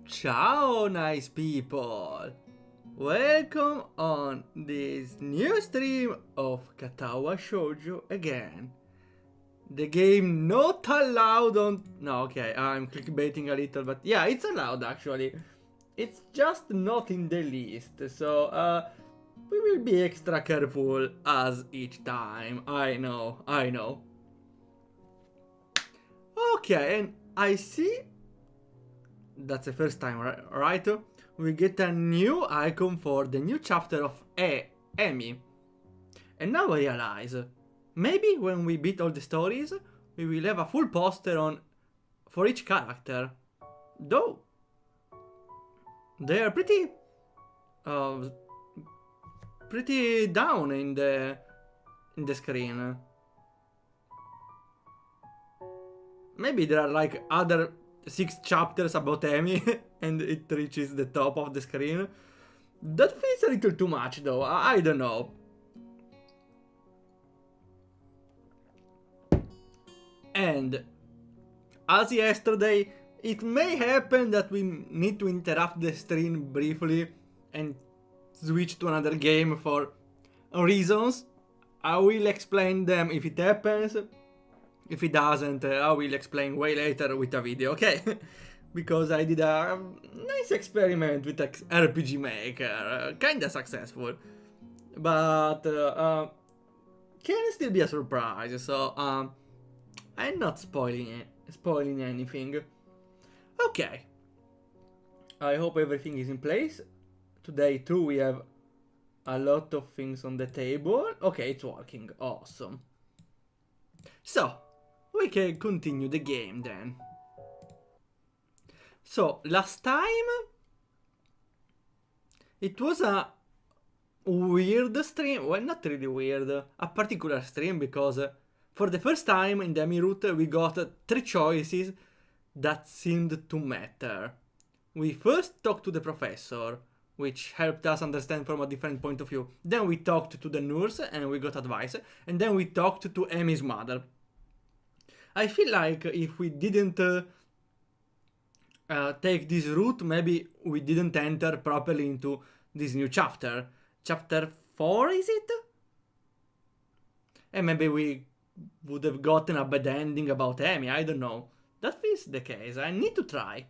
Ciao, nice people! Welcome on this new stream of Katawa Shoujo again. The game not allowed on... No, okay, I'm clickbaiting a little, but yeah, it's allowed actually. It's just not in the list, so we will be extra careful as each time. I know. Okay, and I see that's the first time, right? We get a new icon for the new chapter of Emi. And now I realize, maybe when we beat all the stories, we will have a full poster on for each character. Though, they are pretty down in the screen. Maybe there are like other 6 chapters about Emi and it reaches the top of the screen. That feels a little too much though, I don't know. And as yesterday, it may happen that we need to interrupt the stream briefly and switch to another game for reasons. I will explain them if it happens. If it doesn't, I will explain way later with a video, okay? Because I did a nice experiment with RPG Maker, kinda successful. But can still be a surprise, so I'm not spoiling anything. Okay. I hope everything is in place. Today too we have a lot of things on the table. Okay, it's working, awesome. So, we can continue the game then. So, last time it was a weird stream. Well, not really weird, a particular stream because for the first time in the Emi route we got 3 choices that seemed to matter. We first talked to the professor, which helped us understand from a different point of view. Then we talked to the nurse and we got advice. And then we talked to Emi's mother. I feel like if we didn't take this route, maybe we didn't enter properly into this new chapter. Chapter 4, is it? And maybe we would have gotten a bad ending about Emi, I don't know. That feels the case, I need to try.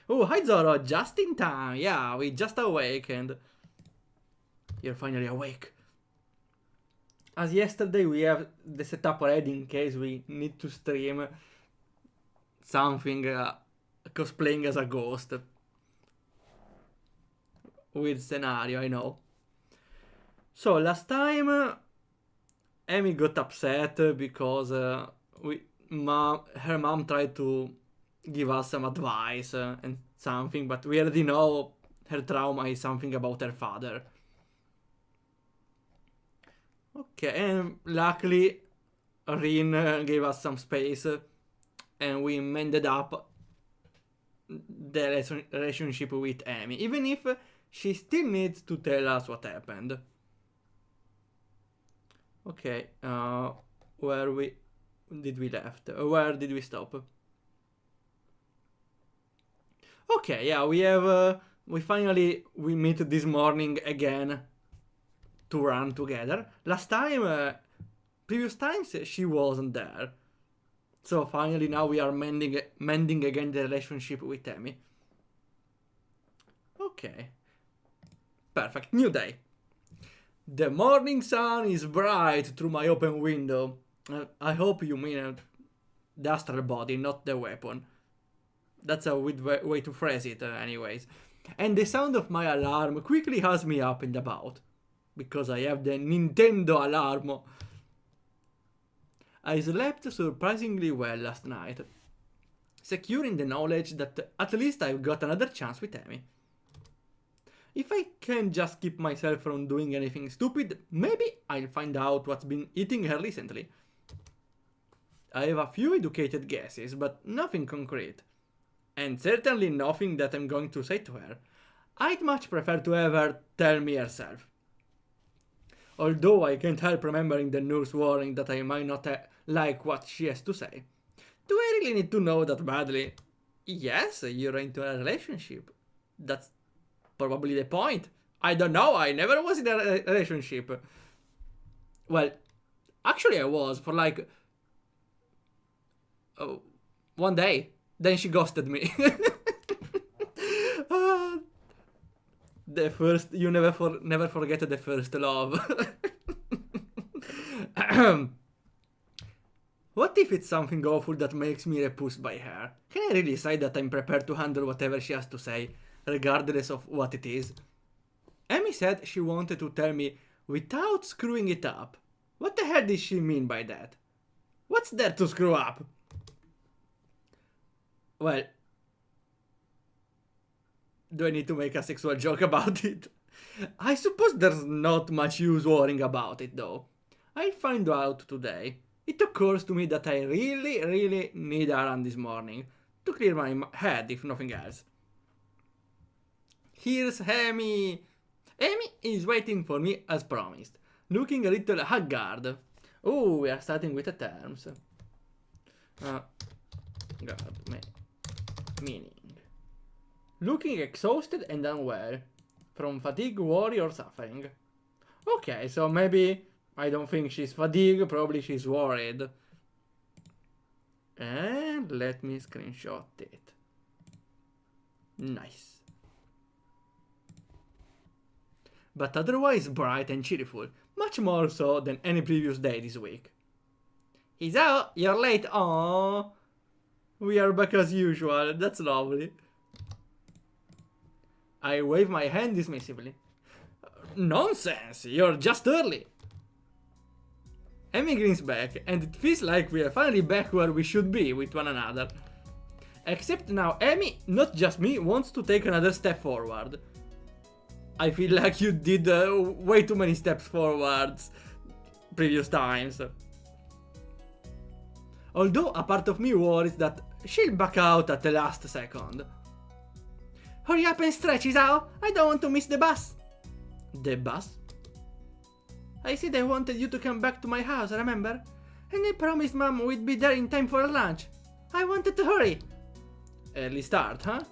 Oh, hi Zoro, just in time. Yeah, we just awakened. You're finally awake. As yesterday, we have the setup ready in case we need to stream something cosplaying as a ghost. Weird scenario, I know. So, last time, Emi got upset because her mom tried to give us some advice and something, but we already know her trauma is something about her father. Okay, and luckily Rin gave us some space and we mended up the relationship with Emi, even if she still needs to tell us what happened. Okay, where did we stop? Okay, yeah, we finally meet this morning again to run together. Last time, previous times, she wasn't there. So finally now we are mending again the relationship with Emi. Okay. Perfect, new day. The morning sun is bright through my open window. I hope you mean the astral body, not the weapon. That's a weird way to phrase it, anyways. And the sound of my alarm quickly has me up and about. Because I have the Nintendo alarm. I slept surprisingly well last night, secure in the knowledge that at least I've got another chance with Emi. If I can just keep myself from doing anything stupid, maybe I'll find out what's been eating her recently. I have a few educated guesses, but nothing concrete. And certainly nothing that I'm going to say to her. I'd much prefer to have her tell me herself. Although I can't help remembering the nurse warning that I might not like what she has to say. Do I really need to know that badly? Yes, you're into a relationship. That's probably the point. I don't know, I never was in a relationship. Well, actually I was for like one day. Then she ghosted me. The first, you never forget the first love. What if it's something awful that makes me repulsed by her? Can I really say that I'm prepared to handle whatever she has to say, regardless of what it is? Amy said she wanted to tell me without screwing it up. What the hell did she mean by that? What's there to screw up? Well, do I need to make a sexual joke about it? I suppose there's not much use worrying about it though. I'll find out today. It occurs to me that I really need a run this morning to clear my head, if nothing else. Here's Amy. Amy is waiting for me as promised, looking a little haggard. Oh, we are starting with the terms. Meaning. Looking exhausted and unwell. From fatigue, worry, or suffering. Okay, so maybe I don't think she's fatigued, probably she's worried. And let me screenshot it. Nice. But otherwise bright and cheerful, much more so than any previous day this week. Iso, you're late. Aww. We are back as usual, that's lovely. I wave my hand dismissively. Nonsense, you're just early. Amy grins back, and it feels like we are finally back where we should be with one another. Except now Amy, not just me, wants to take another step forward. I feel like you did way too many steps forwards previous times. Although a part of me worries that she'll back out at the last second. Hurry up and stretch, Isao! I don't want to miss the bus! The bus? I said I wanted you to come back to my house, remember? And I promised Mom we'd be there in time for lunch. I wanted to hurry. Early start, huh?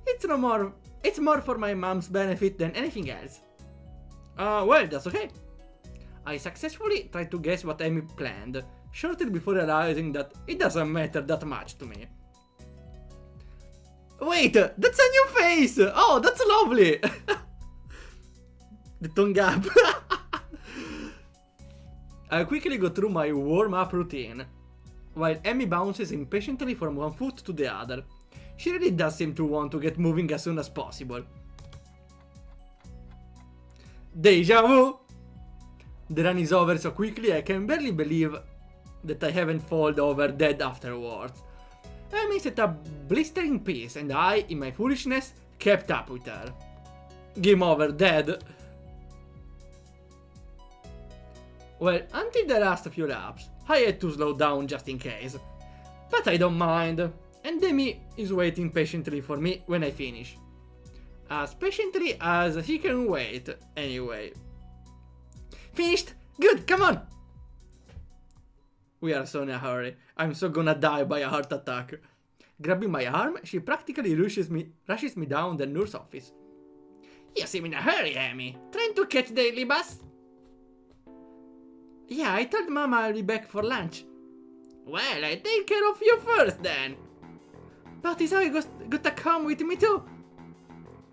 It's more for my mom's benefit than anything else. Well, that's okay. I successfully tried to guess what Amy planned, shortly before realizing that it doesn't matter that much to me. Wait, that's a new face! Oh, that's lovely! The tongue gap. I quickly go through my warm-up routine, while Amy bounces impatiently from one foot to the other. She really does seem to want to get moving as soon as possible. Deja vu! The run is over so quickly I can barely believe that I haven't fallen over dead afterwards. Amy set a blistering pace and I, in my foolishness, kept up with her. Game over, dead. Well, until the last few laps, I had to slow down just in case. But I don't mind, and Amy is waiting patiently for me when I finish. As patiently as he can wait, anyway. Finished! Good, come on! We are so in a hurry. I'm so gonna die by a heart attack. Grabbing my arm, she practically rushes me down the nurse's office. You seem in a hurry, Amy. Trying to catch the daily bus? Yeah, I told Mama I'll be back for lunch. Well, I take care of you first then. But is I gotta come with me too?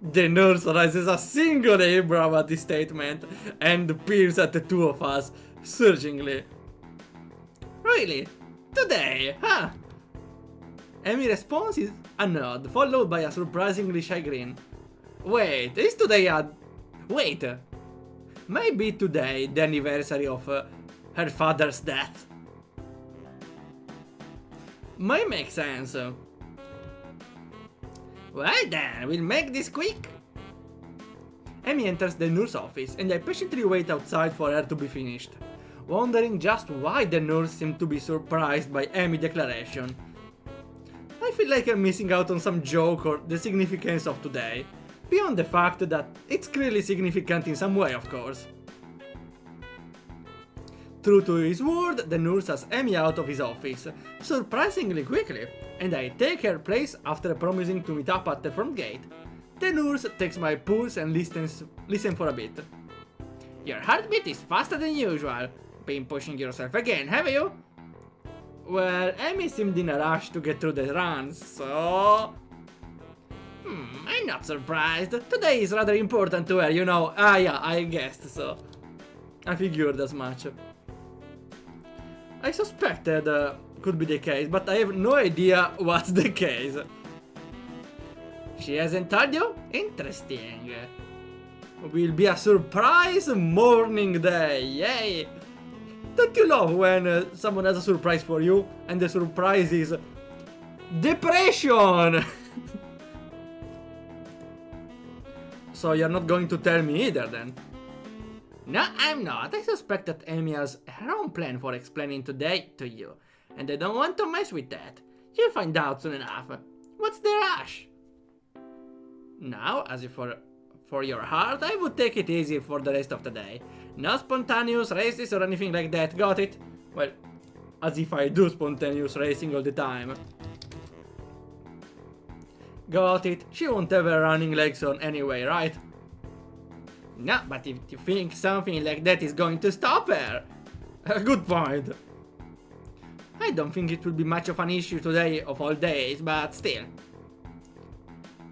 The nurse raises a single eyebrow at this statement and peers at the two of us, searchingly. Really? Today, huh? Amy's response is a nod, followed by a surprisingly shy grin. Wait, is today a... Wait! Maybe today the anniversary of her father's death? Might make sense. Well then, we'll make this quick. Amy enters the nurse's office and I patiently wait outside for her to be finished, wondering just why the nurse seemed to be surprised by Amy's declaration. I feel like I'm missing out on some joke or the significance of today, beyond the fact that it's clearly significant in some way, of course. True to his word, the nurse has Amy out of his office, surprisingly quickly, and I take her place after promising to meet up at the front gate. The nurse takes my pulse and listens for a bit. Your heartbeat is faster than usual. Been pushing yourself again, have you? Well, Amy seemed in a rush to get through the runs, so... I'm not surprised. Today is rather important to her, you know. Ah yeah, I guessed so. I figured as much. I suspected could be the case, but I have no idea what's the case. She hasn't told you? Interesting. Will be a surprise morning day, yay! Don't you love when someone has a surprise for you and the surprise is depression? So you're not going to tell me either then? No, I'm not. I suspect that Amy has her own plan for explaining today to you, and I don't want to mess with that. You'll find out soon enough. What's the rush? Now, as if for your heart, I would take it easy for the rest of the day. No spontaneous races or anything like that, got it? Well, as if I do spontaneous racing all the time. Got it, she won't have her running legs on anyway, right? No, but if you think something like that is going to stop her... Good point. I don't think it will be much of an issue today of all days, but still.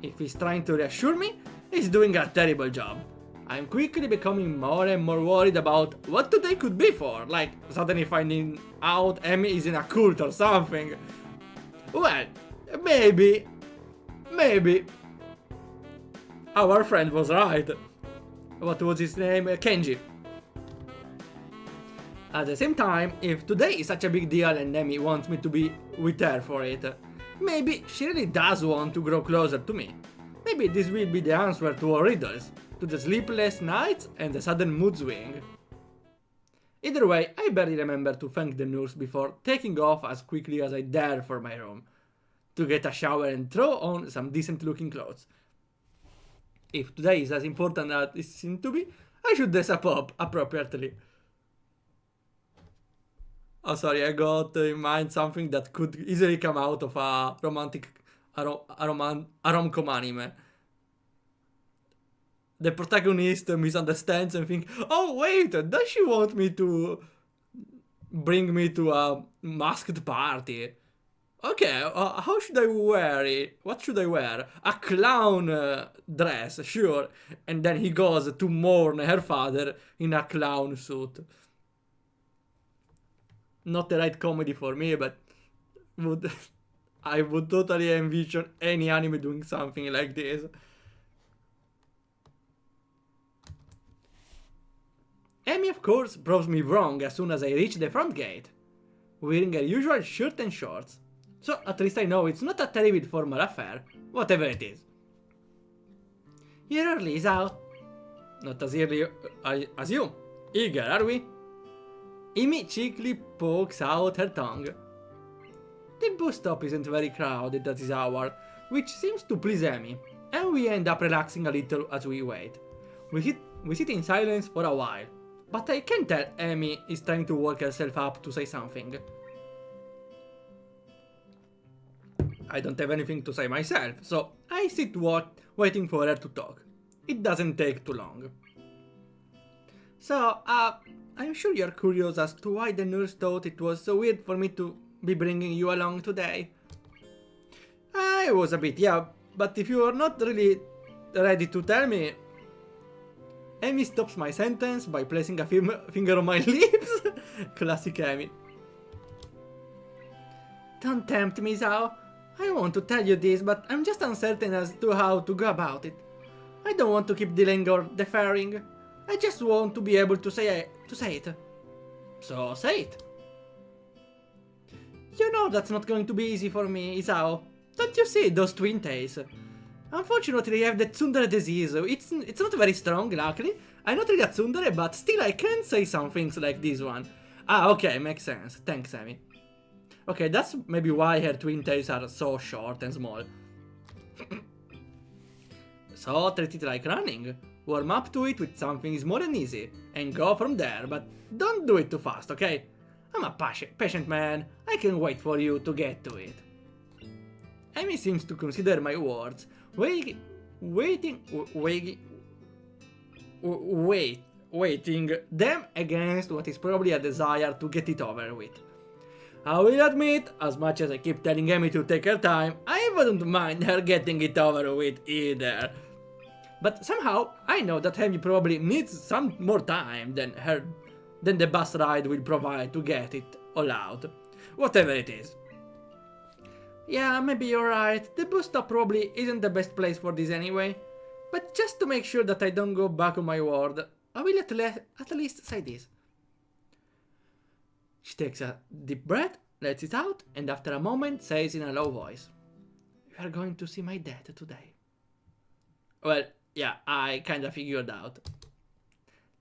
If he's trying to reassure me, he's doing a terrible job. I'm quickly becoming more and more worried about what today could be for, like suddenly finding out Amy is in a cult or something. Well, maybe our friend was right. What was his name? Kenji. At the same time, if today is such a big deal and Amy wants me to be with her for it, maybe she really does want to grow closer to me. Maybe this will be the answer to our riddles, to the sleepless nights and the sudden mood swing. Either way, I barely remember to thank the nurse before taking off as quickly as I dare for my room, to get a shower and throw on some decent looking clothes. If today is as important as it seems to be, I should dress up appropriately. Oh sorry, I got in mind something that could easily come out of a rom-com anime. The protagonist misunderstands and thinks, oh wait, does she want me to bring me to a masked party? Okay, how should I wear it? What should I wear? A clown dress, sure. And then he goes to mourn her father in a clown suit. Not the right comedy for me, but I would totally envision any anime doing something like this. Amy, of course, proves me wrong as soon as I reach the front gate, wearing her usual shirt and shorts. So at least I know it's not a terribly formal affair, whatever it is. You're early, Zao. Not as early as you. Eager, are we? Amy cheekily pokes out her tongue. The bus stop isn't very crowded at this hour, which seems to please Amy, and we end up relaxing a little as we wait. We sit in silence for a while, but I can tell Amy is trying to work herself up to say something. I don't have anything to say myself, so I sit waiting for her to talk. It doesn't take too long. So, I'm sure you're curious as to why the nurse thought it was so weird for me to be bringing you along today. I was a bit, yeah, but if you are not really ready to tell me... Amy stops my sentence by placing a finger on my lips. Classic Amy. Don't tempt me, Zao. I want to tell you this, but I'm just uncertain as to how to go about it. I don't want to keep delaying or deferring. I just want to be able to say it. So say it. You know that's not going to be easy for me, Isao. Don't you see those twin tails? Unfortunately, I have the tsundere disease. It's not very strong, luckily. I'm not really a tsundere, but still I can say some things like this one. Ah, okay, makes sense. Thanks, Amy. Okay, that's maybe why her twin tails are so short and small. So, treat it like running. Warm up to it with something small and easy, and go from there, but don't do it too fast, okay? I'm a patient man, I can wait for you to get to it. Amy seems to consider my words, weighting them against what is probably a desire to get it over with. I will admit, as much as I keep telling Amy to take her time, I wouldn't mind her getting it over with either. But somehow, I know that Amy probably needs some more time than the bus ride will provide to get it all out. Whatever it is. Yeah, maybe you're right, the bus stop probably isn't the best place for this anyway. But just to make sure that I don't go back on my word, I will at least say this. She takes a deep breath, lets it out, and after a moment says in a low voice, "We are going to see my dad today." Well, yeah, I kinda figured out.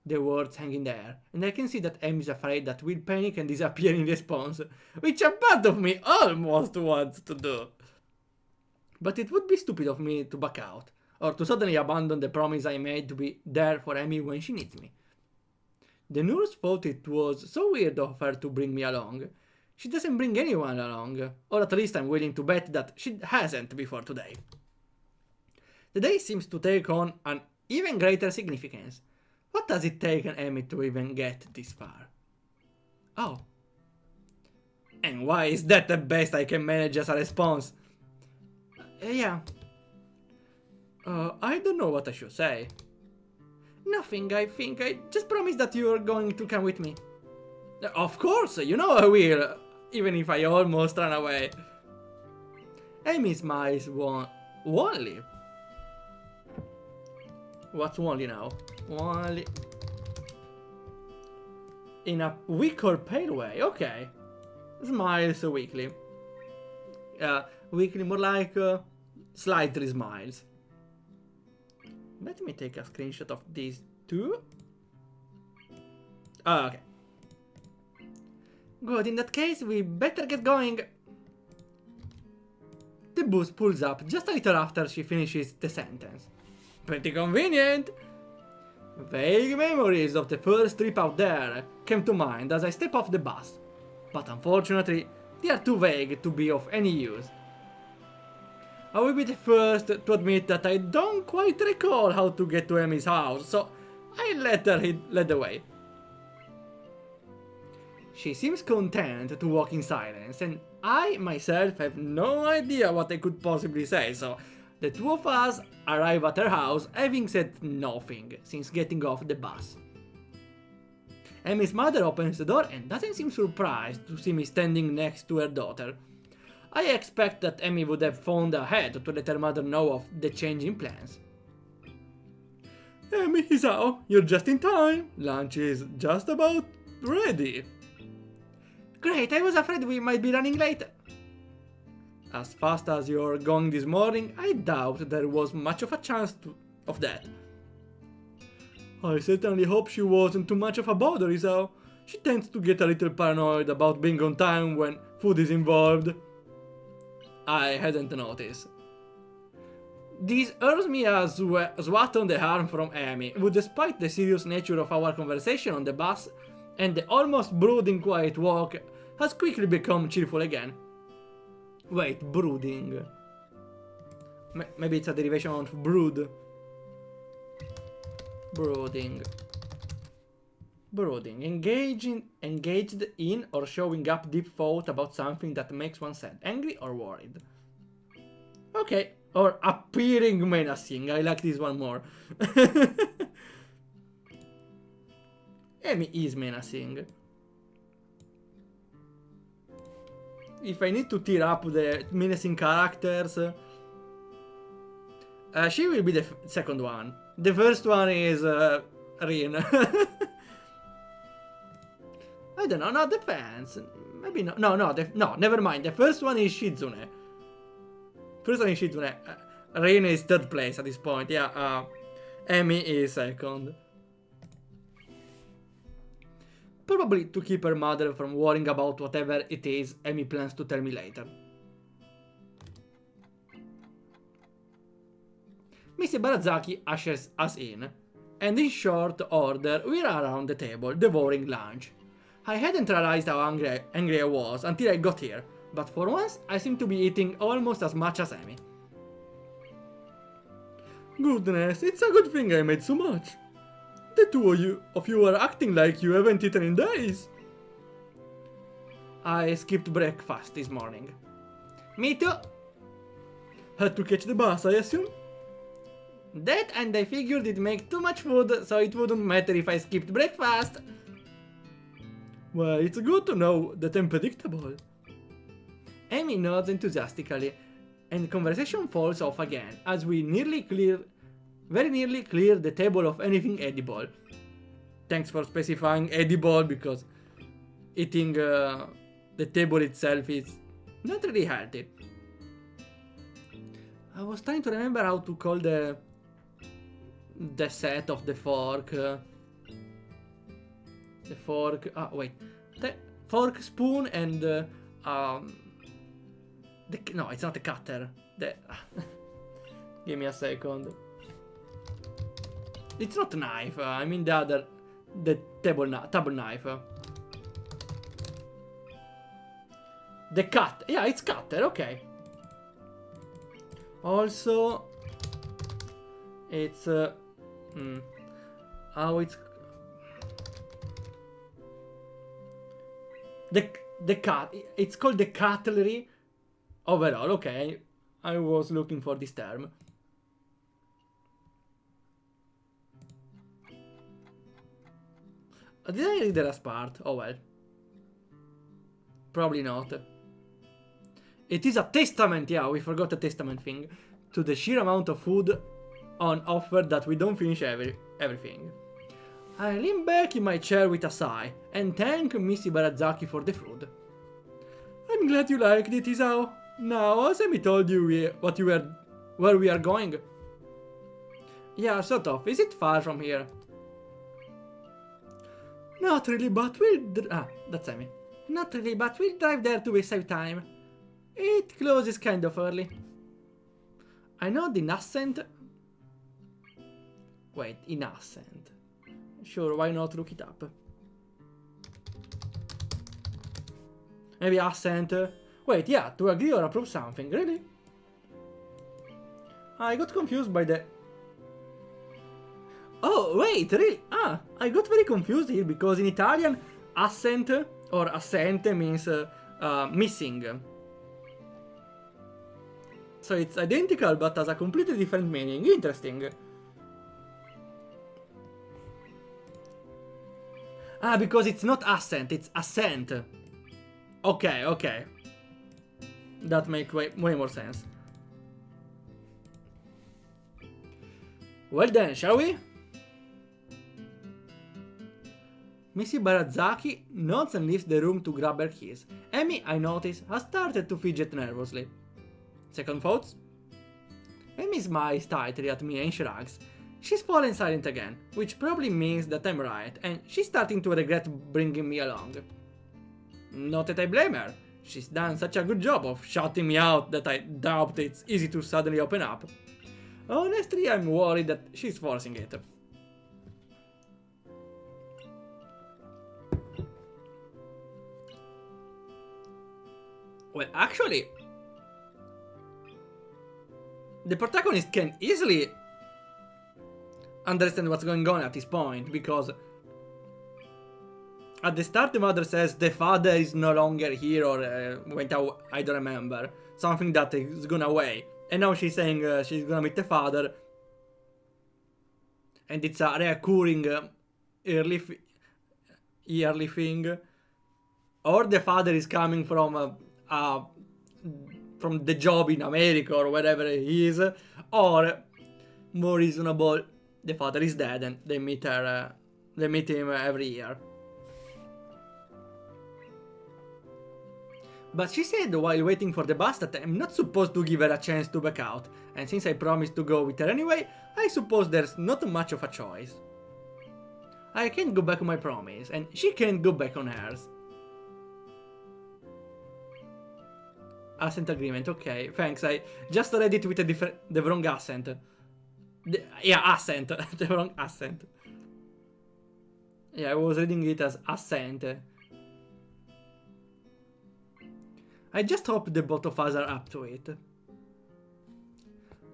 The words hang in the air, and I can see that Amy's afraid that we'll panic and disappear in response, which a part of me almost wants to do. But it would be stupid of me to back out, or to suddenly abandon the promise I made to be there for Amy when she needs me. The nurse thought it was so weird of her to bring me along. She doesn't bring anyone along, or at least I'm willing to bet that she hasn't before today. The day seems to take on an even greater significance. What does it take an Amy to even get this far? Oh. And why is that the best I can manage as a response? Yeah. I don't know what I should say. Nothing, I think. I just promise that you're going to come with me. Of course, you know I will, even if I almost ran away. Amy smiles wanly. What's wanly now? Wanly. In a weak or pale way, okay. Smiles weakly. Weakly, more like slightly smiles. Let me take a screenshot of these two. Oh, okay. Good, in that case, we better get going. The bus pulls up just a little after she finishes the sentence. Pretty convenient. Vague memories of the first trip out there came to mind as I step off the bus. But unfortunately, they are too vague to be of any use. I will be the first to admit that I don't quite recall how to get to Amy's house, so I let her lead the way. She seems content to walk in silence, and I myself have no idea what I could possibly say, so the two of us arrive at her house having said nothing since getting off the bus. Amy's mother opens the door and doesn't seem surprised to see me standing next to her daughter. I expect that Amy would have phoned ahead to let her mother know of the change in plans. Amy, Isao, you're just in time. Lunch is just about ready. Great, I was afraid we might be running late. As fast as you're going this morning, I doubt there was much of a chance of that. I certainly hope she wasn't too much of a bother, Isao. She tends to get a little paranoid about being on time when food is involved. I hadn't noticed. This earns me a swat on the arm from Amy, who, despite the serious nature of our conversation on the bus and the almost brooding quiet walk, has quickly become cheerful again. Wait, brooding. Maybe it's a derivation of brood. Brooding. Brooding. Engaged in or showing up deep thought about something that makes one sad, angry or worried. Okay. Or appearing menacing. I like this one more. Amy is menacing. If I need to tear up the menacing characters, she will be the second one. The first one is Rin. I don't know, no, depends. Maybe no, no, never mind. The first one is Shizune. Rin is third place at this point, yeah. Amy is second. Probably to keep her mother from worrying about whatever it is Amy plans to tell me later. Mr. Barazaki ushers us in. and in short order we're around the table, devouring lunch. I hadn't realized how angry I was until I got here, but for once I seem to be eating almost as much as Amy. Goodness, it's a good thing I made so much. The two of you are acting like you haven't eaten in days. I skipped breakfast this morning. Me too. Had to catch the bus, I assume? That, and I figured it'd make too much food, so it wouldn't matter if I skipped breakfast. Well, it's good to know that I'm predictable. Amy nods enthusiastically, and conversation falls off again, as we very nearly clear the table of anything edible. Thanks for specifying edible, because eating the table itself is not really healthy. I was trying to remember how to call the set of the fork. The fork. Wait. The fork, spoon, and no, it's not a cutter. Give me a second. It's not a knife. I mean the table knife. The cut. Yeah, it's cutter. Okay. Also, it's how it's the cut. It's called the cutlery overall. Okay, I was looking for this term. Did I read the last part? Oh well. Probably not. It is a testament, yeah, we forgot the testament thing, to the sheer amount of food on offer that we don't finish everything. I lean back in my chair with a sigh, and thank Missy Barazaki for the food. I'm glad you liked it, Isao. Now, has Amy told you where we are going? Yeah, sort of. Is it far from here? Not really, but that's Amy. Not really, but we'll drive there to save time. It closes kind of early. I know the accent. Wait, in accent. Sure, why not look it up? Maybe accent. Wait, yeah, to agree or approve something, really? I got confused by the... Oh, wait, really? I got very confused here because in Italian, accent or assente means missing. So it's identical but has a completely different meaning. Interesting. Because it's not accent, it's assent. Okay. That makes way more sense. Well then, shall we? Missy Barazaki nods and leaves the room to grab her keys. Amy, I notice, has started to fidget nervously. Second thoughts? Amy smiles tightly at me and shrugs. She's fallen silent again, which probably means that I'm right, and she's starting to regret bringing me along. Not that I blame her. She's done such a good job of shutting me out that I doubt it's easy to suddenly open up. Honestly, I'm worried that she's forcing it. Well, actually, the protagonist can easily understand what's going on at this point, because at the start the mother says the father is no longer here, or went out, I don't remember, something that is gone away, and now she's saying she's gonna meet the father, and it's a reoccurring yearly thing, or the father is coming from the job in America or wherever he is, or more reasonable, the father is dead and they meet him every year. But she said while waiting for the bus that I'm not supposed to give her a chance to back out, and since I promised to go with her anyway, I suppose there's not much of a choice. I can't go back on my promise, and she can't go back on hers. Accent agreement, okay, thanks, I just read it with the wrong accent. Yeah, accent. The wrong accent. Yeah, I was reading it as accent. I just hope the both of us are up to it.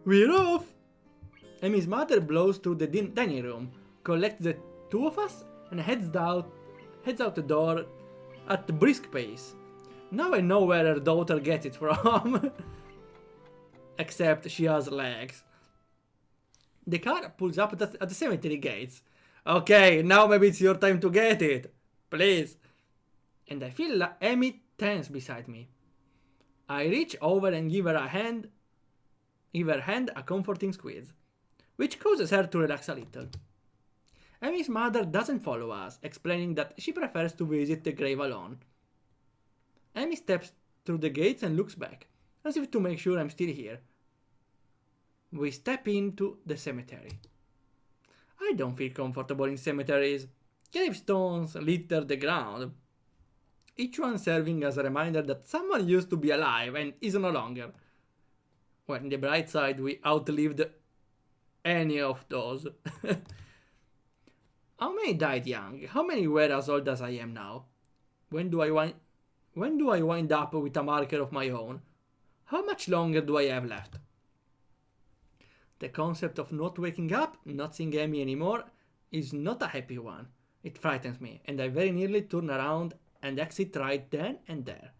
We're off! Amy's mother blows through the dining room, collects the two of us, and heads out the door at a brisk pace. Now I know where her daughter gets it from. Except she has legs. The car pulls up at the cemetery gates. Okay, now maybe it's your time to get it. Please. And I feel Amy tense beside me. I reach over and give her hand a comforting squeeze, which causes her to relax a little. Amy's mother doesn't follow us, explaining that she prefers to visit the grave alone. Amy steps through the gates and looks back, as if to make sure I'm still here. We step into the cemetery. I don't feel comfortable in cemeteries. Gravestones litter the ground, each one serving as a reminder that someone used to be alive and is no longer. Well, on the bright side, we outlived any of those. How many died young? How many were as old as I am now? When do I wind up with a marker of my own? How much longer do I have left? The concept of not waking up, not seeing Amy anymore, is not a happy one. It frightens me, and I very nearly turn around and exit right then and there.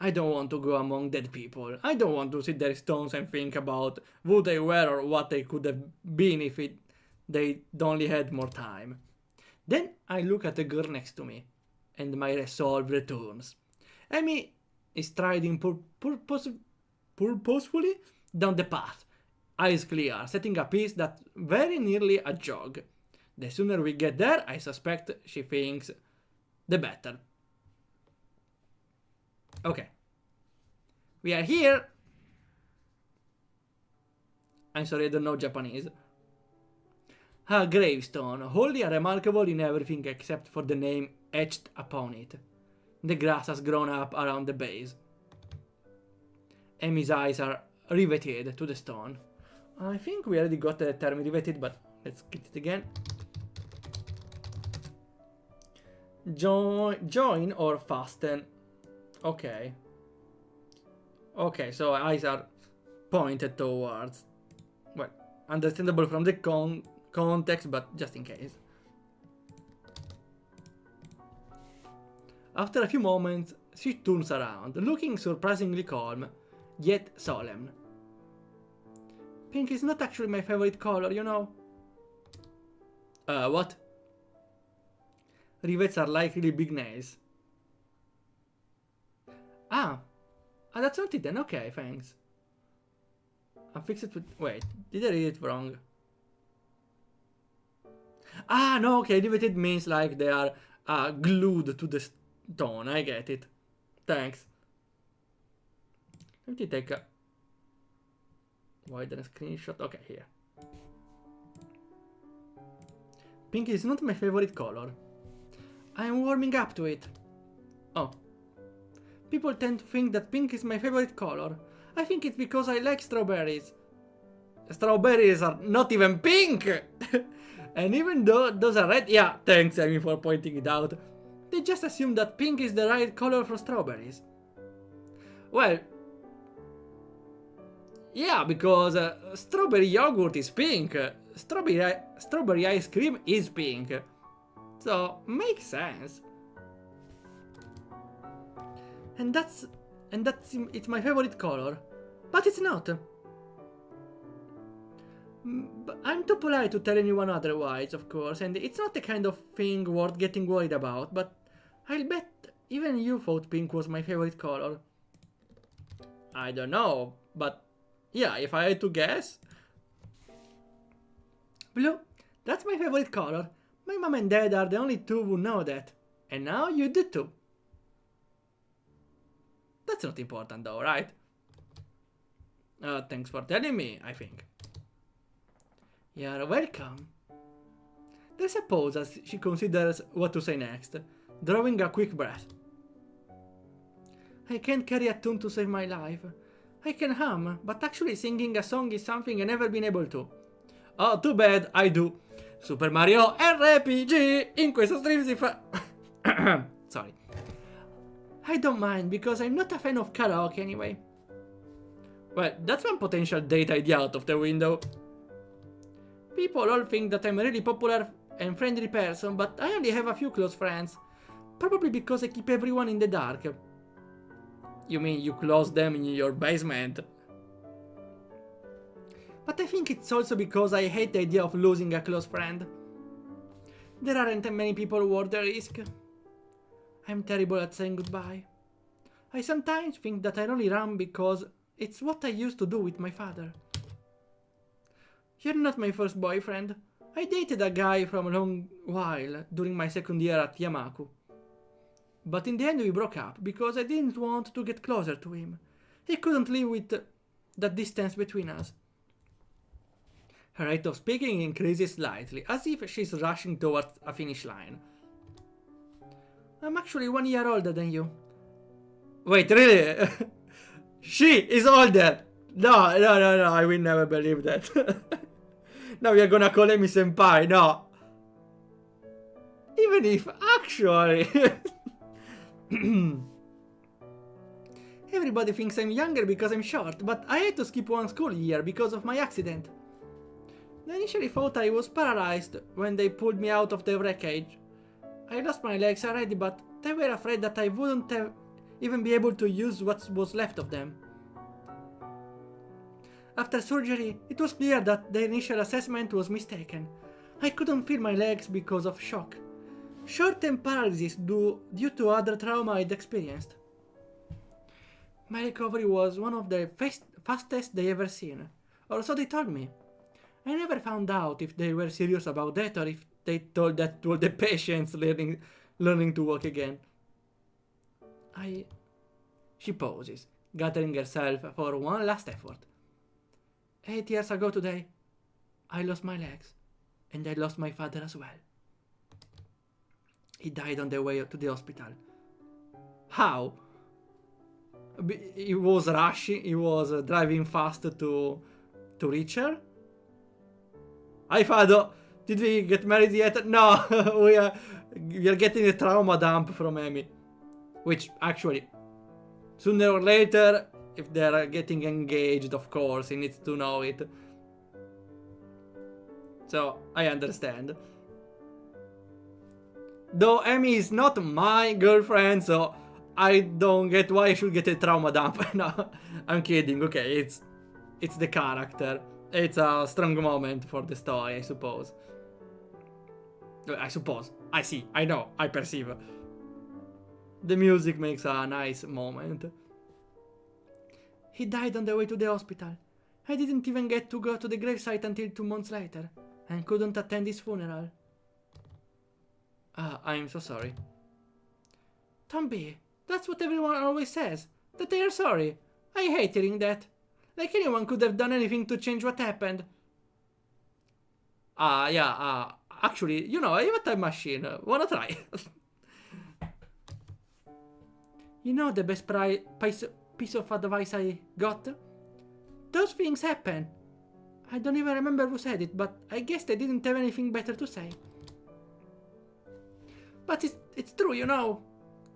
I don't want to go among dead people. I don't want to see their stones and think about who they were or what they could have been if they'd only had more time. Then I look at the girl next to me, and my resolve returns. Amy is striding purposefully down the path, eyes clear, setting a pace that's very nearly a jog. The sooner we get there, I suspect she thinks, the better. Okay. We are here. I'm sorry, I don't know Japanese. A gravestone, wholly unremarkable in everything except for the name etched upon it. The grass has grown up around the base. Amy's eyes are riveted to the stone. I think we already got the term riveted, but let's get it again. Join or fasten. Okay. Okay, so eyes are pointed towards. Well, understandable from the context, but just in case. After a few moments, she turns around, looking surprisingly calm, yet solemn. Pink is not actually my favorite color, you know. What? Rivets are like really big nails. Ah, that's not it then. Okay, thanks. I'm fixed with... Wait, did I read it wrong? Ah, no, okay, riveted means like they are glued to the stone. I get it. Thanks. Let me take a wider screenshot. Okay, here. Pink is not my favorite color. I'm warming up to it. Oh. People tend to think that pink is my favorite color. I think it's because I like strawberries. Strawberries are not even pink! And even though those are red, yeah, thanks Amy for pointing it out. They just assume that pink is the right color for strawberries. Well, yeah, because strawberry yogurt is pink. Strawberry ice cream is pink. So, makes sense. And it's my favorite color. But it's not. But I'm too polite to tell anyone otherwise, of course, and it's not the kind of thing worth getting worried about, but I'll bet even you thought pink was my favorite color. I don't know, but yeah, if I had to guess... Blue, that's my favorite color. My mom and dad are the only two who know that. And now you do too. That's not important though, right? Thanks for telling me, I think. You're welcome. There's a pause as she considers what to say next, drawing a quick breath. I can't carry a tune to save my life. I can hum, but actually singing a song is something I've never been able to. Oh, too bad, I do. Super Mario RPG! In questo stream si fa... Sorry. I don't mind, because I'm not a fan of karaoke anyway. Well, that's one potential date idea out of the window. People all think that I'm a really popular and friendly person, but I only have a few close friends. Probably because I keep everyone in the dark. You mean you close them in your basement? But I think it's also because I hate the idea of losing a close friend. There aren't many people worth the risk. I'm terrible at saying goodbye. I sometimes think that I only run because it's what I used to do with my father. You're not my first boyfriend. I dated a guy from a long while during my second year at Yamaku. But in the end we broke up because I didn't want to get closer to him. He couldn't live with that distance between us. Her rate of speaking increases slightly, as if she's rushing towards a finish line. I'm actually 1 year older than you. Wait, really? She is older! No, I will never believe that. Now you're gonna call me senpai, no. Even if, actually... Everybody thinks I'm younger because I'm short, but I had to skip one school year because of my accident. They initially thought I was paralyzed when they pulled me out of the wreckage. I lost my legs already, but they were afraid that I wouldn't even be able to use what was left of them. After surgery, it was clear that the initial assessment was mistaken. I couldn't feel my legs because of shock. Short-term paralysis due to other trauma I'd experienced. My recovery was one of the fastest they ever seen, or so they told me. I never found out if they were serious about that or if they told that to all the patients learning to walk again. She pauses, gathering herself for one last effort. 8 years ago today, I lost my legs, and I lost my father as well. He died on the way to the hospital. How? He was rushing, he was driving fast to reach her? Hi Fado, did we get married yet? No, we are getting a trauma dump from Amy. Which, actually, sooner or later, if they're getting engaged, of course, he needs to know it. So, I understand. Though Amy is not my girlfriend, so I don't get why I should get a trauma dump. No, I'm kidding, okay, it's the character. It's a strong moment for the story, I suppose. I see, I know, I perceive. The music makes a nice moment. He died on the way to the hospital. I didn't even get to go to the gravesite until 2 months later, and couldn't attend his funeral. I'm so sorry. Tombi, that's what everyone always says, that they are sorry. I hate hearing that. Like anyone could have done anything to change what happened. Actually, you know, I have a time machine. Wanna try? You know the best piece of advice I got? Those things happen. I don't even remember who said it, but I guess they didn't have anything better to say. But it's true, you know.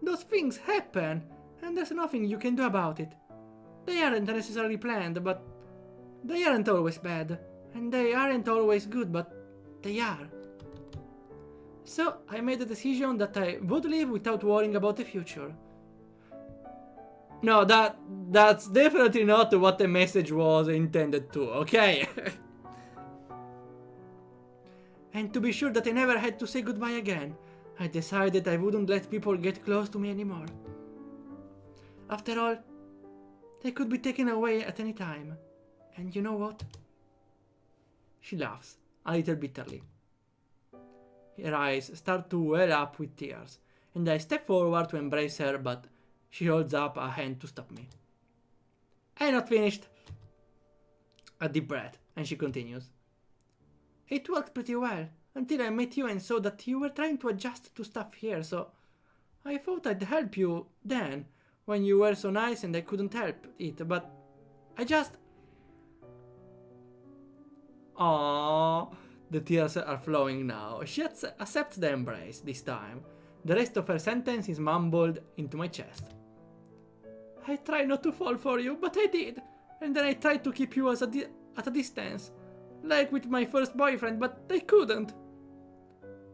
Those things happen, and there's nothing you can do about it. They aren't necessarily planned, but they aren't always bad. And they aren't always good, but they are. So I made the decision that I would live without worrying about the future. No, that's definitely not what the message was intended to, okay? And to be sure that I never had to say goodbye again, I decided I wouldn't let people get close to me anymore. After all, they could be taken away at any time. And you know what? She laughs, a little bitterly. Her eyes start to well up with tears, and I step forward to embrace her, but she holds up a hand to stop me. I'm not finished. A deep breath, and she continues. It worked pretty well, until I met you and saw that you were trying to adjust to stuff here, so I thought I'd help you then, when you were so nice and I couldn't help it, but I just... Aww. The tears are flowing now. She accepts the embrace this time. The rest of her sentence is mumbled into my chest. I tried not to fall for you, but I did. And then I tried to keep you at a distance. Like with my first boyfriend, but I couldn't.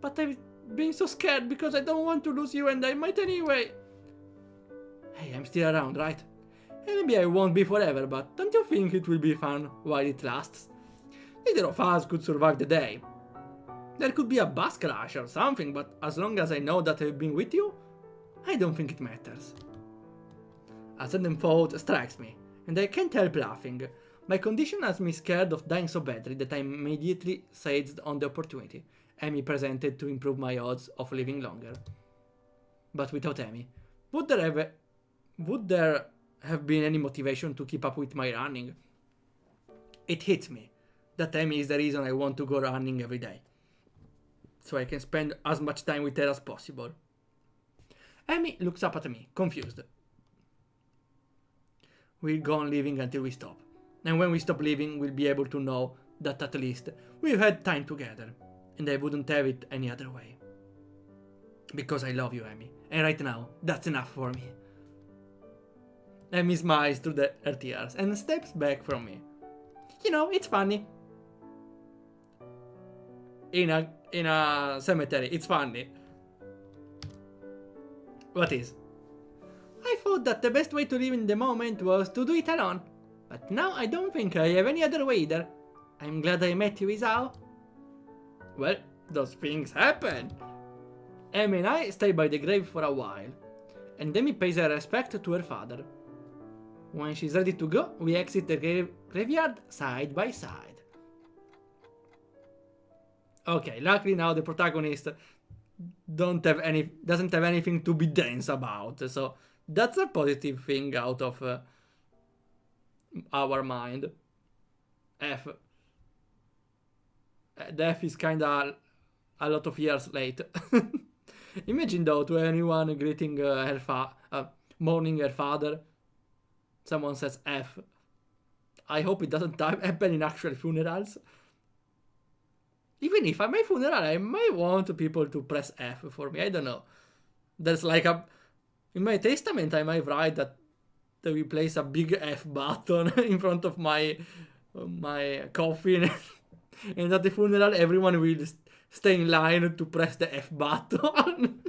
But I've been so scared because I don't want to lose you and I might anyway. Hey, I'm still around, right? And maybe I won't be forever, but don't you think it will be fun while it lasts? Neither of us could survive the day. There could be a bus crash or something, but as long as I know that I've been with you, I don't think it matters. A sudden thought strikes me, and I can't help laughing. My condition has me scared of dying so badly that I immediately seized on the opportunity Amy presented to improve my odds of living longer. But without Amy, would there have been any motivation to keep up with my running? It hits me that Amy is the reason I want to go running every day, so I can spend as much time with her as possible. Amy looks up at me, confused. We'll go on living until we stop, and when we stop living, we'll be able to know that at least we've had time together, and I wouldn't have it any other way. Because I love you, Amy, and right now, that's enough for me. Amy smiles through her tears and steps back from me. You know, it's funny. In a cemetery, it's funny. What is? I thought that the best way to live in the moment was to do it alone. But now I don't think I have any other way either. I'm glad I met you, Isao. Well, those things happen. Amy and I stay by the grave for a while, and Amy pays her respect to her father. When she's ready to go, we exit the graveyard side by side. Okay, luckily now the protagonist doesn't have anything to be dense about, so that's a positive thing out of our mind. F. The F is kinda a lot of years late. Imagine though, to anyone greeting mourning her father, someone says F. I hope it doesn't happen in actual funerals. Even if at my funeral, I might want people to press F for me. I don't know. There's like in my testament, I might write that we place a big F button in front of my coffin, and at the funeral, everyone will stay in line to press the F button.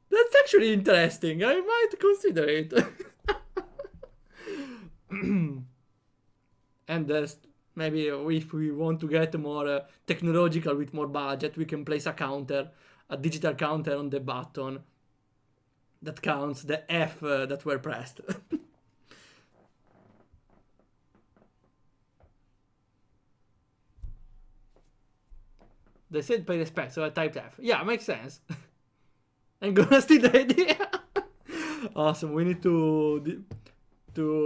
That's actually interesting. I might consider it. And there's maybe if we want to get more technological with more budget, we can place a digital counter on the button that counts the F that were pressed. They said pay respect, so I typed F. Yeah, makes sense. I'm gonna steal the idea. Awesome, we need to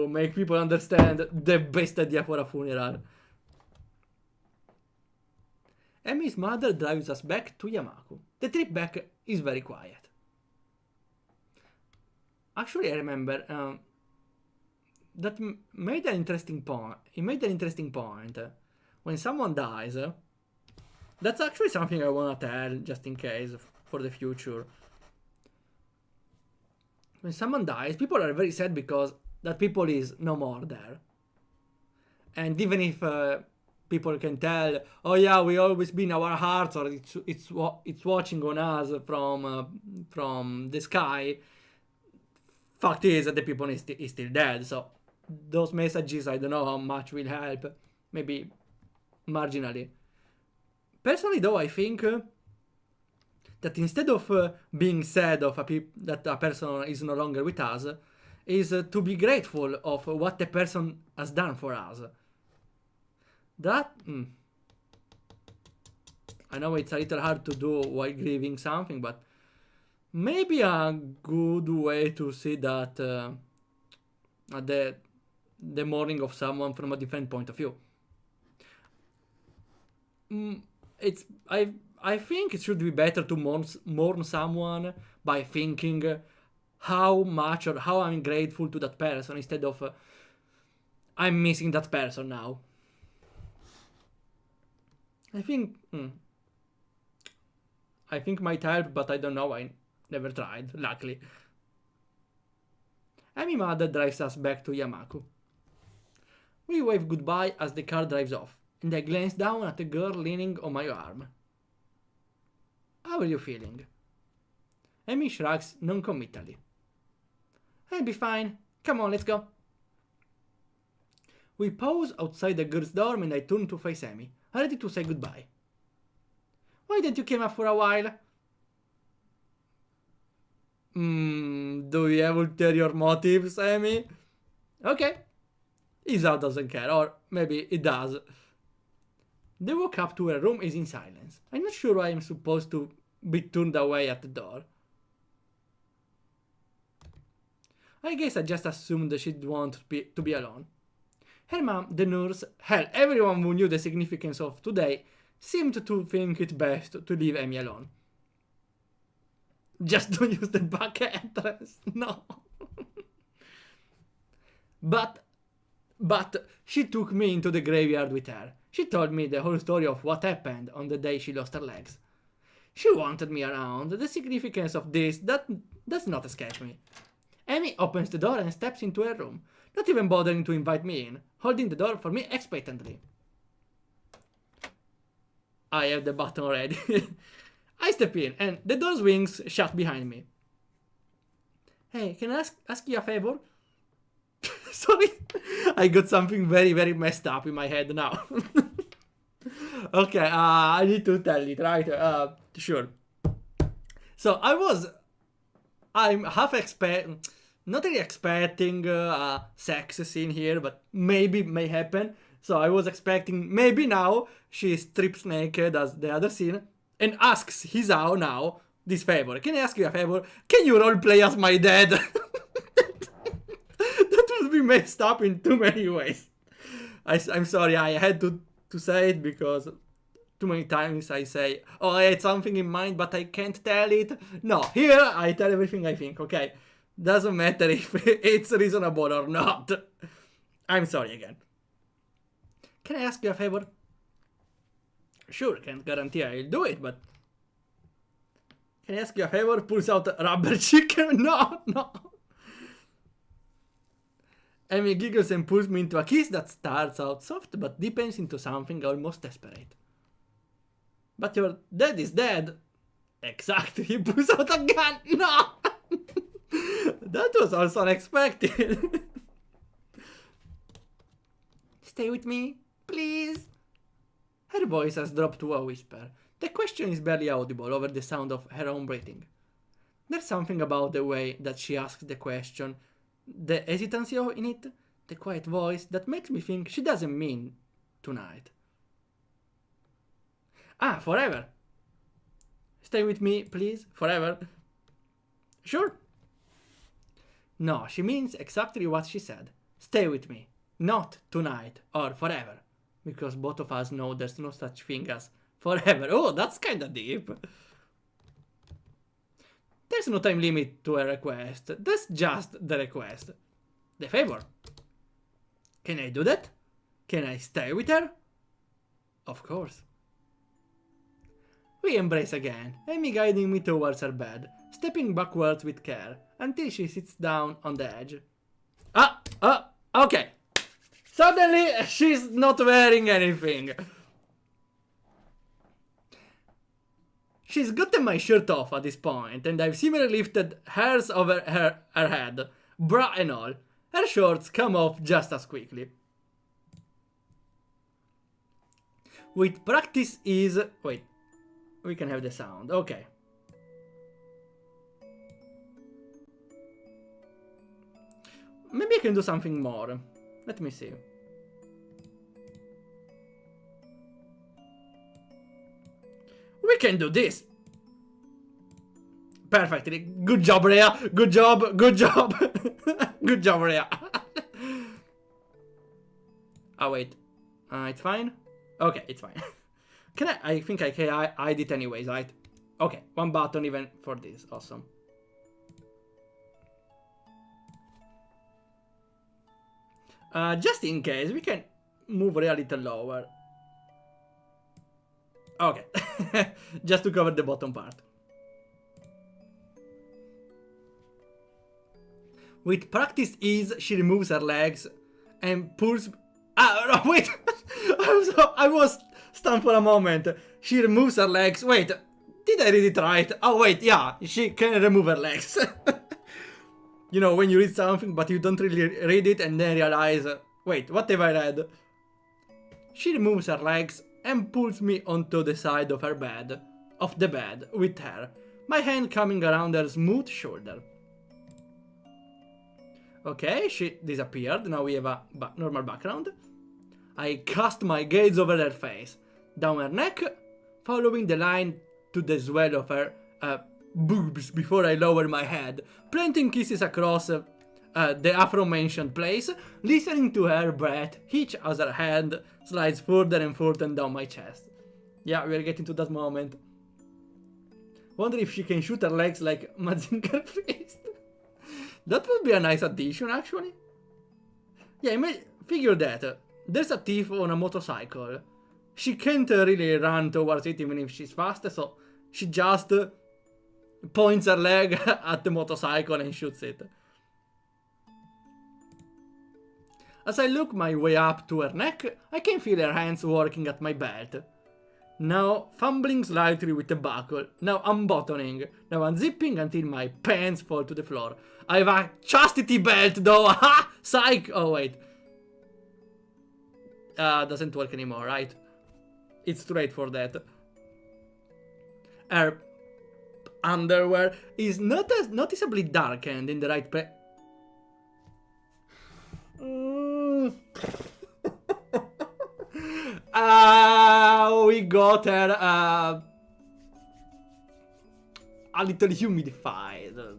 make people understand the best idea for a funeral. Emi's mother drives us back to Yamaku. The trip back is very quiet. Actually, I remember that made an interesting point. It made an interesting point. When someone dies, that's actually something I want to tell just in case for the future. When someone dies, people are very sad because that people is no more there. And even if people can tell, oh yeah, we always been our hearts, or it's watching on us from the sky. Fact is that the people is still dead. So those messages, I don't know how much will help. Maybe marginally. Personally, though, I think that instead of being sad that a person is no longer with us, is to be grateful of what the person has done for us. That, I know it's a little hard to do while grieving something, but maybe a good way to see that the mourning of someone from a different point of view. I think it should be better to mourn someone by thinking how much or how I'm grateful to that person instead of I'm missing that person now. I think might help, but I don't know. I never tried, luckily. Amy mother drives us back to Yamaku. We wave goodbye as the car drives off, and I glance down at the girl leaning on my arm. How are you feeling? Amy shrugs non-committally. I'll be fine. Come on, let's go. We pause outside the girl's dorm and I turn to face Amy, ready to say goodbye. Why didn't you come up for a while? Do you have ulterior motives, Amy? Okay. Isa doesn't care, or maybe it does. They walk up to her room is in silence. I'm not sure why I'm supposed to be turned away at the door. I guess I just assumed that she'd want to be alone. Her mom, the nurse, hell, everyone who knew the significance of today seemed to think it best to leave Amy alone. Just don't use the back entrance, no. But she took me into the graveyard with her. She told me the whole story of what happened on the day she lost her legs. She wanted me around. The significance of this, that does not escape me. Amy opens the door and steps into her room, not even bothering to invite me in, holding the door for me expectantly. I have the button already. I step in, and the door swings shut behind me. Hey, can I ask you a favor? Sorry, I got something very, very messed up in my head now. Okay, I need to tell it, right? Sure. So I'm half not really expecting a sex scene here, but maybe may happen. So I was expecting maybe now she strips naked as the other scene and asks Hisao now this favor. Can I ask you a favor? Can you roleplay as my dad? That would be messed up in too many ways. I'm sorry, I had to say it because too many times I say, oh, I had something in mind, but I can't tell it. No, here I tell everything I think, okay? Doesn't matter if it's reasonable or not. I'm sorry again. Can I ask you a favor? Sure, can't guarantee I'll do it, but... Can I ask you a favor? Pulls out a rubber chicken? No. Amy giggles and pulls me into a kiss that starts out soft but deepens into something almost desperate. But your dad is dead. Exactly, he pulls out a gun. No! That was also unexpected. Stay with me, please. Her voice has dropped to a whisper. The question is barely audible over the sound of her own breathing. There's something about the way that she asks the question, the hesitancy in it, the quiet voice, that makes me think she doesn't mean tonight. Ah, forever. Stay with me, please, forever. Sure. No, she means exactly what she said. Stay with me. Not tonight or forever. Because both of us know there's no such thing as forever. Oh, that's kinda deep. There's no time limit to a request. That's just the request. The favor. Can I do that? Can I stay with her? Of course. We embrace again, Amy guiding me towards her bed, stepping backwards with care, until she sits down on the edge. Okay. Suddenly, she's not wearing anything. She's gotten my shirt off at this point, and I've similarly lifted hers over her head, bra and all. Her shorts come off just as quickly. With practice is... Wait. We can have the sound. Okay. Maybe I can do something more. Let me see. We can do this. Perfectly. Good job, Rhea. Good job. Good job. Good job, Rhea. Oh, wait. It's fine? Okay, it's fine. I think I can hide it anyways, right? Okay, one button even for this. Awesome. Just in case, we can move a little lower. Okay. Just to cover the bottom part. With practiced ease, she removes her legs and pulls... Ah, no, wait! I was stunned for a moment. She removes her legs. Wait, did I read it right? Oh, wait, yeah, she can remove her legs. You know, when you read something, but you don't really read it and then realize... wait, what have I read? She removes her legs and pulls me onto the side of her bed. Of the bed, with her. My hand coming around her smooth shoulder. Okay, she disappeared. Now we have a normal background. I cast my gaze over her face, down her neck, following the line to the swell of her boobs before I lower my head, planting kisses across the aforementioned place, listening to her breath each as her hand slides further and further down my chest. Yeah, we are getting to that moment. Wonder if she can shoot her legs like Mazinger Fist. That would be a nice addition, actually. Yeah, I may figure that. There's a thief on a motorcycle. She can't really run towards it even if she's fast, so she just points her leg at the motorcycle and shoots it. As I look my way up to her neck, I can feel her hands working at my belt. Now fumbling slightly with the buckle, now unbuttoning, now unzipping until my pants fall to the floor. I have a chastity belt though, ha! Psych! Oh wait. Doesn't work anymore, right? It's too late for that. Her underwear is not as noticeably darkened in the right place. We got her a little humidified.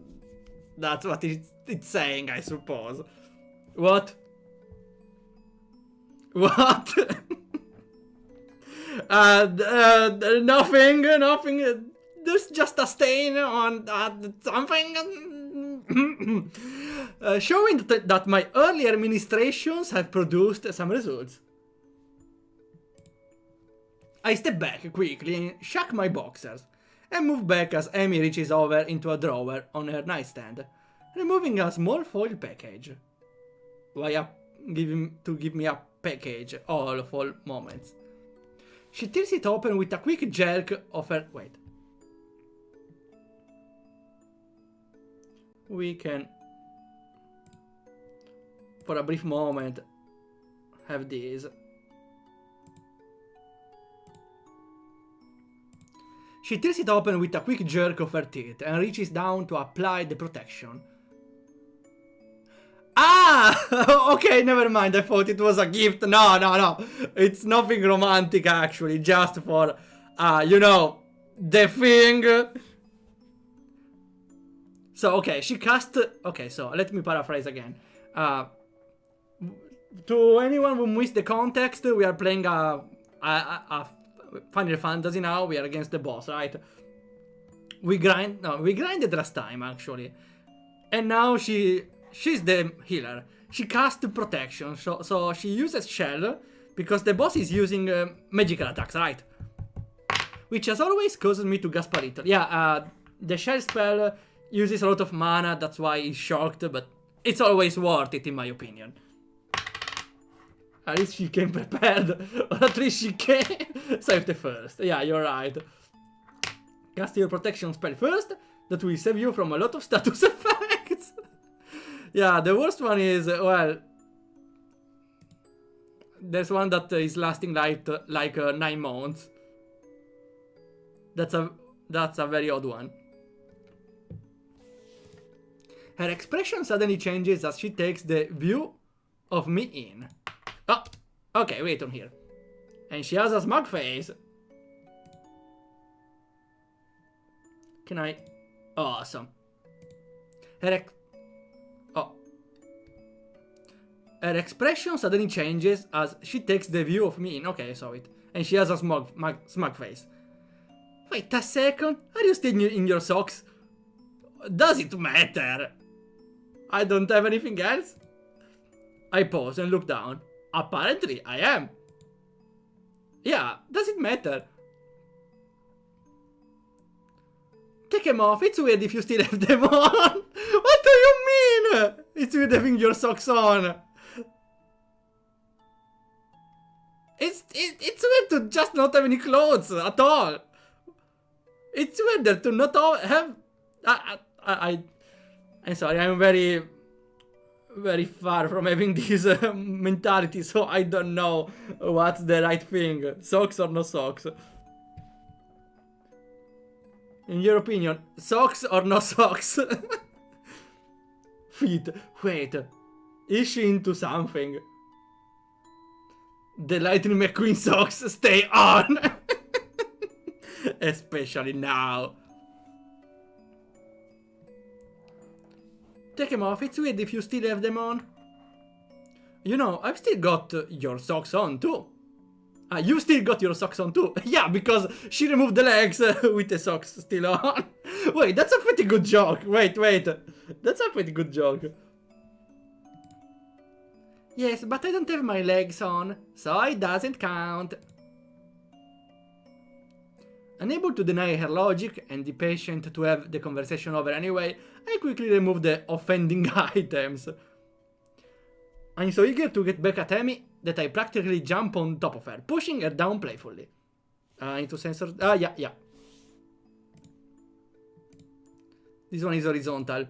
That's what it's saying, I suppose. What? What? Nothing. There's just a stain on something. Showing that my earlier administrations have produced some results. I step back quickly and shuck my boxers, and move back as Amy reaches over into a drawer on her nightstand, removing a small foil package. Why give me a package all of all moments. She tears it open with a quick jerk of her... Wait. We can, for a brief moment, have this. She tears it open with a quick jerk of her teeth and reaches down to apply the protection. Ah! Okay, never mind. I thought it was a gift. No. It's nothing romantic, actually. Just for, you know, the thing. So, okay, she cast... Okay, so let me paraphrase again. To anyone who missed the context, we are playing a Final Fantasy now. We are against the boss, right? We grinded last time, actually. And now she's the healer. She casts protection, so she uses shell, because the boss is using magical attacks, right? Which has always caused me to gasp a little. Yeah, the shell spell uses a lot of mana, that's why he's shocked, but it's always worth it in my opinion. At least she came prepared, or at least she came saved the first. Yeah, you're right. Cast your protection spell first, that will save you from a lot of status effects. Yeah, the worst one is, well, there's one that is lasting like 9 months. That's a very odd one. Her expression suddenly changes as she takes the view of me in. Oh, okay, wait on here. And she has a smug face. Can I? Awesome. Her expression suddenly changes as she takes the view of me in. Okay, I saw it. And she has a smug face. Wait a second. Are you still in your socks? Does it matter? I don't have anything else. I pause and look down. Apparently, I am. Yeah, does it matter? Take them off. It's weird if you still have them on. What do you mean? It's weird having your socks on. It's weird to just not have any clothes at all. It's weirder to not have. I'm sorry. I'm very far from having this mentality, so I don't know what's the right thing. Socks or no socks? In your opinion, socks or no socks? Feet. Wait. Is she into something? The Lightning McQueen socks stay on. Especially now. Take them off. It's weird if you still have them on. You know, I've still got your socks on too. You still got your socks on too. Yeah, because she removed the legs with the socks still on. Wait, that's a pretty good joke. Wait. That's a pretty good joke. Yes, but I don't have my legs on, so it doesn't count. Unable to deny her logic and impatient to have the conversation over anyway, I quickly remove the offending items. I'm so eager to get back at Amy that I practically jump on top of her, pushing her down playfully. Into sensor. Yeah. This one is horizontal.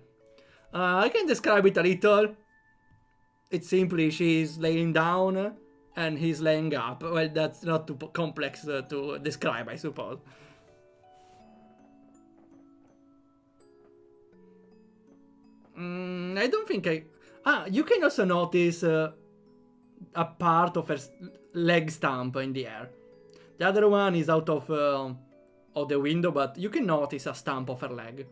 I can describe it a little. It's simply she's laying down and he's laying up. Well, that's not too complex to describe, I suppose. I don't think I... you can also notice a part of her leg stump in the air. The other one is out of the window, but you can notice a stump of her leg.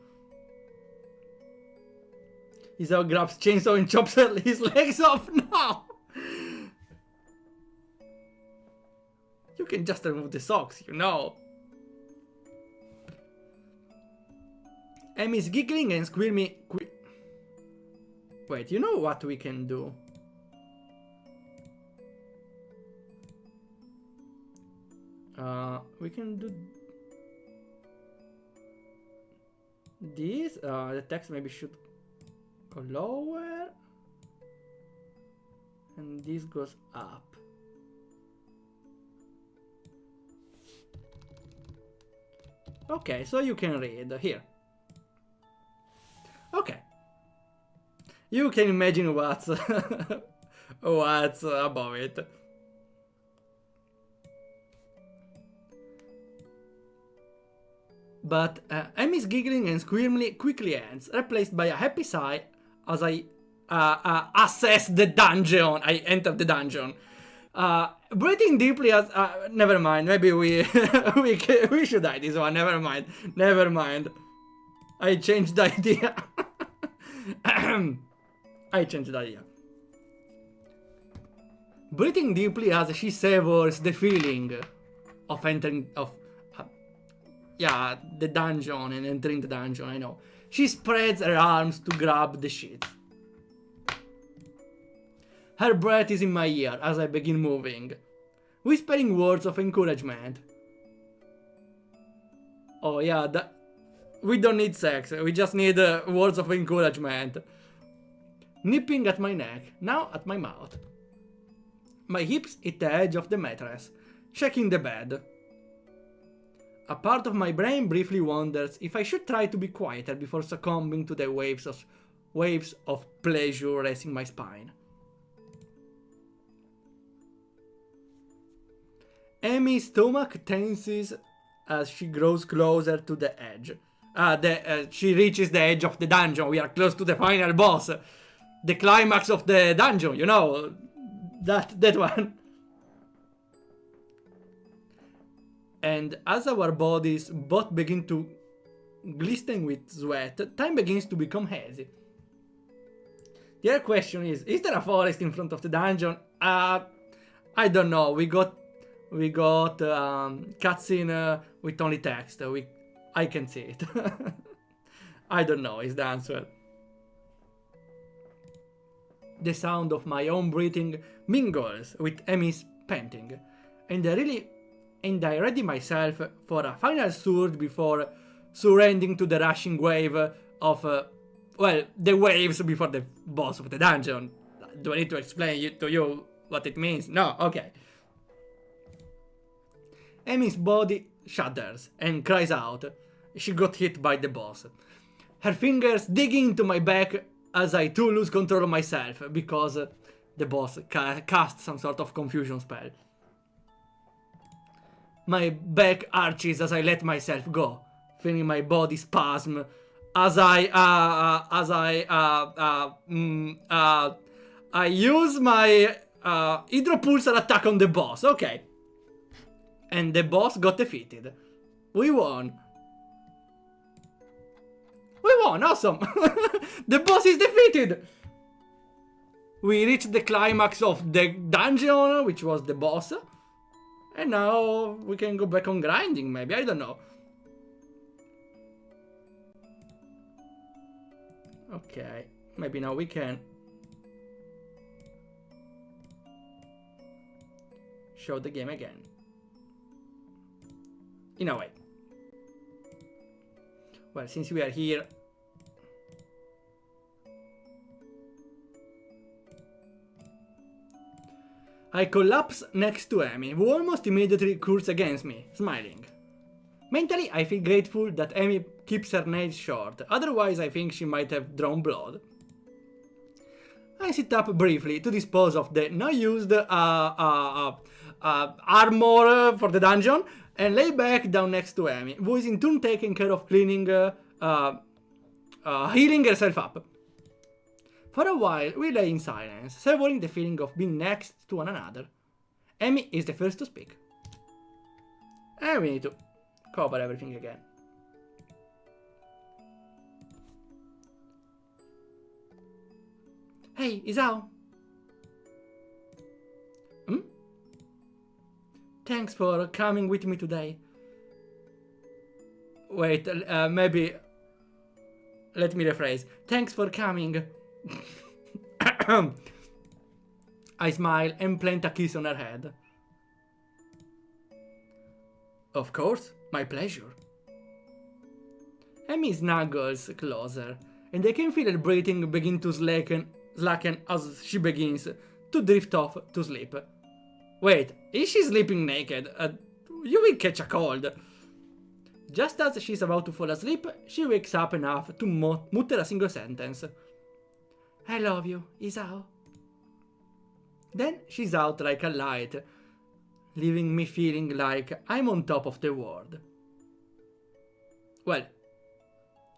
Isao grabs chainsaw and chops his legs off. No! You can just remove the socks, you know. Amy's giggling and squirming. Wait, you know what we can do? We can do this. The text maybe should go lower, and this goes up. Okay, so you can read here. Okay. You can imagine what's what's above it. But Amy's giggling and squirming quickly ends, replaced by a happy sigh as I assess the dungeon. I enter the dungeon. Breathing deeply as... never mind, maybe we we should hide this one, never mind. I changed the idea. Breathing deeply as she savors the feeling of entering... the dungeon and entering the dungeon, I know. She spreads her arms to grab the sheet. Her breath is in my ear as I begin moving, whispering words of encouragement. Oh yeah, we don't need sex, we just need words of encouragement. Nipping at my neck, now at my mouth. My hips hit the edge of the mattress, shaking the bed. A part of my brain briefly wonders if I should try to be quieter before succumbing to the waves of pleasure racing my spine. Amy's stomach tenses as she grows closer to the edge. She reaches the edge of the dungeon. We are close to the final boss. The climax of the dungeon, you know. That one. And as our bodies both begin to glisten with sweat, time begins to become hazy. The other question is there a forest in front of the dungeon? I don't know. We got cutscene with only text. I can see it. I don't know is the answer. The sound of my own breathing mingles with Emmy's panting, and I ready myself for a final surge before surrendering to the rushing wave of, the waves before the boss of the dungeon. Do I need to explain to you what it means? No, okay. Emmy's body shudders and cries out. She got hit by the boss. Her fingers digging into my back as I too lose control of myself because the boss cast some sort of confusion spell. My back arches as I let myself go, feeling my body spasm as I use my hydropulsar attack on the boss. Okay. And the boss got defeated. We won. We won, awesome. The boss is defeated. We reached the climax of the dungeon, which was the boss. And now we can go back on grinding, maybe, I don't know. Okay, maybe now we can show the game again. In a way. Well, since we are here, I collapse next to Amy, who almost immediately curls against me, smiling. Mentally, I feel grateful that Amy keeps her nails short, otherwise I think she might have drawn blood. I sit up briefly to dispose of the not-used armor for the dungeon, and lay back down next to Amy, who is in turn taking care of healing herself up. For a while, we lay in silence, savoring the feeling of being next to one another. Amy is the first to speak. And we need to cover everything again. Hey, Isao. Thanks for coming with me today. Wait, maybe... Let me rephrase. Thanks for coming. I smile and plant a kiss on her head. Of course, my pleasure. Amy snuggles closer, and I can feel her breathing begin to slacken as she begins to drift off to sleep. Wait, is she sleeping naked? You will catch a cold. Just as she's about to fall asleep, she wakes up enough to mutter a single sentence. I love you, Isao. Then she's out like a light, leaving me feeling like I'm on top of the world. Well,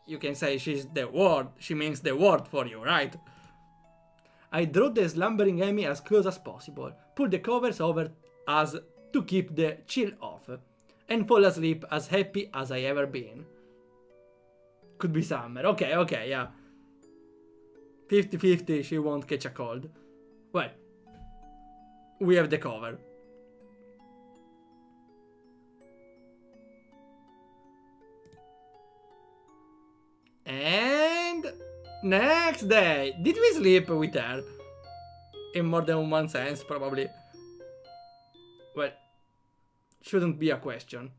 you can say she's the world, she means the world for you, right? I draw the slumbering Amy as close as possible, pull the covers over us to keep the chill off, and fall asleep as happy as I ever been. Could be summer, okay, yeah. 50-50, she won't catch a cold. Well, we have the cover. And next day, did we sleep with her? In more than one sense, probably. Well, shouldn't be a question.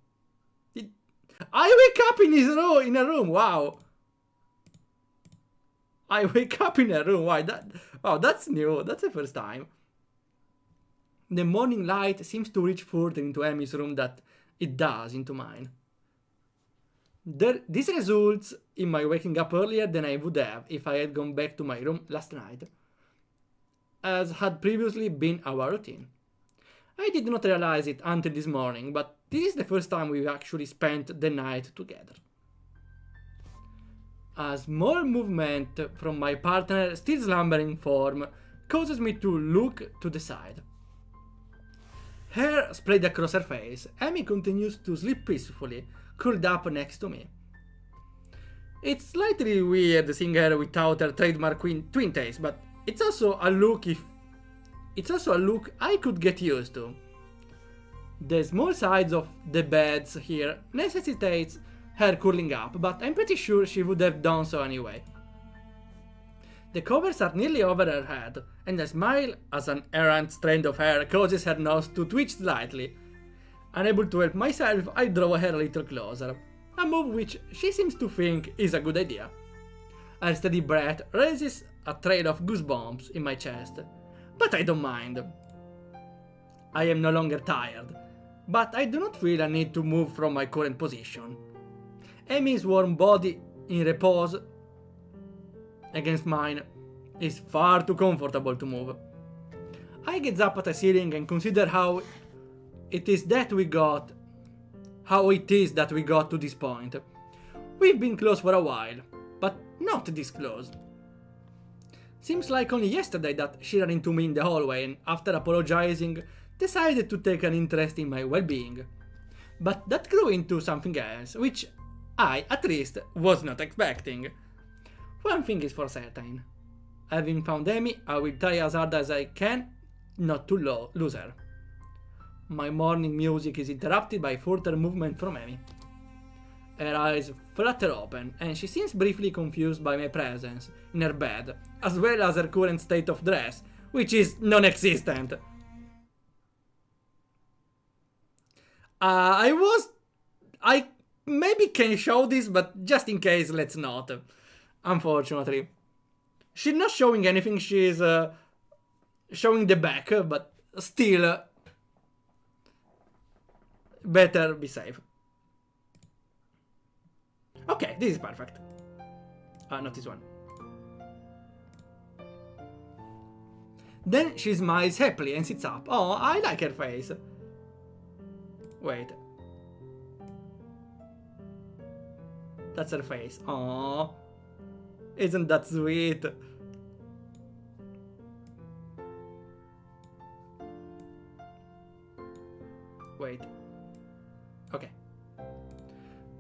I wake up in a room, wow. I wake up in a room, why that? Oh, that's new, that's the first time. The morning light seems to reach further into Amy's room than it does into mine. This results in my waking up earlier than I would have if I had gone back to my room last night, as had previously been our routine. I did not realize it until this morning, but this is the first time we've actually spent the night together. A small movement from my partner, still slumbering form, causes me to look to the side. Hair spread across her face, Amy continues to sleep peacefully, curled up next to me. It's slightly weird seeing her without her trademark twin taste, but it's also a look I could get used to. The small size of the beds here necessitates her curling up, but I'm pretty sure she would have done so anyway. The covers are nearly over her head, and a smile as an errant strand of hair causes her nose to twitch slightly. Unable to help myself, I draw her a little closer, a move which she seems to think is a good idea. Her steady breath raises a trail of goosebumps in my chest, but I don't mind. I am no longer tired, but I do not feel a need to move from my current position. Amy's warm body in repose against mine is far too comfortable to move. I gaze up at the ceiling and consider how it is that we got to this point. We've been close for a while, but not this close. Seems like only yesterday that she ran into me in the hallway and, after apologizing, decided to take an interest in my well-being. But that grew into something else, which I, at least, was not expecting. One thing is for certain. Having found Amy, I will try as hard as I can not to lose her. My morning music is interrupted by further movement from Amy. Her eyes flutter open, and she seems briefly confused by my presence in her bed, as well as her current state of dress, which is non-existent. I maybe can show this, but just in case, let's not. Unfortunately. She's not showing anything, she's showing the back, but still, better be safe. Okay, this is perfect. Not this one. Then she smiles happily and sits up. Oh, I like her face. Wait. That's her face. Aww. Isn't that sweet? Wait. Okay.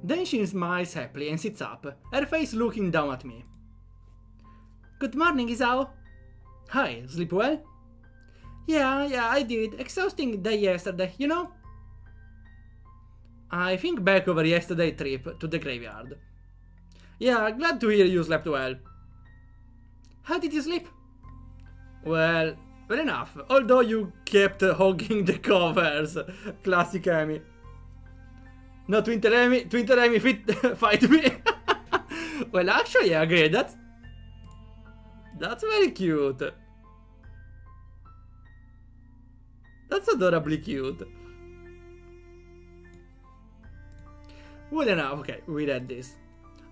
Then she smiles happily and sits up, her face looking down at me. Good morning, Isao. Hi, sleep well? Yeah, I did. Exhausting day yesterday, you know? I think back over yesterday's trip to the graveyard. Yeah, glad to hear you slept well. How did you sleep? Well enough, although you kept hogging the covers. Classic Amy. No, Twinkle Amy fight me. Well, actually, I agree, that's very cute. That's adorably cute. Well enough, okay, we read this.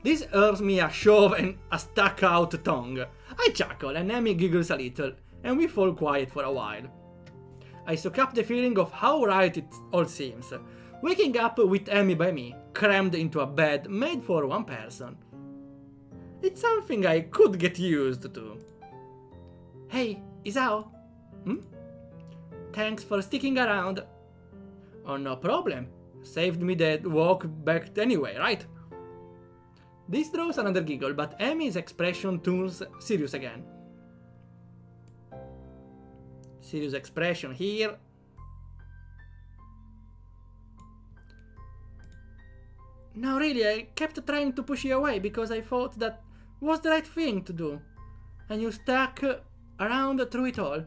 This earns me a shove and a stuck out tongue. I chuckle and Amy giggles a little, and we fall quiet for a while. I soak up the feeling of how right it all seems, waking up with Amy by me, crammed into a bed made for one person. It's something I could get used to. Hey, Isao? Thanks for sticking around. Oh, no problem. Saved me the walk back anyway, right? This draws another giggle, but Amy's expression turns serious again. Serious expression here. No, really, I kept trying to push you away because I thought that was the right thing to do. And you stuck around through it all.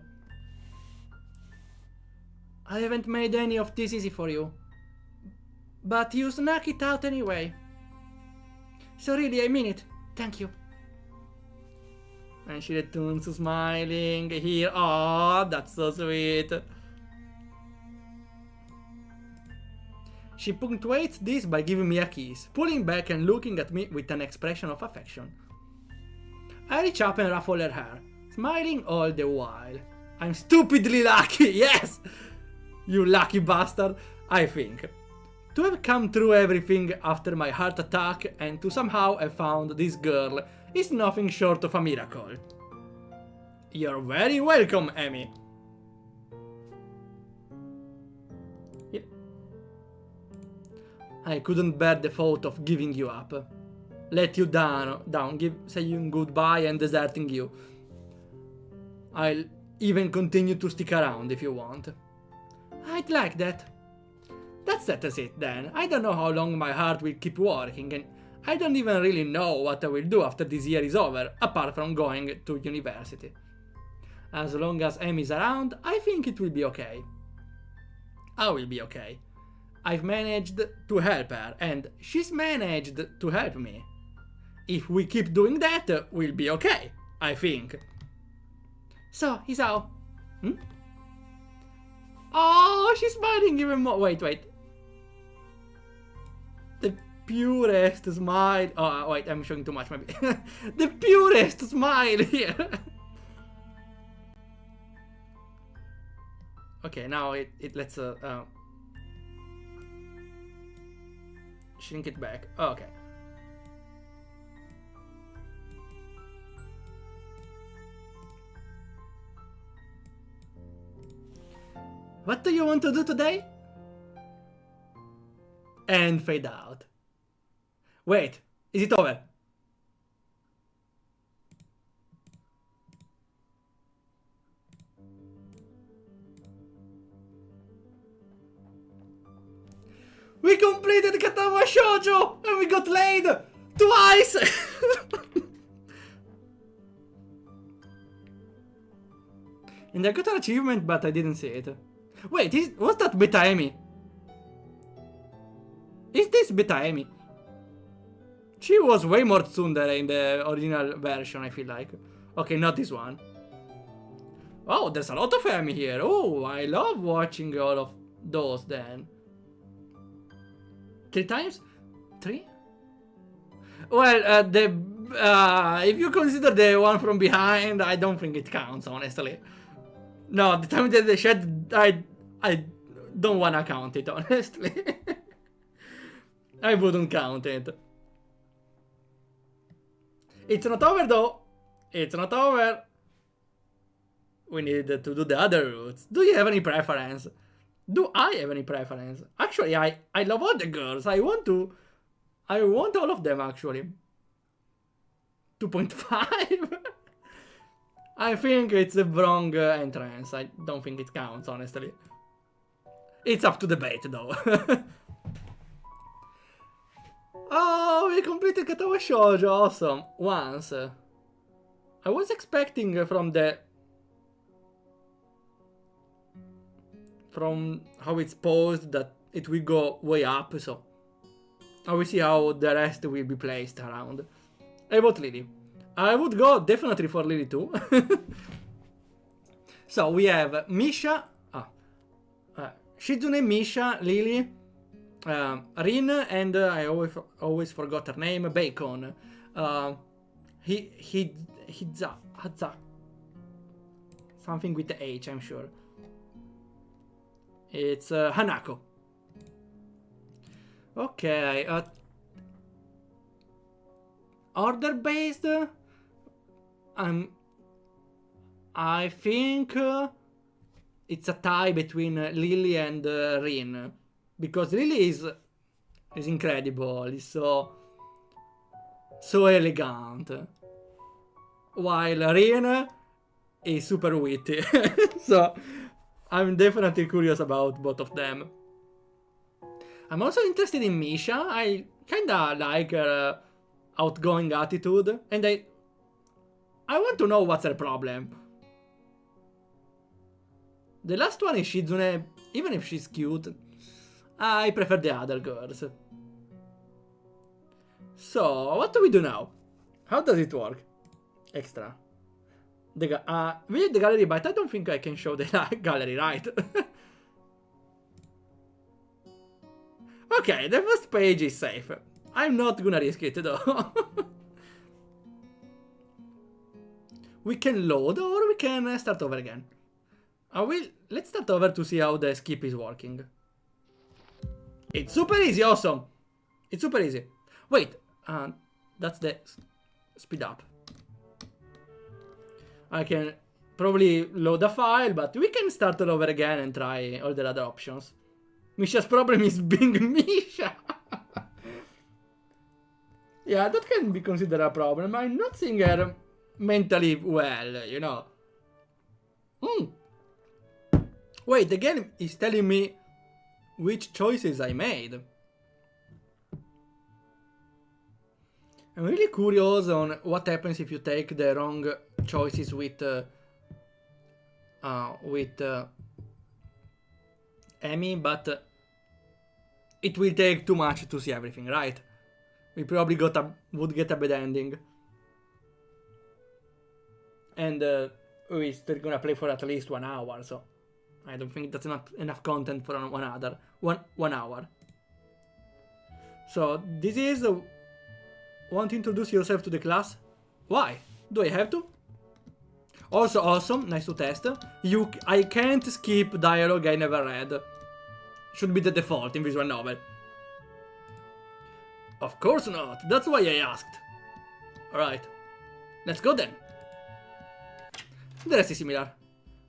I haven't made any of this easy for you. But you snuck it out anyway. So really, I mean it. Thank you. And she returns to smiling here. Oh, that's so sweet. She punctuates this by giving me a kiss, pulling back and looking at me with an expression of affection. I reach up and ruffle her hair, smiling all the while. I'm stupidly lucky, yes! You lucky bastard, I think. To have come through everything after my heart attack and to somehow have found this girl is nothing short of a miracle. You're very welcome, Amy. I couldn't bear the thought of giving you up. Let you down, saying goodbye and deserting you. I'll even continue to stick around if you want. I'd like that. That settles it then. I don't know how long my heart will keep working, and I don't even really know what I will do after this year is over, apart from going to university. As long as Amy's around, I think it will be okay. I will be okay. I've managed to help her, and she's managed to help me. If we keep doing that, we'll be okay, I think. So, Isao. Oh, she's smiling even more. Wait. The purest smile. Oh, wait, I'm showing too much, maybe. The purest smile here. Okay, now let's shrink it back. Oh, okay. What do you want to do today? And fade out. Wait, is it over? We completed Katawa Shoujo and we got laid twice! And I got an achievement, but I didn't see it. Wait, was that Beta Amy? Is this Beta Amy? She was way more tsundere in the original version, I feel like. Okay, not this one. Oh, there's a lot of Amy here. Oh, I love watching all of those then. 3 times? 3? Well, if you consider the one from behind, I don't think it counts, honestly. No, the time that they shed, I don't wanna count it, honestly. I wouldn't count it. It's not over though. It's not over. We need to do the other routes. Do you have any preference? Do I have any preference? Actually, I love all the girls. I want all of them, actually. 2.5? I think it's the wrong entrance. I don't think it counts, honestly. It's up to debate, though. Oh, we completed Katawa Shoujo. Awesome. Once. I was expecting from how it's posed that it will go way up, so I will see how the rest will be placed around. I vote Lily. I would go definitely for Lily too. So we have Misha, Shizune, Misha, Lily, Rin, and I always forgot her name, Bacon. Hidza, something with the H, I'm sure. It's Hanako. Okay, order based. I think it's a tie between Lily and Rin, because Lily is incredible. Is so elegant, while Rin is super witty. So I'm definitely curious about both of them. I'm also interested in Misha. I kinda like her outgoing attitude, and I want to know what's her problem. The last one is Shizune. Even if she's cute, I prefer the other girls. So, what do we do now? How does it work? Extra. We have the gallery, but I don't think I can show the gallery, right? Okay, the first page is safe. I'm not gonna risk it though. We can load or we can start over again. Let's start over to see how the skip is working. It's super easy, awesome. It's super easy. Wait, that's the speed up. I can probably load a file, but we can start all over again and try all the other options. Misha's problem is being Misha. Yeah, that can be considered a problem. I'm not seeing her mentally well, you know. Wait, the game is telling me which choices I made. I'm really curious on what happens if you take the wrong choices with Amy, but it will take too much to see everything, right? We probably would get a bad ending. And we're still gonna play for at least 1 hour, so I don't think that's not enough content for one hour. So this is want to introduce yourself to the class? Why? Do I have to? Also awesome, nice to test. I can't skip dialogue I never read. Should be the default in visual novel. Of course not, that's why I asked. Alright, let's go then. The rest is similar.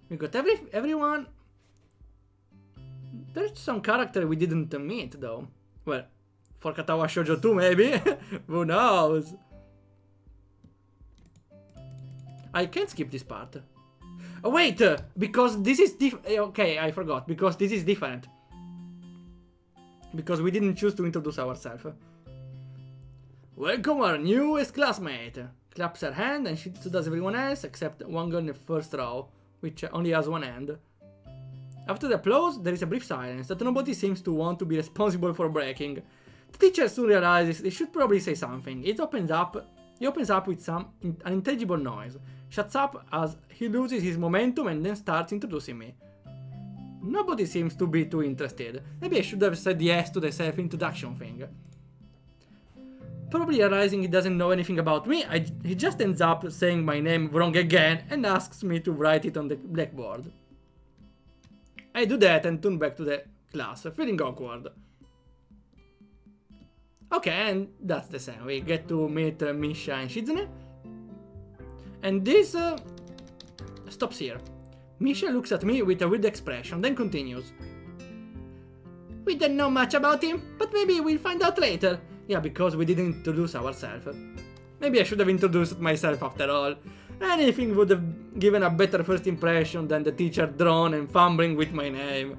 We got everyone. There's some character we didn't meet though. Well, for Katawa Shoujo 2 maybe? Who knows? I can't skip this part. Oh, wait! Because this is okay, I forgot. Because this is different. Because we didn't choose to introduce ourselves. Welcome our newest classmate. Claps her hand and so does everyone else except one girl in the first row, which only has one hand. After the applause, there is a brief silence that nobody seems to want to be responsible for breaking. The teacher soon realizes they should probably say something. He opens up with an unintelligible noise, shuts up as he loses his momentum and then starts introducing me. Nobody seems to be too interested. Maybe I should have said yes to the self-introduction thing. Probably realizing he doesn't know anything about me, he just ends up saying my name wrong again and asks me to write it on the blackboard. I do that and turn back to the class, feeling awkward. Okay, and that's the same. We get to meet Misha and Shizune. And this stops here. Misha looks at me with a weird expression, then continues. We don't know much about him, but maybe we'll find out later. Yeah, because we didn't introduce ourselves. Maybe I should have introduced myself after all. Anything would have given a better first impression than the teacher drawn and fumbling with my name.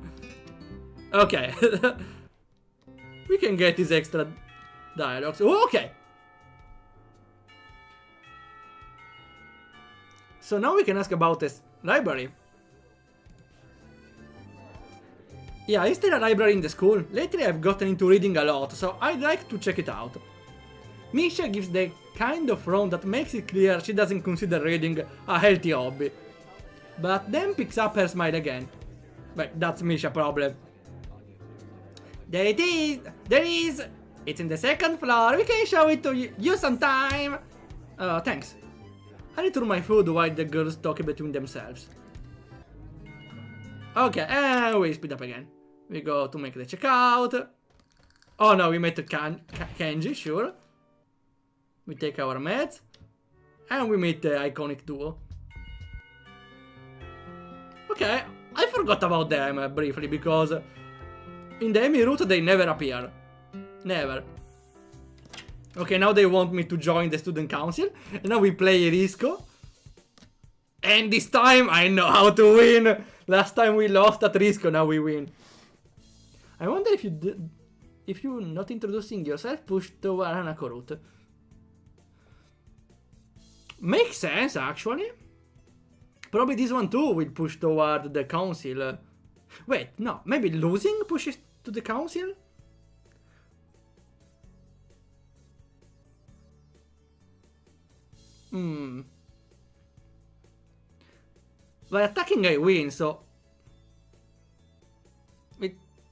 Okay. We can get these extra dialogues. Oh, okay. So now we can ask about this library. Yeah, is there a library in the school? Lately I've gotten into reading a lot, so I'd like to check it out. Misha gives the kind of frown that makes it clear she doesn't consider reading a healthy hobby. But then picks up her smile again. But that's Misha's problem. There it is! There is! It's in the second floor, we can show it to you sometime! Thanks. I return my food while the girls talk between themselves. Okay, and we speed up again. We go to make the checkout. Oh no, we met Kenji, sure. We take our meds. And we meet the iconic duo. Okay, I forgot about them briefly because in the Emi route they never appear. Never. Okay, now they want me to join the student council. And now we play Risco. And this time I know how to win. Last time we lost at Risco, now we win. I wonder if you not introducing yourself push toward Hanako route. Makes sense, actually. Probably this one too will push toward the council. Wait, no, maybe losing pushes to the council? By attacking I win, so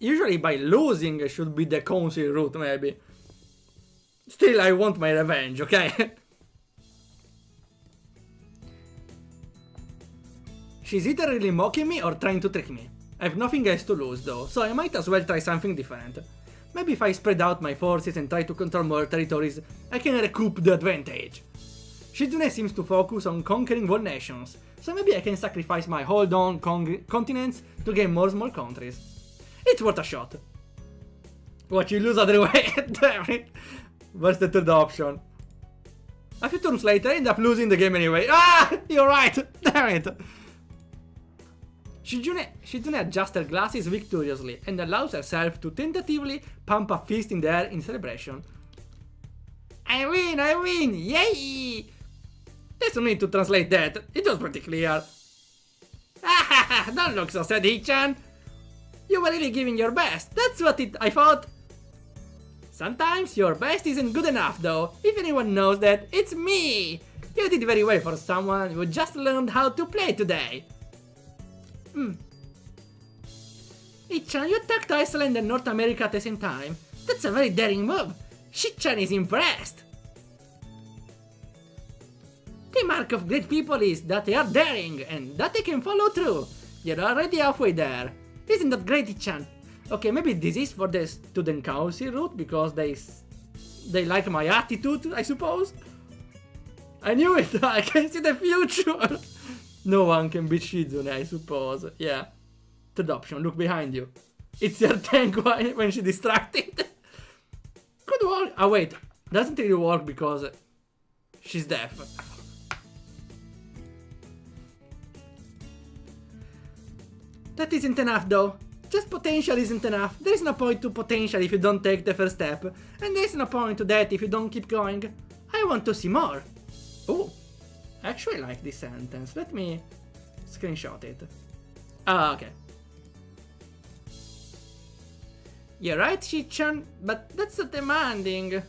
usually by losing should be the council route, maybe. Still, I want my revenge, okay? She's either really mocking me or trying to trick me. I have nothing else to lose though, so I might as well try something different. Maybe if I spread out my forces and try to control more territories, I can recoup the advantage. Shizune seems to focus on conquering world nations, so maybe I can sacrifice my hold on continents to gain more small countries. It's worth a shot. What, you lose other way? Damn it. What's the third option? A few turns later I end up losing the game anyway. Ah! You're right! Damn it! Shizune adjusts her glasses victoriously and allows herself to tentatively pump a fist in the air in celebration. I win, yay! There's no need to translate that, it was pretty clear. Ah, don't look so sad, Hichan. You were really giving your best, that's what I thought. Sometimes your best isn't good enough though, if anyone knows that, it's me! You did very well for someone who just learned how to play today. Hichan, you attacked Iceland and North America at the same time. That's a very daring move. Hichan is impressed. The mark of great people is that they are daring and that they can follow through. You're already halfway there. Isn't that great, Hichan? Okay, maybe this is for the student council route because they like my attitude, I suppose. I knew it, I can see the future. No one can beat Shizune, I suppose. Yeah. Third option, look behind you. It's your tank when she's distracted. Could work. Oh wait, doesn't really work because she's deaf. That isn't enough though. Just potential isn't enough. There is no point to potential if you don't take the first step. And there is no point to that if you don't keep going. I want to see more. Oh, I actually like this sentence. Let me screenshot it. Ah, okay. You're right, Hichan, but that's so demanding.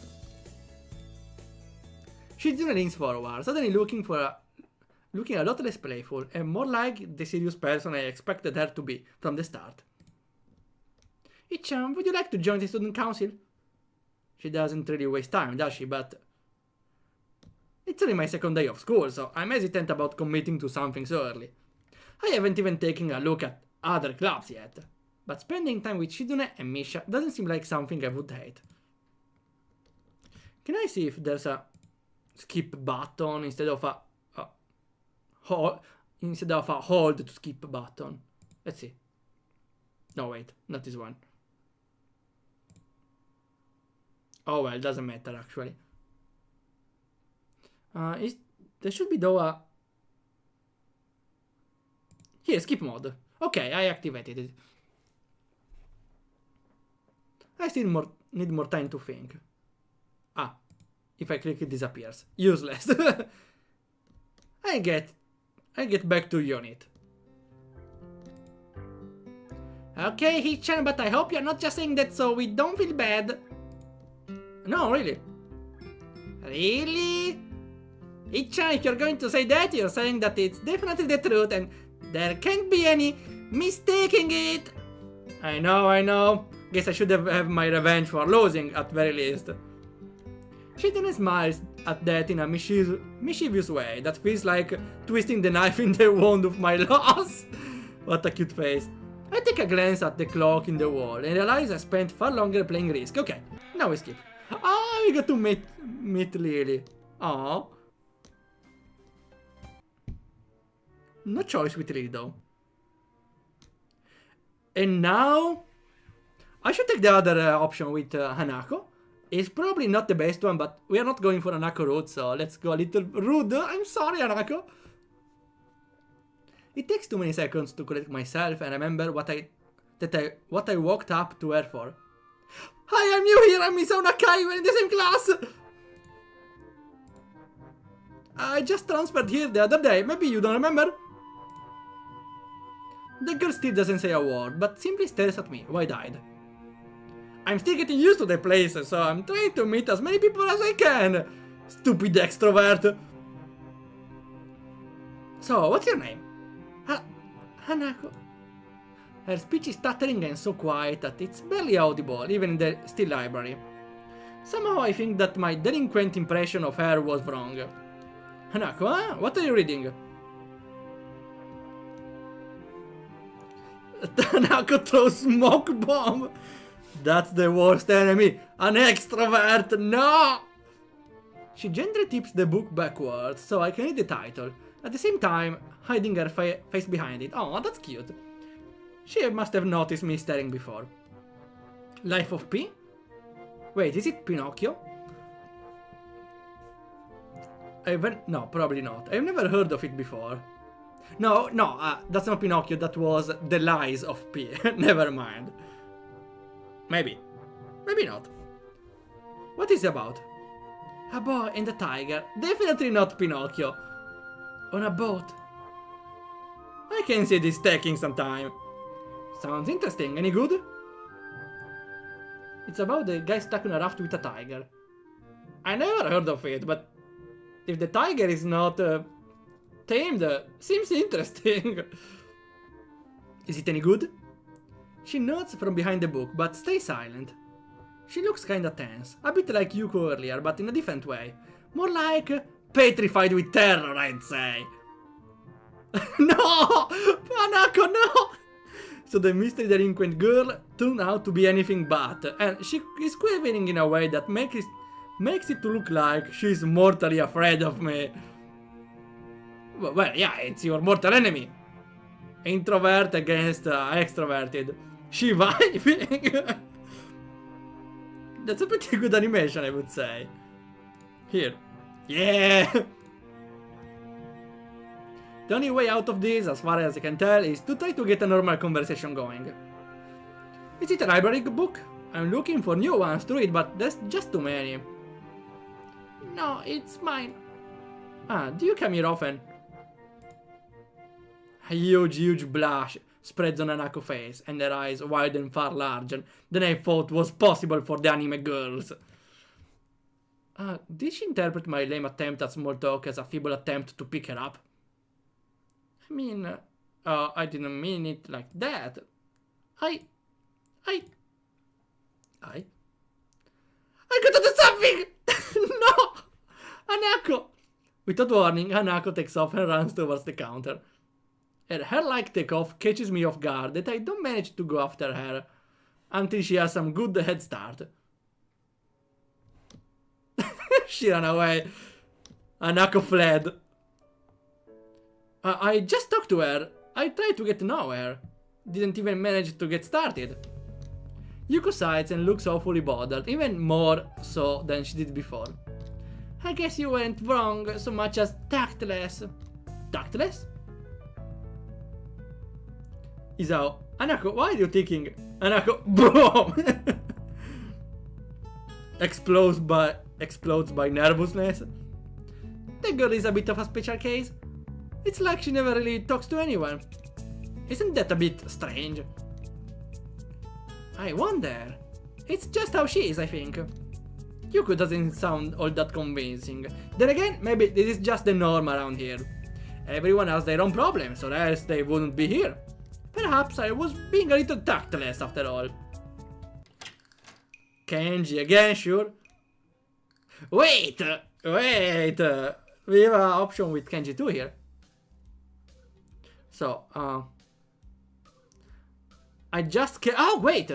Shizune leans forward, suddenly looking a lot less playful and more like the serious person I expected her to be from the start. Hichan, would you like to join the student council? She doesn't really waste time, does she? But it's only my second day of school, so I'm hesitant about committing to something so early. I haven't even taken a look at other clubs yet. But spending time with Shizune and Misha doesn't seem like something I would hate. Can I see if there's a skip button instead of a hold to skip button? Let's see. No, wait, not this one. Oh well, doesn't matter actually. There should be though a... Here, skip mode. Okay, I activated it. I still need more time to think. Ah, if I click it disappears. Useless. I get back to unit. Okay, Hichan, but I hope you're not just saying that so we don't feel bad. No, really. Really? Hichan, if you're going to say that, you're saying that it's definitely the truth and there can't be any mistaking it. I know. Guess I should have my revenge for losing, at very least. Shizune smiles at that in a mischievous way that feels like twisting the knife in the wound of my loss. What a cute face. I take a glance at the clock in the wall and realize I spent far longer playing Risk. Okay, now we skip. Ah, we got to meet Lily. Aww. No choice with Lily though. And now... I should take the other option with Hanako. It's probably not the best one, but we are not going for Hanako route, so let's go a little rude. I'm sorry, Hanako. It takes too many seconds to collect myself and remember what I walked up to her for. Hi, I'm new here. I'm Misao Nakai. We're in the same class. I just transferred here the other day. Maybe you don't remember? The girl still doesn't say a word, but simply stares at me, wide-eyed. I'm still getting used to the place, so I'm trying to meet as many people as I can. Stupid extrovert. So, what's your name? Hanako. Her speech is stuttering and so quiet that it's barely audible, even in the still library. Somehow I think that my delinquent impression of her was wrong. Hanako, huh? What are you reading? Hanako throws smoke bomb. That's the worst enemy. An extrovert. No! She gently tips the book backwards so I can read the title, at the same time hiding her face behind it. Oh, that's cute. She must have noticed me staring before. Life of P? Wait, is it Pinocchio? No, probably not. I've never heard of it before. No, that's not Pinocchio, that was The Lies of P. Never mind. Maybe. Maybe not. What is it about? A boy and a tiger. Definitely not Pinocchio. On a boat. I can see this taking some time. Sounds interesting. Any good? It's about the guy stuck on a raft with a tiger. I never heard of it, but if the tiger is not tamed, seems interesting. Is it any good? She nods from behind the book, but stays silent. She looks kinda tense, a bit like Yuko earlier, but in a different way. More like petrified with terror, I'd say. No! Hanako, no! So the mystery delinquent girl turned out to be anything but, and she is quivering in a way that makes it to look like she's mortally afraid of me. Well, yeah, it's your mortal enemy. Introvert against extroverted. She vibing. That's a pretty good animation, I would say. Here. Yeah! The only way out of this, as far as I can tell, is to try to get a normal conversation going. Is it a library book? I'm looking for new ones to read, but there's just too many. No, it's mine. Ah, do you come here often? A huge blush spreads on Hanako's face, and her eyes widen far larger than I thought was possible for the anime girls. Did she interpret my lame attempt at small talk as a feeble attempt to pick her up? I mean, I didn't mean it like that. I gotta do something! No! Hanako! Without warning, Hanako takes off and runs towards the counter. Her hair-like takeoff catches me off guard that I don't manage to go after her until she has some good head start. She ran away. Hanako fled. I just talked to her. I tried to get to know her. Didn't even manage to get started. Yuko sighs and looks awfully bothered, even more so than she did before. I guess you went wrong so much as tactless. Tactless? Isao, Hanako, why are you thinking? Hanako, boom! Explodes by nervousness. The girl is a bit of a special case. It's like she never really talks to anyone. Isn't that a bit strange? I wonder. It's just how she is, I think. Yuko doesn't sound all that convincing. Then again, maybe this is just the norm around here. Everyone has their own problems, or else they wouldn't be here. Perhaps I was being a little tactless after all. Kenji again, sure. Wait! We have an option with Kenji too here. So, I just can't. Oh, wait!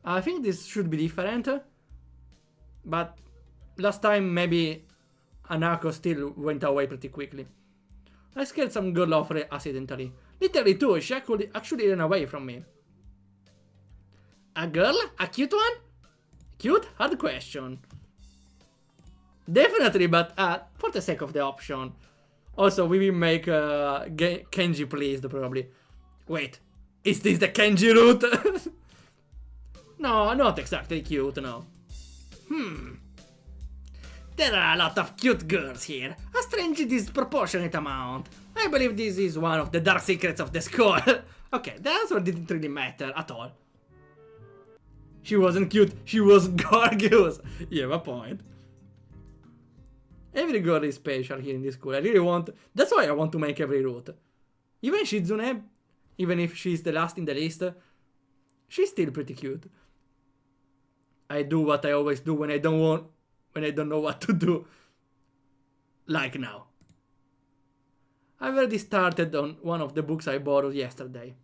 I think this should be different. But last time, maybe Hanako still went away pretty quickly. I scared some girl off accidentally. Literally too, she actually ran away from me. A girl? A cute one? Cute? Hard question. Definitely, but for the sake of the option. Also, we will make Kenji pleased, probably. Wait, is this the Kenji route? No, not exactly cute, no. There are a lot of cute girls here. A strangely disproportionate amount. I believe this is one of the dark secrets of the school. Okay, the answer didn't really matter at all. She wasn't cute, she was gorgeous. You have a point. Every girl is special here in this school. I really want... That's why I want to make every route. Even Shizune, even if she's the last in the list, she's still pretty cute. I do what I always do when I don't know what to do. Like now. I've already started on one of the books I borrowed yesterday.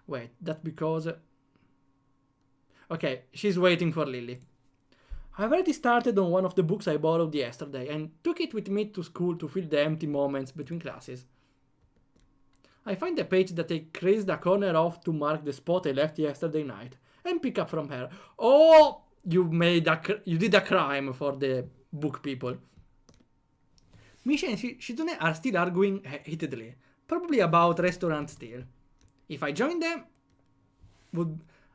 Wait, that's because... Okay, she's waiting for Lily. I've already started on one of the books I borrowed yesterday and took it with me to school to fill the empty moments between classes. I find the page that I creased a corner off to mark the spot I left yesterday night and pick up from her. Oh, you did a crime for the book people. Misha and Shizune are still arguing heatedly, probably about restaurants still. If I joined them,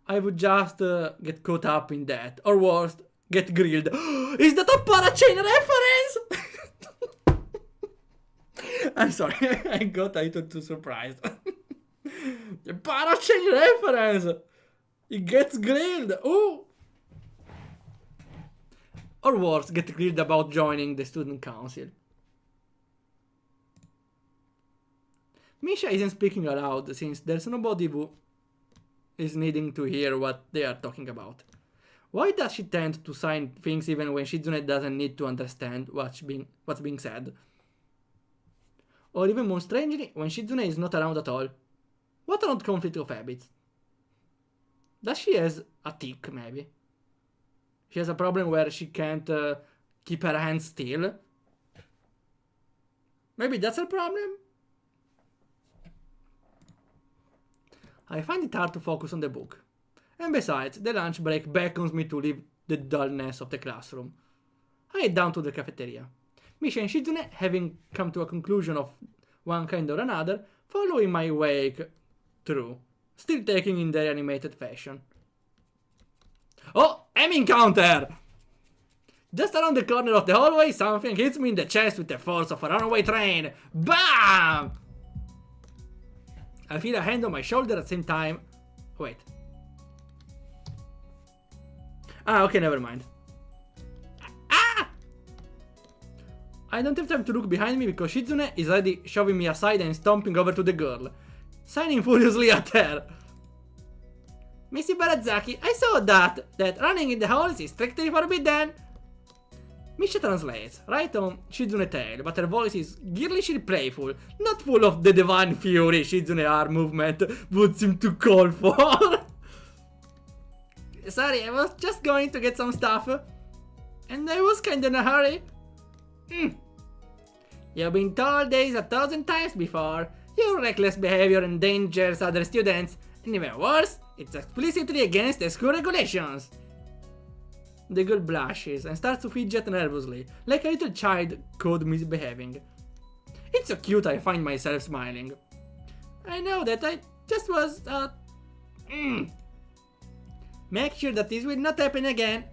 I would just get caught up in that, or worse, Get grilled. Is that a Parachain reference? I'm sorry, I got a little too surprised. The Parachain reference! He gets grilled! Ooh! Or worse, get grilled about joining the student council. Misha isn't speaking aloud since there's nobody who is needing to hear what they are talking about. Why does she tend to sign things even when Shizune doesn't need to understand what's being said? Or even more strangely, when Shizune is not around at all. What an odd conflict of habits. Does she has a tic, maybe? She has a problem where she can't keep her hands still? Maybe that's her problem? I find it hard to focus on the book. And besides, the lunch break beckons me to leave the dullness of the classroom. I head down to the cafeteria. Misha and Shizune, having come to a conclusion of one kind or another, follow in my wake through, still taking in their animated fashion. Oh, I'm encounter! Just around the corner of the hallway, something hits me in the chest with the force of a runaway train. BAM! I feel a hand on my shoulder at the same time. Wait. Ah, okay, never mind. Ah! I don't have time to look behind me because Shizune is already shoving me aside and stomping over to the girl, signing furiously at her. Missy Barazaki, I saw that running in the halls is strictly forbidden. Misha translates, right on Shizune's tail, but her voice is girlishly playful, not full of the divine fury Shizune's arm movement would seem to call for. Sorry, I was just going to get some stuff, and I was kinda in a hurry. You've been told this 1,000 times before. Your reckless behavior endangers other students, and even worse, it's explicitly against the school regulations. The girl blushes and starts to fidget nervously, like a little child caught misbehaving. It's so cute I find myself smiling. I know that I just was, Make sure that this will not happen again.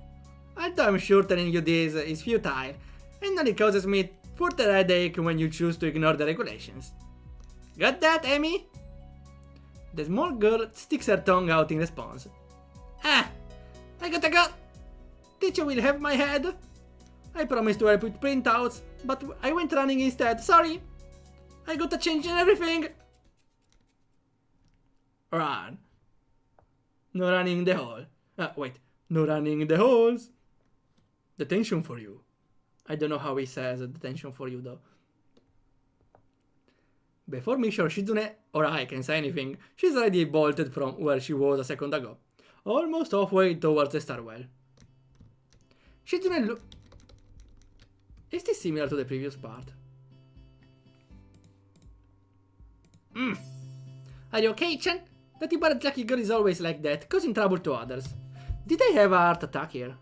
Although I'm sure telling you this is futile, and only causes me further headache when you choose to ignore the regulations. Got that, Amy? The small girl sticks her tongue out in response. Ah, I gotta go. Teacher will have my head. I promised to help with printouts, but I went running instead. Sorry. I gotta change and everything. Run. No running in the hall. Wait. No running in the halls. Detention for you. I don't know how he says detention for you though. Before Misha or Shizune or I can say anything, she's already bolted from where she was a second ago. Almost halfway towards the stairwell. Shizune Is this similar to the previous part? Are you okay, Chan? That Ibarazaki girl is always like that, causing trouble to others. Did I have a heart attack here?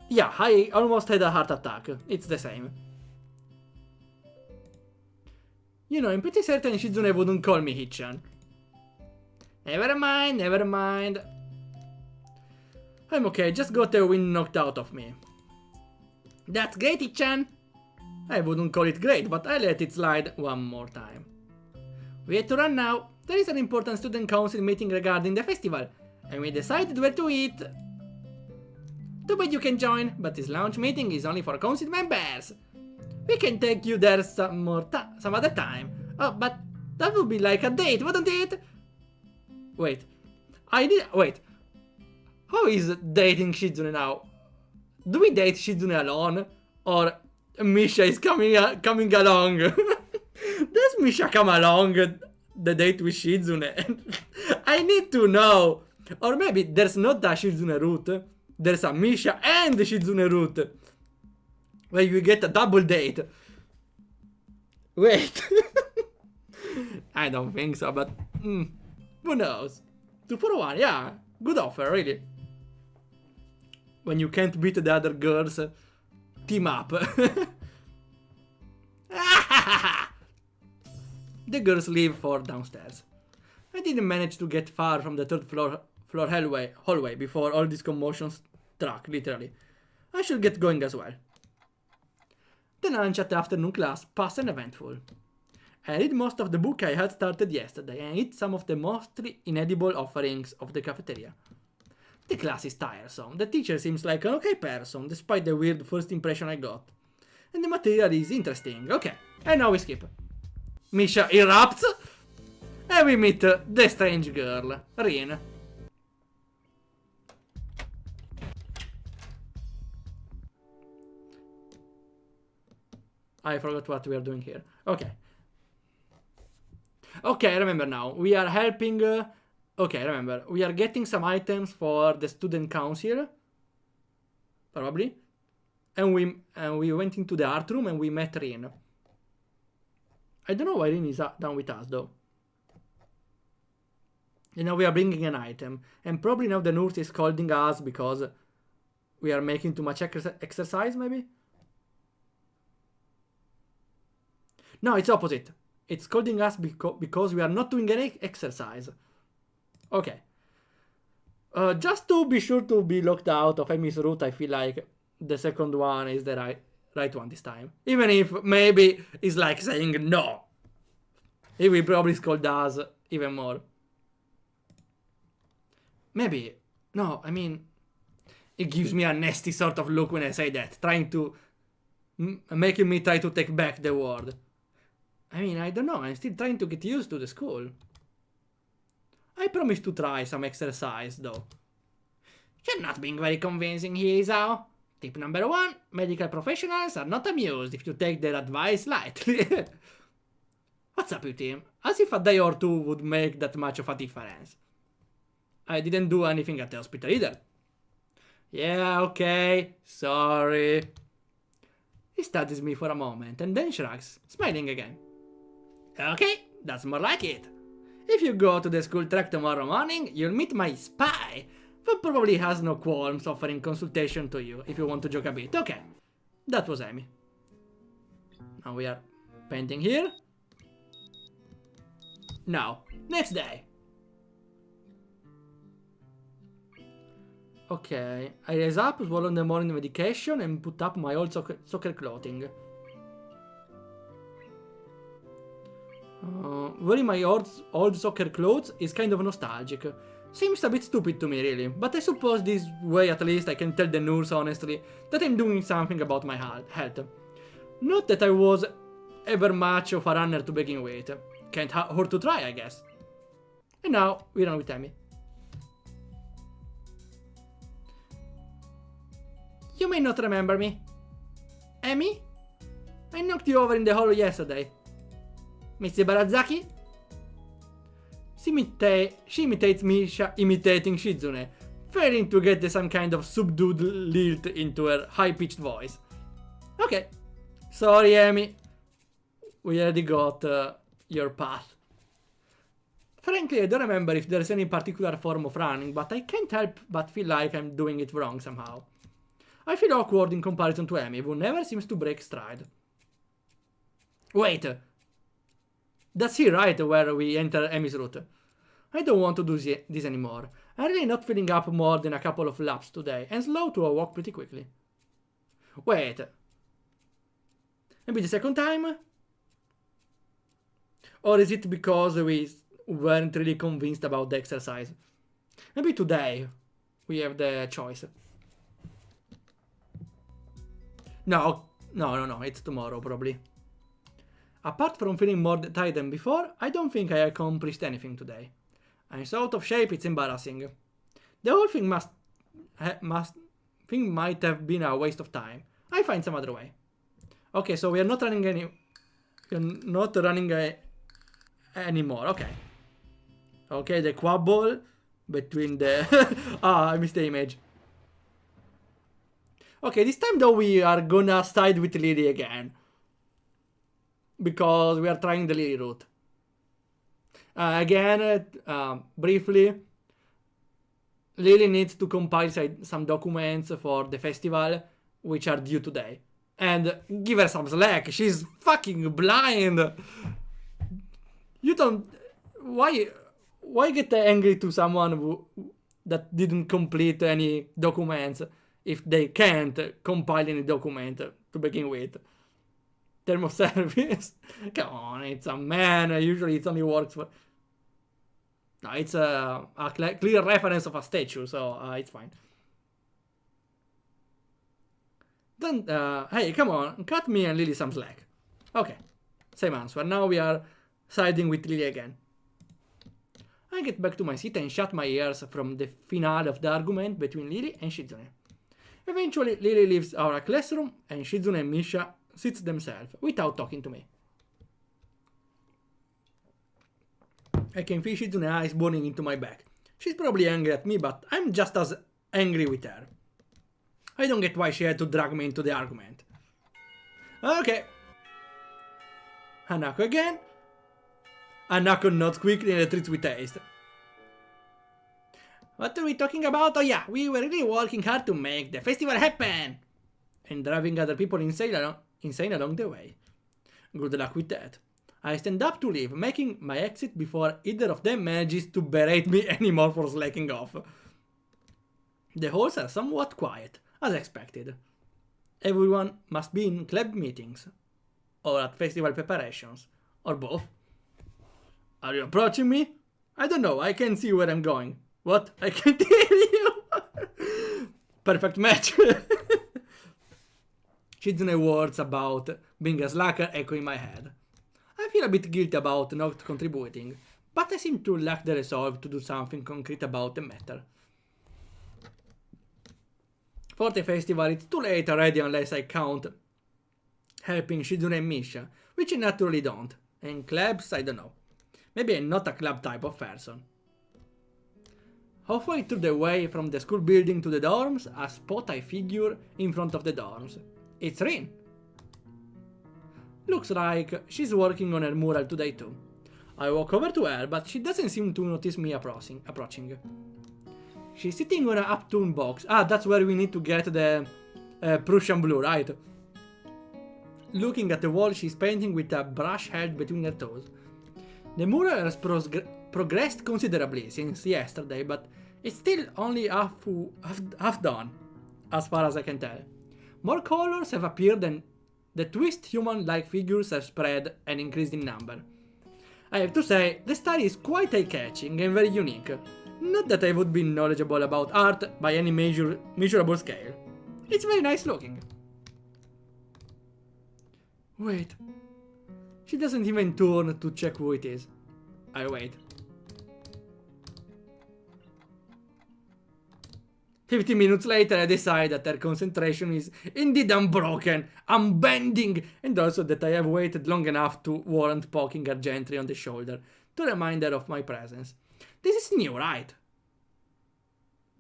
Yeah, I almost had a heart attack. It's the same. You know, I'm pretty certain Shizune wouldn't call me Hichan. Never mind, never mind. I'm okay, just got the wind knocked out of me. That's great, Hichan. I wouldn't call it great, but I let it slide one more time. We have to run now. There is an important student council meeting regarding the festival, and we decided where to eat. Too bad you can join, but this launch meeting is only for council members. We can take you there some other time. Oh, but that would be like a date, wouldn't it? Wait. Wait. How is dating Shizune now? Do we date Shizune alone? Or Misha is coming along? Does Misha come along the date with Shizune? I need to know. Or maybe there's not a Shizune route. There's a Misha and Shizune route. Where you get a double date. Wait. I don't think so, but who knows? 2 for 1, yeah. Good offer, really. When you can't beat the other girls, team up. The girls leave for downstairs. I didn't manage to get far from the third floor hallway before all this commotion struck, literally. I should get going as well. The lunch at the afternoon class passed uneventful. I read most of the book I had started yesterday and ate some of the mostly inedible offerings of the cafeteria. The class is tiresome. The teacher seems like an okay person, despite the weird first impression I got. And the material is interesting. Okay, and now we skip. Misha erupts, and we meet the strange girl, Rin. I forgot what we are doing here. Okay. Okay, I remember now. We are helping... okay, remember. We are getting some items for the student council. Probably. And we went into the art room and we met Rin. I don't know why Rin is down with us, though. And now we are bringing an item. And probably now the nurse is scolding us because we are making too much exercise, maybe? No, it's opposite. It's scolding us because we are not doing any exercise. Okay. Just to be sure to be locked out of Emmy's route, I feel like the second one is the right one this time. Even if maybe it's like saying no. He will probably scold us even more. Maybe. No, I mean... It gives me a nasty sort of look when I say that. Trying to... making me try to take back the word. I mean, I don't know. I'm still trying to get used to the school. I promise to try some exercise, though. You're not being very convincing here, Izao. Tip number 1. Medical professionals are not amused if you take their advice lightly. What's up with him? As if a day or two would make that much of a difference. I didn't do anything at the hospital either. Yeah, okay. Sorry. He studies me for a moment and then shrugs, smiling again. Okay, that's more like it. If you go to the school track tomorrow morning, you'll meet my spy, who probably has no qualms offering consultation to you if you want to joke a bit. Okay, that was Amy. Now we are painting here. Now, next day. Okay, I raise up, swallow the morning medication, and put up my old soccer clothing. Wearing my old soccer clothes is kind of nostalgic. Seems a bit stupid to me, really, but I suppose this way at least I can tell the nurse honestly that I'm doing something about my health. Not that I was ever much of a runner to begin with. Can't hurt to try, I guess. And now, we run with Amy. You may not remember me. Amy? I knocked you over in the hall yesterday. Mr. Barazaki? She imitates Misha imitating Shizune, failing to get some kind of subdued lilt into her high-pitched voice. Okay. Sorry, Amy. We already got your path. Frankly, I don't remember if there's any particular form of running, but I can't help but feel like I'm doing it wrong somehow. I feel awkward in comparison to Amy, who never seems to break stride. Wait. That's here, right, where we enter Amy's route. I don't want to do this anymore. I'm really not filling up more than a couple of laps today, and slow to a walk pretty quickly. Wait. Maybe the second time? Or is it because we weren't really convinced about the exercise? Maybe today we have the choice. No, it's tomorrow probably. Apart from feeling more tired than before, I don't think I accomplished anything today. I'm so out of shape, it's embarrassing. The whole thing might have been a waste of time. I'll find some other way. Okay, so we are not running anymore. Okay, the quabble between the... I missed the image. Okay, this time though we are gonna side with Lily again. Because we are trying the Lily route. Briefly, Lily needs to compile some documents for the festival, which are due today. And give her some slack, she's fucking blind! You don't... Why why get angry to someone that didn't complete any documents if they can't compile any document to begin with? Term of service? Come on, it's a man. Usually it only works for... No, it's a clear reference of a statue, so it's fine. Then, hey, come on, cut me and Lily some slack. Okay, same answer. Now we are siding with Lily again. I get back to my seat and shut my ears from the finale of the argument between Lily and Shizune. Eventually, Lily leaves our classroom and Shizune and Misha sit themselves without talking to me. I can feel Shizune's eyes burning into my back. She's probably angry at me, but I'm just as angry with her. I don't get why she had to drag me into the argument. Okay. Hanako again. Hanako nods quickly and treats with taste. What are we talking about? Oh yeah, we were really working hard to make the festival happen! And driving other people insane along the way. Good luck with that. I stand up to leave, making my exit before either of them manages to berate me anymore for slacking off. The halls are somewhat quiet, as expected. Everyone must be in club meetings, or at festival preparations, or both. Are you approaching me? I don't know, I can't see where I'm going. What? I can't hear you! Perfect match! Shizune words about being a slacker echo in my head. I feel a bit guilty about not contributing, but I seem to lack the resolve to do something concrete about the matter. For the festival, it's too late already unless I count helping Shizune and Misha, which I naturally don't. And clubs, I don't know. Maybe I'm not a club type of person. Halfway through the way from the school building to the dorms, I spot a figure in front of the dorms. It's Rin. Looks like she's working on her mural today too. I walk over to her, but she doesn't seem to notice me approaching. She's sitting on an upturned box. Ah, that's where we need to get the Prussian blue, right? Looking at the wall, she's painting with a brush held between her toes. The mural has progressed considerably since yesterday, but it's still only half done, as far as I can tell. More colors have appeared and the twist human-like figures have spread and increased in number. I have to say, the style is quite eye-catching and very unique. Not that I would be knowledgeable about art by any measurable scale. It's very nice looking. Wait. She doesn't even turn to check who it is. I wait. 50 minutes later, I decide that her concentration is indeed unbroken, unbending, and also that I have waited long enough to warrant poking her gently on the shoulder to remind her of my presence. This is new, right?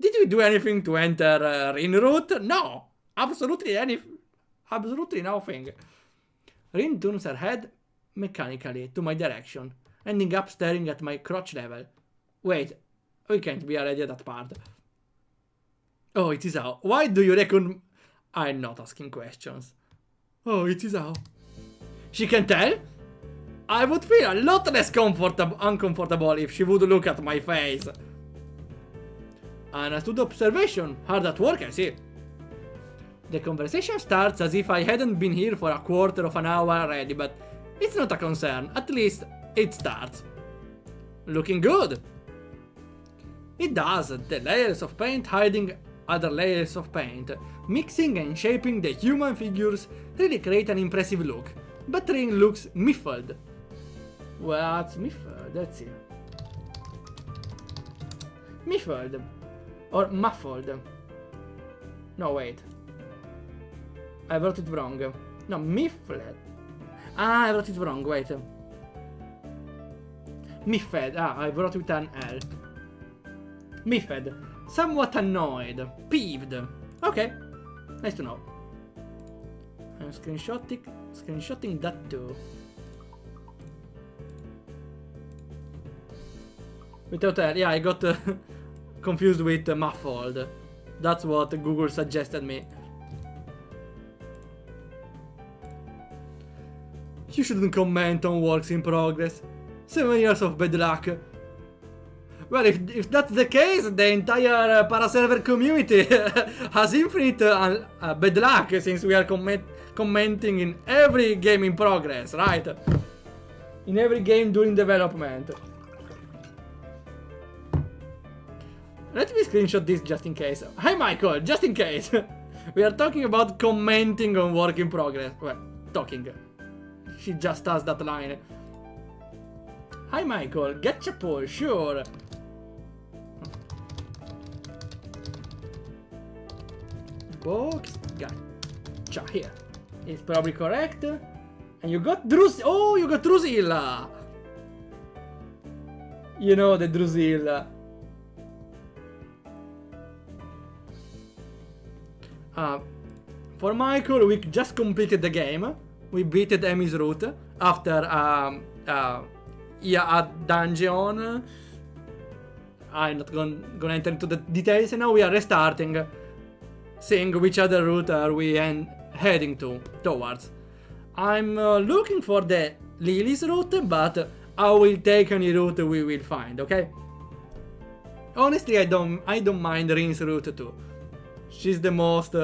Did we do anything to enter Rin route? No! Absolutely nothing. Rin turns her head mechanically to my direction, ending up staring at my crotch level. Wait, we can't be already at that part. Oh, it is how. Why do you reckon... I'm not asking questions. Oh, it is how. She can tell? I would feel a lot less uncomfortable if she would look at my face. An astute observation. Hard at work, I see. The conversation starts as if I hadn't been here for a quarter of an hour already, but it's not a concern. At least, it starts. Looking good. It does. The layers of paint hiding other layers of paint, mixing and shaping the human figures really create an impressive look. But Rin looks muffled. What's muffled? Let's see. Muffled. Or muffled. No, wait. I wrote it wrong. No, muffled. Ah, I wrote it wrong, wait. Miffed. Ah, I wrote it with an L. Miffed. Somewhat annoyed. Peeved. Okay. Nice to know. I'm screenshotting that too. Without L. Yeah, I got confused with muffled. That's what Google suggested me. You shouldn't comment on works in progress. 7 years of bad luck. Well, if that's the case, the entire Paraserver community has infinite bad luck since we are commenting in every game in progress, right? In every game during development. Let me screenshot this just in case. Hi Michael, just in case. We are talking about commenting on work in progress. Well, talking. She just has that line. Hi Michael, getcha pull, sure. Box, gotcha, here. It's probably correct. And you got oh, you got Drusilla. You know the Drusilla. For Michael, we just completed the game. We beat Emmy's route after a dungeon. I'm not gonna enter into the details, and now we are restarting, seeing which other route are we heading towards. I'm looking for the Lily's route, but I will take any route we will find, okay? Honestly, I don't mind Rin's route too. She's the most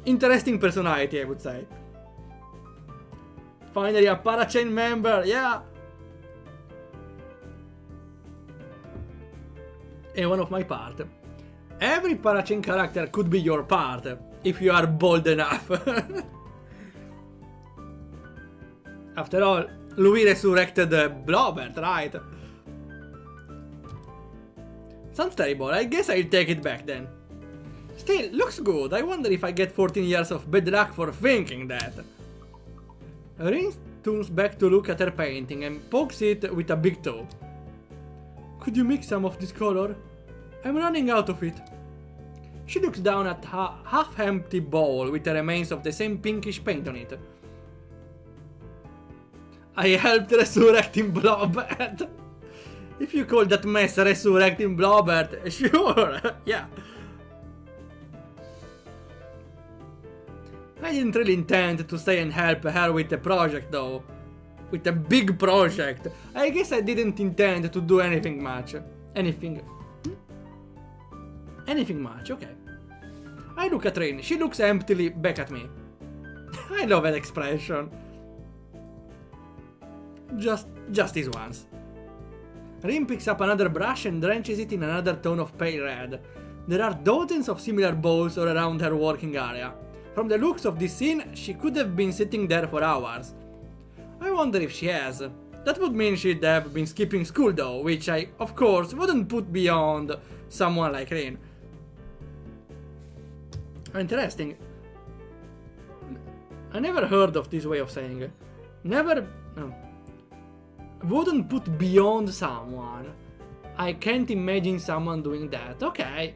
interesting personality, I would say. Finally, a Parachain member, yeah! And one of my part. Every Parachain character could be your part, if you are bold enough. After all, Louis resurrected Blobert, right? Sounds terrible, I guess I'll take it back then. Still, looks good. I wonder if I get 14 years of bad luck for thinking that. Rin turns back to look at her painting and pokes it with a big toe. Could you mix some of this color? I'm running out of it. She looks down at a half-empty bowl with the remains of the same pinkish paint on it. I helped resurrecting Blobert. If you call that mess resurrecting Blobert, sure, yeah. I didn't really intend to stay and help her with the project though. With a big project. I guess I didn't intend to do anything much. Anything much, okay. I look at Rin. She looks emptily back at me. I love that expression. Just this once. Rin picks up another brush and drenches it in another tone of pale red. There are dozens of similar bowls all around her working area. From the looks of this scene, she could have been sitting there for hours. I wonder if she has. That would mean she'd have been skipping school though, which I, of course, wouldn't put beyond someone like Rin. Interesting. I never heard of this way of saying it. Never... wouldn't put beyond someone. I can't imagine someone doing that. Okay.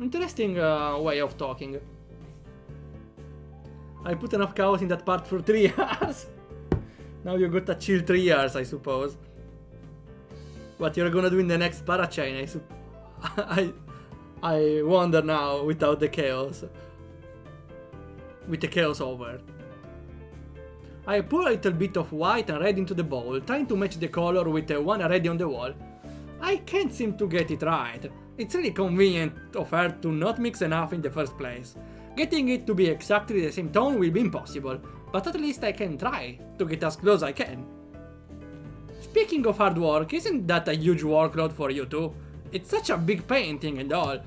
Interesting way of talking. I put enough chaos in that part for 3 years. Now you got to chill 3 years, I suppose. What you're gonna do in the next Parachain, I wonder now without the chaos. With the chaos over. I pour a little bit of white and red into the bowl, trying to match the color with the one already on the wall. I can't seem to get it right. It's really convenient of her to not mix enough in the first place. Getting it to be exactly the same tone will be impossible, but at least I can try to get as close as I can. Speaking of hard work, isn't that a huge workload for you too? It's such a big painting and all.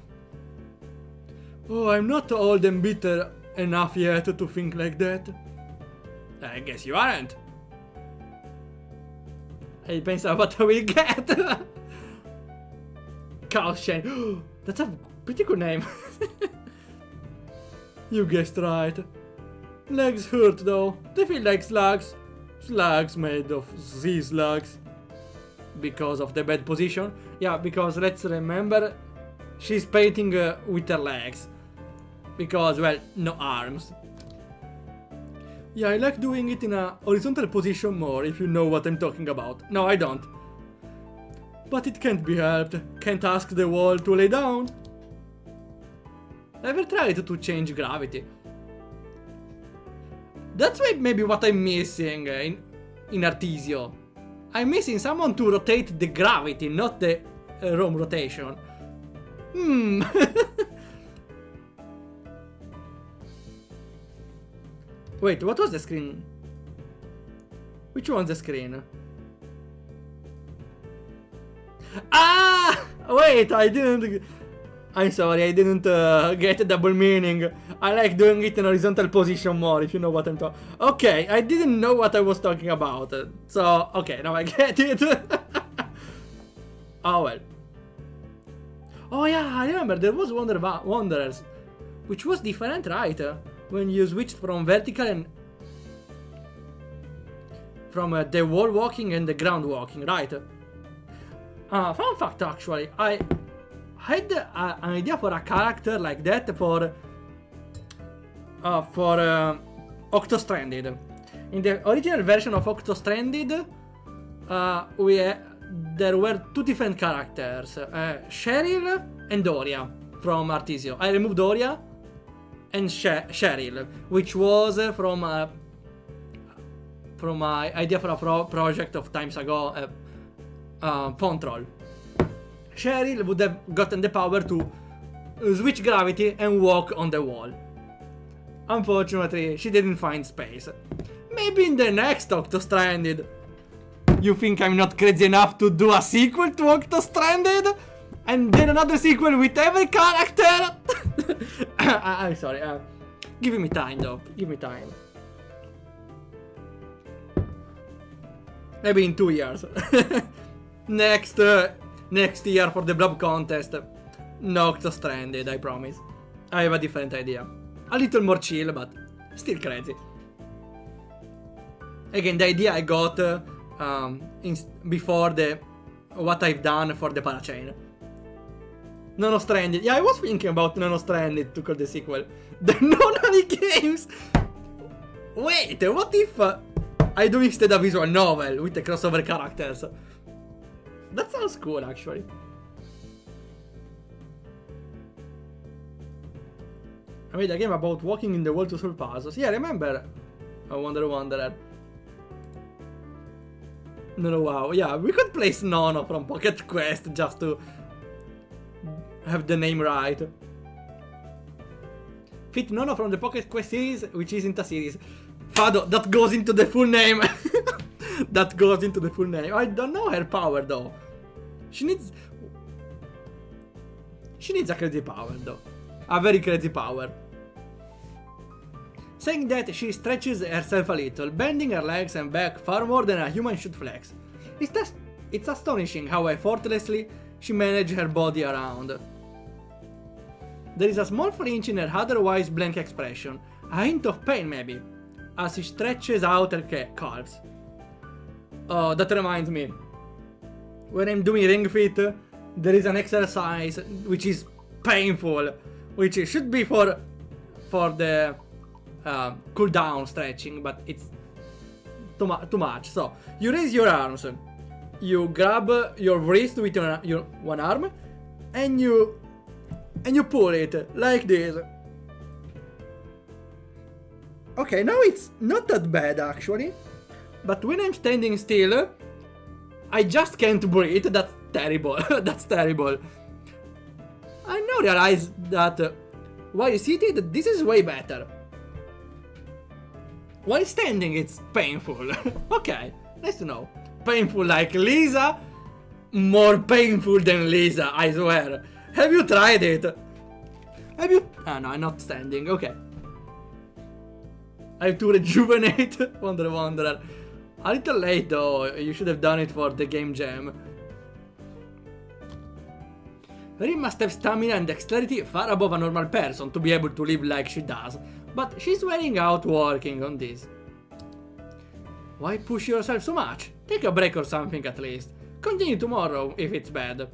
Oh, I'm not old and bitter enough yet to think like that. I guess you aren't. I pensa what I will get. Caution. That's a pretty good name. You guessed right. Legs hurt though. They feel like slugs. Slugs made of sea slugs. Because of the bad position. Yeah, because let's remember, she's painting with her legs. Because, well, no arms. Yeah, I like doing it in a horizontal position more, if you know what I'm talking about. No, I don't. But it can't be helped. Can't ask the wall to lay down. Ever tried to change gravity? That's maybe what I'm missing in Artesio. I'm missing someone to rotate the gravity, not the room rotation. Wait, what was the screen? Which one's the screen? Ah! Wait, I didn't... I'm sorry, I didn't get a double meaning. I like doing it in horizontal position more, if you know what I'm talking. Okay, I didn't know what I was talking about. So, okay, now I get it. Oh well. Oh yeah, I remember there was Wanderers, which was different, right? When you switched from vertical and from the wall walking and the ground walking, right? Fun fact, actually, I had an idea for a character like that for Octostranded. In the original version of Octostranded, there were two different characters, Cheryl and Doria from Artisio. I removed Doria and Cheryl, which was from my idea for a project of times ago, Phone Troll. Cheryl would have gotten the power to switch gravity and walk on the wall. Unfortunately, she didn't find space. Maybe in the next Octostranded. You think I'm not crazy enough to do a sequel to Octostranded? And then another sequel with every character? I'm sorry. Give me time though. Give me time. Maybe in 2 years. Next year for the Blob contest. No Octostranded, I promise. I have a different idea. A little more chill, but still crazy. Again, the idea I got before what I've done for the Parachain. Nonostranded. Yeah, I was thinking about Nonostranded to call the sequel. The Nonary games! Wait, what if I do instead a visual novel with the crossover characters? That sounds cool, actually. I made a game about walking in the world to solve puzzles. Yeah, remember Wanderer. No, wow. Yeah, we could place Nono from Pocket Quest just to have the name right. Fit Nono from the Pocket Quest series, which isn't a series. Fado, that goes into the full name. That goes into the full name. I don't know her power though. She needs a crazy power though. A very crazy power. Saying that she stretches herself a little, bending her legs and back far more than a human should flex. It's astonishing how effortlessly she manages her body around. There is a small flinch in her otherwise blank expression, a hint of pain maybe, as she stretches out her calves. Oh, that reminds me. When I'm doing Ring Fit, there is an exercise which is painful, which should be for the cool down stretching, but it's too much. So you raise your arms, you grab your wrist with your one arm, and you pull it like this. Okay, now it's not that bad actually, but when I'm standing still, I just can't breathe. That's terrible. That's terrible. I now realize that while seated, this is way better. While standing, it's painful. Okay, nice to know. Painful like Lisa? More painful than Lisa, I swear. Have you tried it? Have you... Ah, no, I'm not standing. Okay. I have to rejuvenate Wanderer. A little late though, you should have done it for the game jam. Rin must have stamina and dexterity far above a normal person to be able to live like she does, but she's wearing out working on this. Why push yourself so much? Take a break or something at least. Continue tomorrow if it's bad.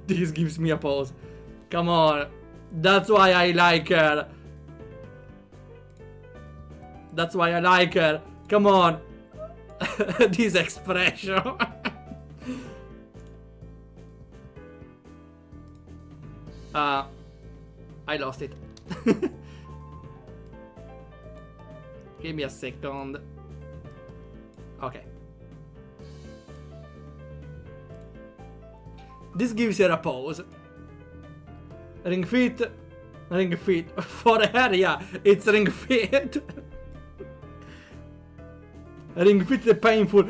This gives me a pause. Come on, that's why I like her. That's why I like her. Come on. This expression. I lost it. Give me a second. Okay. This gives her a pose. Ring fit. For her, yeah, it's ring fit. Ring fit the painful.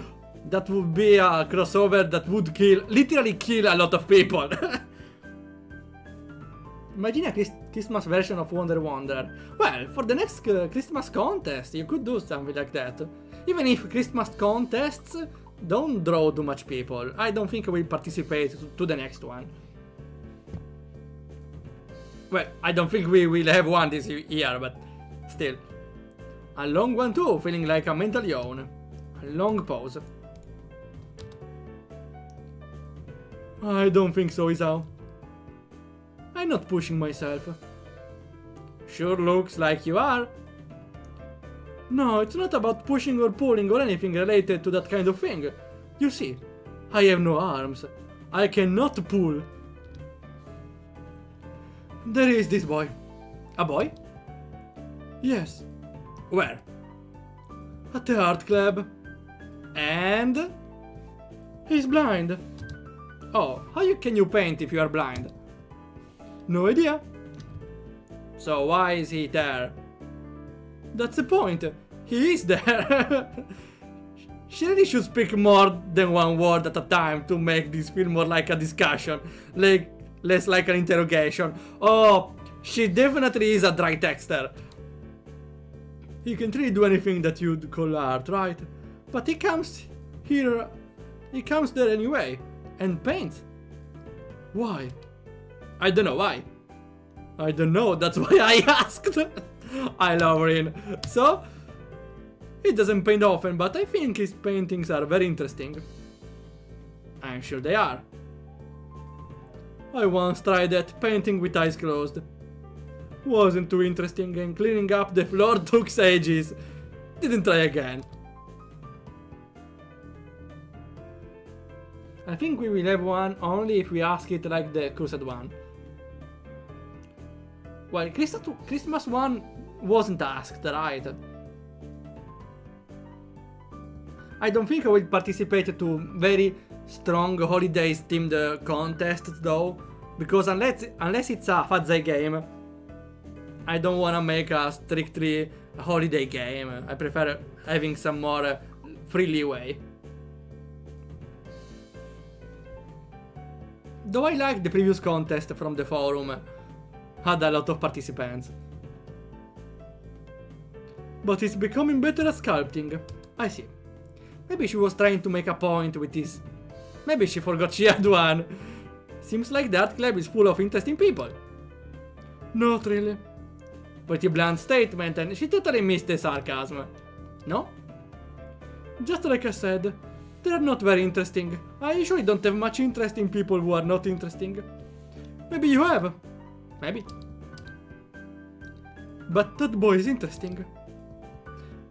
That would be a crossover that would literally kill a lot of people. Imagine a Christmas version of Wonder Wonder. Well, for the next Christmas contest, you could do something like that. Even if Christmas contests don't draw too much people, I don't think I will participate to the next one. Well, I don't think we will have one this year, but still. A long one too, feeling like a mental yawn. A long pause. I don't think so, Isao. I'm not pushing myself. Sure looks like you are. No, it's not about pushing or pulling or anything related to that kind of thing. You see, I have no arms. I cannot pull. There is this boy. A boy? Yes. Where? At the art club. And? He's blind. Oh, how can you paint if you are blind? No idea. So why is he there? That's the point. He is there. She really should speak more than one word at a time to make this feel more like a discussion, less like an interrogation. Oh, she definitely is a dry texter. He can't really do anything that you'd call art, right? But he comes there anyway, and paints. Why? I don't know why. I don't know, that's why I asked. I love Rin. So, he doesn't paint often, but I think his paintings are very interesting. I'm sure they are. I once tried that, painting with eyes closed. Wasn't too interesting, and cleaning up the floor took ages. Didn't try again. I think we will have one only if we ask it like the Crusade one. Well, Christmas one wasn't asked, right? I don't think I will participate to very strong holidays themed contests though, because unless it's a Fazai game, I don't wanna make a strictly holiday game. I prefer having some more free leeway. Though I like the previous contest from the forum, had a lot of participants. But it's becoming better at sculpting. I see. Maybe she was trying to make a point with this. Maybe she forgot she had one. Seems like the art club is full of interesting people. Not really. Pretty blunt statement, and she totally missed the sarcasm. No? Just like I said, they are not very interesting. I usually don't have much interest in people who are not interesting. Maybe you have. Maybe. But that boy is interesting.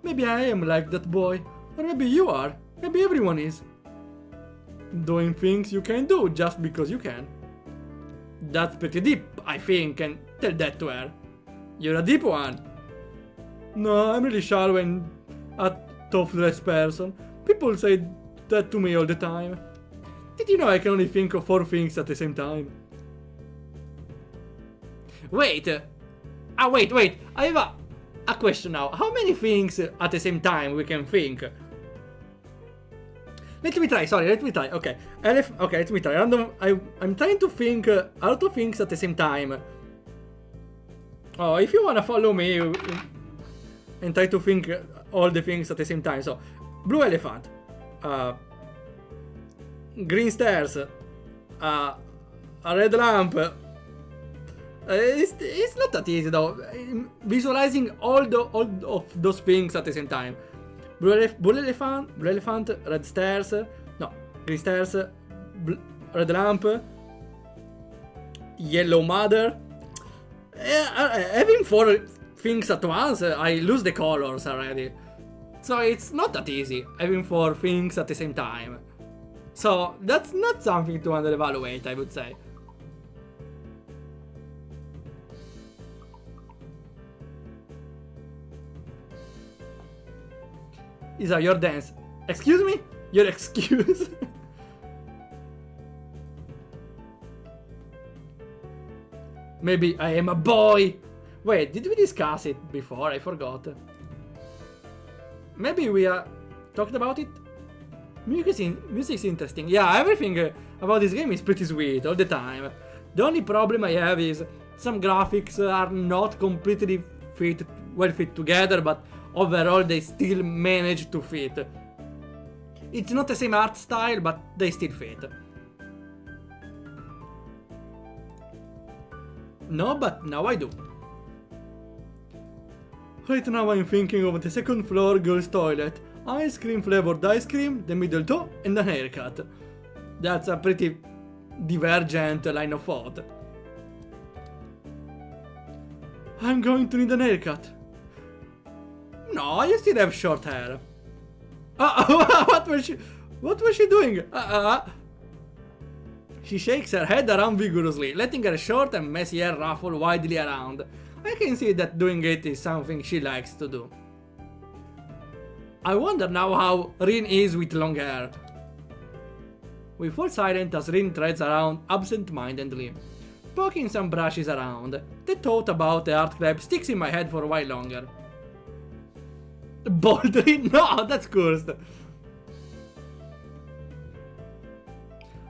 Maybe I am like that boy. Or maybe you are. Maybe everyone is. Doing things you can do just because you can. That's pretty deep, I think, and tell that to her. You're a deep one. No, I'm really shallow and a toothless person. People say that to me all the time. Did you know I can only think of 4 things at the same time? Wait. Wait. I have a question now. How many things at the same time we can think? Let me try. Okay. Let me try. I'm trying to think a lot of things at the same time. Oh, if you wanna follow me and try to think all the things at the same time. So, blue elephant. Green stairs. A red lamp. It's not that easy though. Visualizing all of those things at the same time. Blue elephant, red stairs, no, green stairs, red lamp, yellow mother. Having 4 things at once, I lose the colors already. So it's not that easy, having 4 things at the same time. So that's not something to under-evaluate, I would say. Isa, your dance. Excuse me? Your excuse? Maybe I am a boy. Wait, did we discuss it before? I forgot. Maybe we talked about it? Music's interesting. Yeah, everything about this game is pretty sweet all the time. The only problem I have is some graphics are not completely well fit together, but overall they still manage to fit. It's not the same art style, but they still fit. No, but now I do. Right now I'm thinking of the second floor girls' toilet. Ice cream flavored ice cream, the middle toe, and a haircut. That's a pretty divergent line of thought. I'm going to need an haircut. No, you still have short hair. What was she doing? She shakes her head around vigorously, letting her short and messy hair ruffle widely around. I can see that doing it is something she likes to do. I wonder now how Rin is with long hair. We fall silent as Rin treads around absent-mindedly, poking some brushes around. The thought about the art club sticks in my head for a while longer. Boldly? No, that's cursed.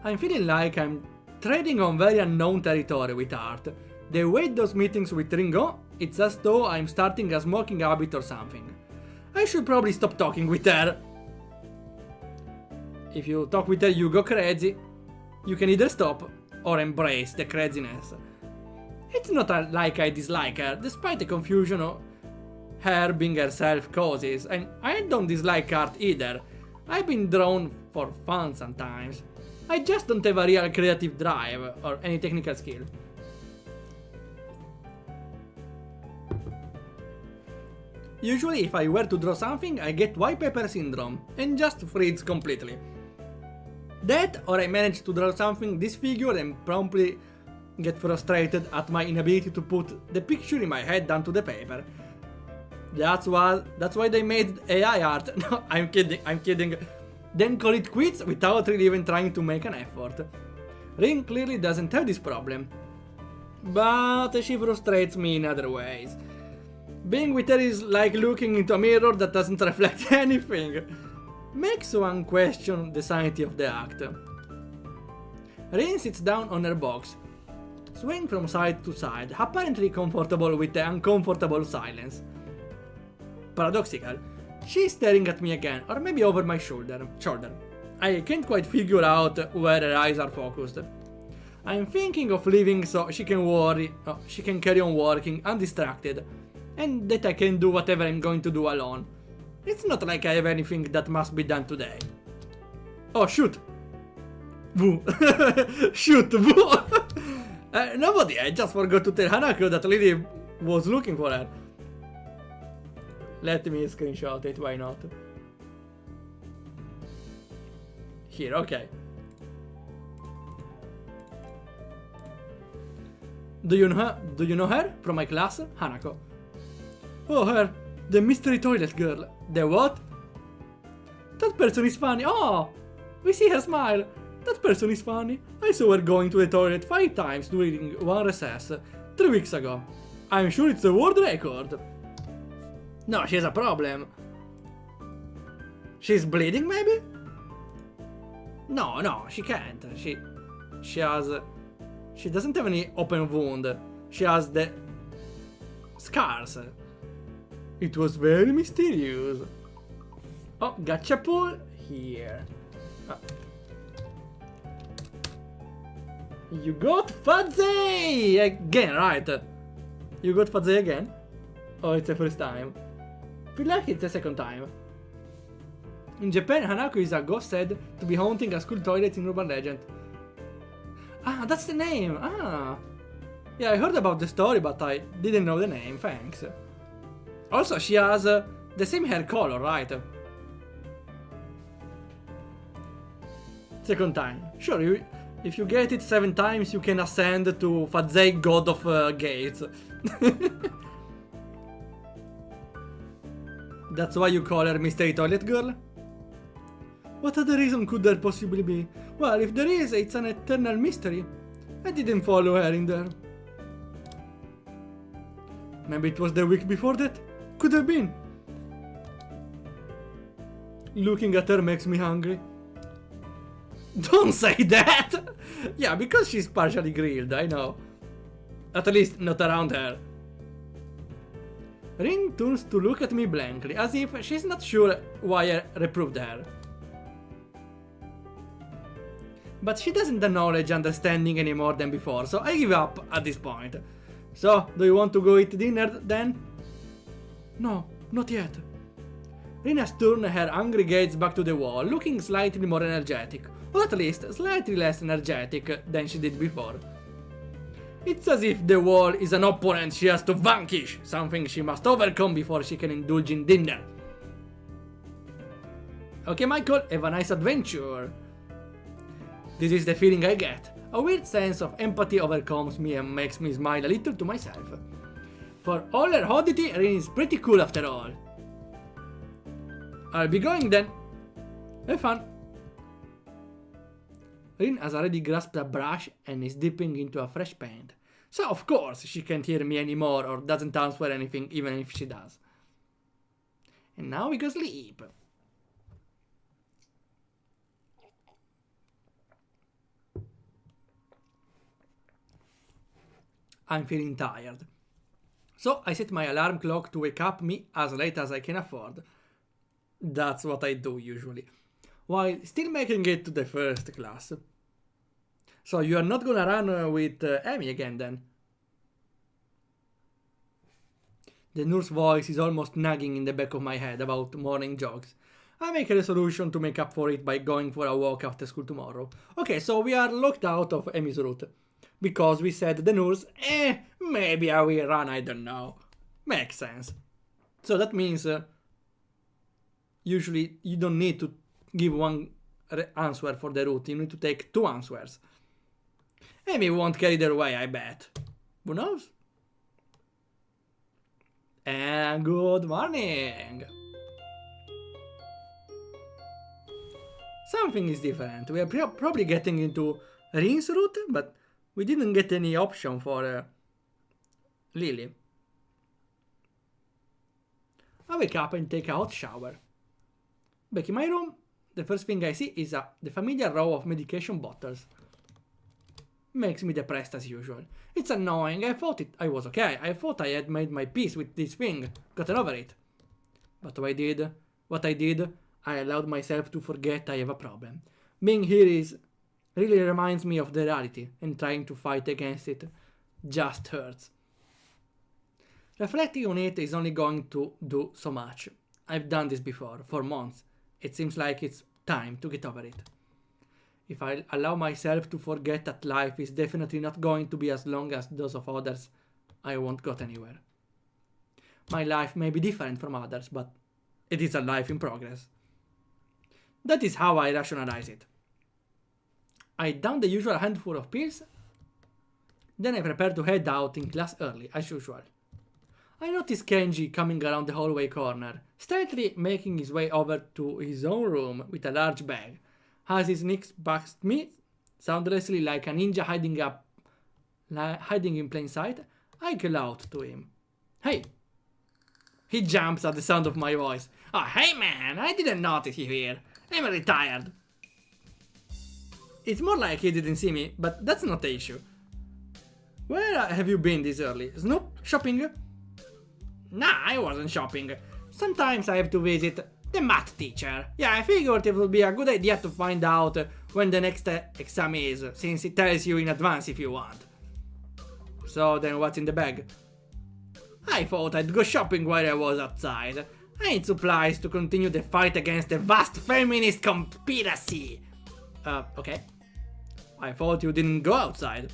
I'm feeling like I'm treading on very unknown territory with art. The way those meetings with Rin go, it's as though I'm starting a smoking habit or something. I should probably stop talking with her. If you talk with her, you go crazy. You can either stop or embrace the craziness. It's not like I dislike her, despite the confusion her being herself causes, and I don't dislike art either. I've been drawn for fun sometimes. I just don't have a real creative drive or any technical skill. Usually if I were to draw something, I get white paper syndrome and just freeze completely. That, or I manage to draw something disfigured and promptly get frustrated at my inability to put the picture in my head onto the paper. That's why they made AI art. No, I'm kidding. Then call it quits without really even trying to make an effort. Rin clearly doesn't have this problem, but she frustrates me in other ways. Being with her is like looking into a mirror that doesn't reflect anything. Makes one question the sanity of the act. Rin sits down on her box, swaying from side to side, apparently comfortable with the uncomfortable silence. Paradoxical, she's staring at me again, or maybe over my shoulder. I can't quite figure out where her eyes are focused. I'm thinking of leaving so she can carry on working undistracted, and that I can do whatever I'm going to do alone. It's not like I have anything that must be done today. Oh, shoot! Woo! Shoot! Woo! Nobody, I just forgot to tell Hanako that Lily was looking for her. Let me screenshot it, why not? Here, okay. Do you know her? From my class? Hanako. Oh, her. The mystery toilet girl. The what? That person is funny. Oh! We see her smile. That person is funny. I saw her going to the toilet 5 times during one recess 3 weeks ago. I'm sure it's a world record. No, she has a problem. She's bleeding, maybe? No, she can't. She doesn't have any open wound. She has the scars. It was very mysterious. Oh, gacha pool here. You got Fuzzy again, right? You got Fuzzy again? Oh, it's the first time. Feel like it's the second time. In Japan, Hanako is a ghost said to be haunting a school toilet in urban legend. Ah, that's the name. Ah. Yeah, I heard about the story, but I didn't know the name. Thanks. Also, she has the same hair color, right? Second time. Sure, if you get it 7 times, you can ascend to Fazei, God of Gates. That's why you call her Mystery Toilet Girl? What other reason could there possibly be? Well, if there is, it's an eternal mystery. I didn't follow her in there. Maybe it was the week before that? Could have been. Looking at her makes me hungry. Don't say that! Yeah, because she's partially grilled, I know. At least not around her. Rin turns to look at me blankly, as if she's not sure why I reproved her. But she doesn't acknowledge understanding any more than before, so I give up at this point. So, do you want to go eat dinner then? No, not yet. Rin has turned her angry gaze back to the wall, looking slightly more energetic, or at least slightly less energetic than she did before. It's as if the wall is an opponent she has to vanquish, something she must overcome before she can indulge in dinner. Okay, Michael, have a nice adventure. This is the feeling I get. A weird sense of empathy overcomes me and makes me smile a little to myself. For all her oddity, Rin is pretty cool after all. I'll be going then. Have fun. Rin has already grasped a brush and is dipping into a fresh paint. So of course she can't hear me anymore or doesn't answer anything even if she does. And now we go sleep. I'm feeling tired. So I set my alarm clock to wake up me as late as I can afford. That's what I do usually. While still making it to the first class. So you are not gonna run with Amy again then? The nurse's voice is almost nagging in the back of my head about morning jogs. I make a resolution to make up for it by going for a walk after school tomorrow. Okay, so we are locked out of Amy's route. Because we said the nurse, maybe I will run, I don't know. Makes sense. So that means usually you don't need to give one answer for the route, you need to take two answers. Amy won't carry their way, I bet. Who knows? And good morning! Something is different. We are probably getting into Rin's route, but we didn't get any option for Lily. I wake up and take a hot shower. Back in my room, the first thing I see is the familiar row of medication bottles. Makes me depressed as usual. It's annoying, I thought I was okay. I thought I had made my peace with this thing, gotten over it. But what I did, I allowed myself to forget I have a problem. Being here really reminds me of the reality, and trying to fight against it just hurts. Reflecting on it is only going to do so much. I've done this before, for months. It seems like it's time to get over it. If I allow myself to forget that life is definitely not going to be as long as those of others, I won't get anywhere. My life may be different from others, but it is a life in progress. That is how I rationalize it. I down the usual handful of pills, then I prepare to head out in class early, as usual. I notice Kenji coming around the hallway corner, stealthily making his way over to his own room with a large bag. As he sneaks past me, soundlessly like a ninja hiding in plain sight, I call out to him. Hey! He jumps at the sound of my voice. Oh, hey man, I didn't notice you here. I'm retired. It's more like he didn't see me, but that's not the issue. Where have you been this early? Snoop? Shopping? Nah, I wasn't shopping. Sometimes I have to visit the math teacher. Yeah, I figured it would be a good idea to find out when the next exam is, since it tells you in advance if you want. So then what's in the bag? I thought I'd go shopping while I was outside. I need supplies to continue the fight against the vast feminist conspiracy. Okay. I thought you didn't go outside.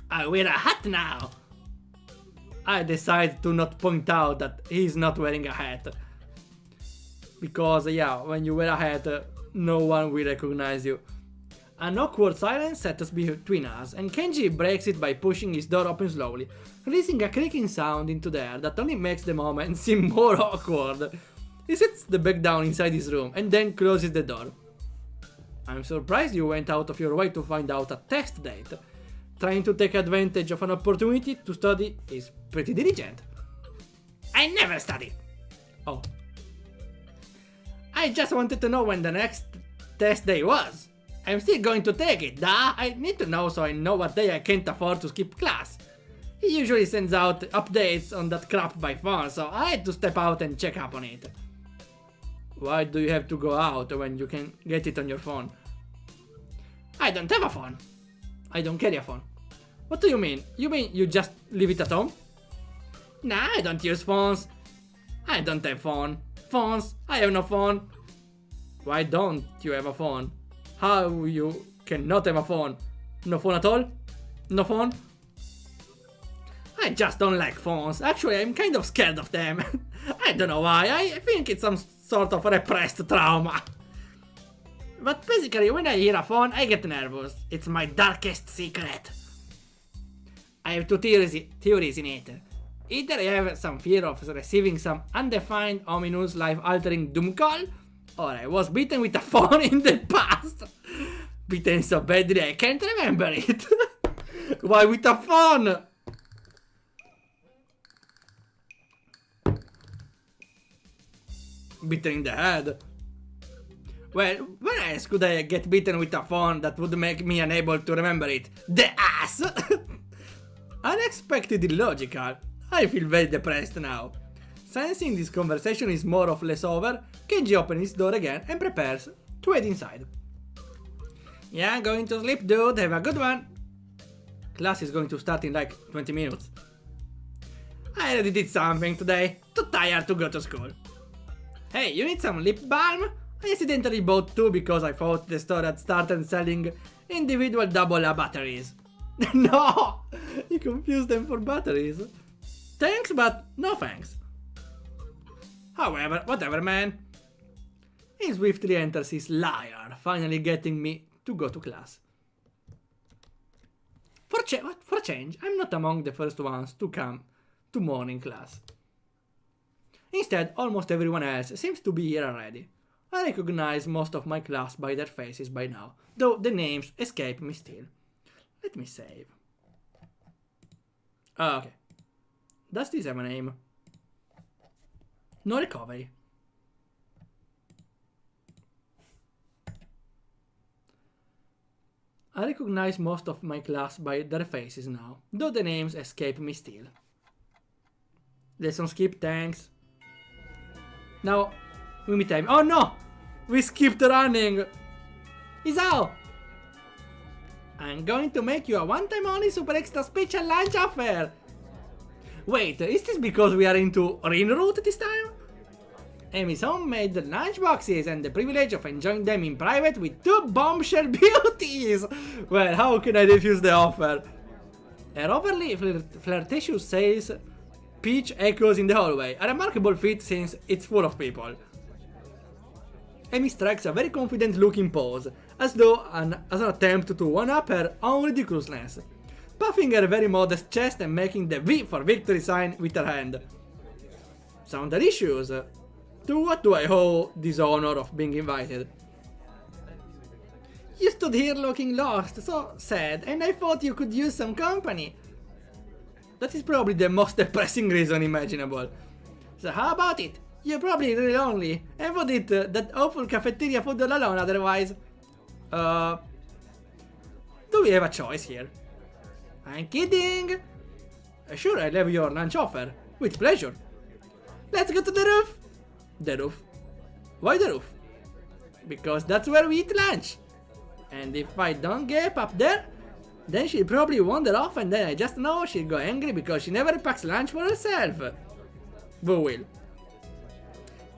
I wear a hat now. I decide to not point out that he's not wearing a hat. Because, yeah, when you wear a hat, no one will recognize you. An awkward silence settles between us, and Kenji breaks it by pushing his door open slowly, releasing a creaking sound into the air that only makes the moment seem more awkward. He sets the bag down inside his room, and then closes the door. I'm surprised you went out of your way to find out a test date. Trying to take advantage of an opportunity to study is pretty diligent. I never study. Oh. I just wanted to know when the next test day was. I'm still going to take it, duh. I need to know so I know what day I can't afford to skip class. He usually sends out updates on that crap by phone, so I had to step out and check up on it. Why do you have to go out when you can get it on your phone? I don't have a phone. I don't carry a phone. What do you mean? You mean you just leave it at home? Nah, I don't use phones. I don't have phones. I have no phone. Why don't you have a phone? How you cannot have a phone? No phone at all? No phone? I just don't like phones. Actually, I'm kind of scared of them. I don't know why. I think it's some sort of repressed trauma. But basically, when I hear a phone, I get nervous. It's my darkest secret. I have two theories in it. Either I have some fear of receiving some undefined, ominous, life-altering doom call, or I was beaten with a phone in the past. Beaten so badly I can't remember it. Why with a phone? Beaten in the head. Well, when else could I get beaten with a phone that would make me unable to remember it? The ass! Unexpectedly logical. I feel very depressed now. Sensing this conversation is more or less over, Keiji opens his door again and prepares to head inside. Yeah, going to sleep, dude. Have a good one. Class is going to start in like 20 minutes. I already did something today. Too tired to go to school. Hey, you need some lip balm? I accidentally bought two because I thought the store had started selling individual double-A batteries. No! You confused them for batteries. Thanks, but no thanks. However, whatever, man. He swiftly enters his liar, finally getting me to go to class. For a change, I'm not among the first ones to come to morning class. Instead, almost everyone else seems to be here already. I recognize most of my class by their faces by now, though the names escape me still. Let me save. Okay. Does this have a name? No recovery. I recognize most of my class by their faces now, though the names escape me still. Lesson skip, thanks. Now, we meet time. Oh no! We skipped running! Isao! I'm going to make you a one-time only super extra special lunch offer! Wait, is this because we are into Rin route this time? Amy's homemade lunch boxes and the privilege of enjoying them in private with two bombshell beauties! Well, how can I refuse the offer? Her overly flirtatious says Peach echoes in the hallway, a remarkable feat since it's full of people. Amy strikes a very confident looking pose, as though as an attempt to one-up her own ridiculousness, puffing her very modest chest and making the V for victory sign with her hand. Sound delicious. To what do I owe this honor of being invited? You stood here looking lost, so sad, and I thought you could use some company. That is probably the most depressing reason imaginable. So how about it? You're probably really lonely, and would eat that awful cafeteria food all alone otherwise. Do we have a choice here? I'm kidding! Sure, I'll have your lunch offer. With pleasure. Let's go to the roof! The roof? Why the roof? Because that's where we eat lunch. And if I don't get up there, then she'll probably wander off and then I just know she'll go angry because she never packs lunch for herself. Boo will.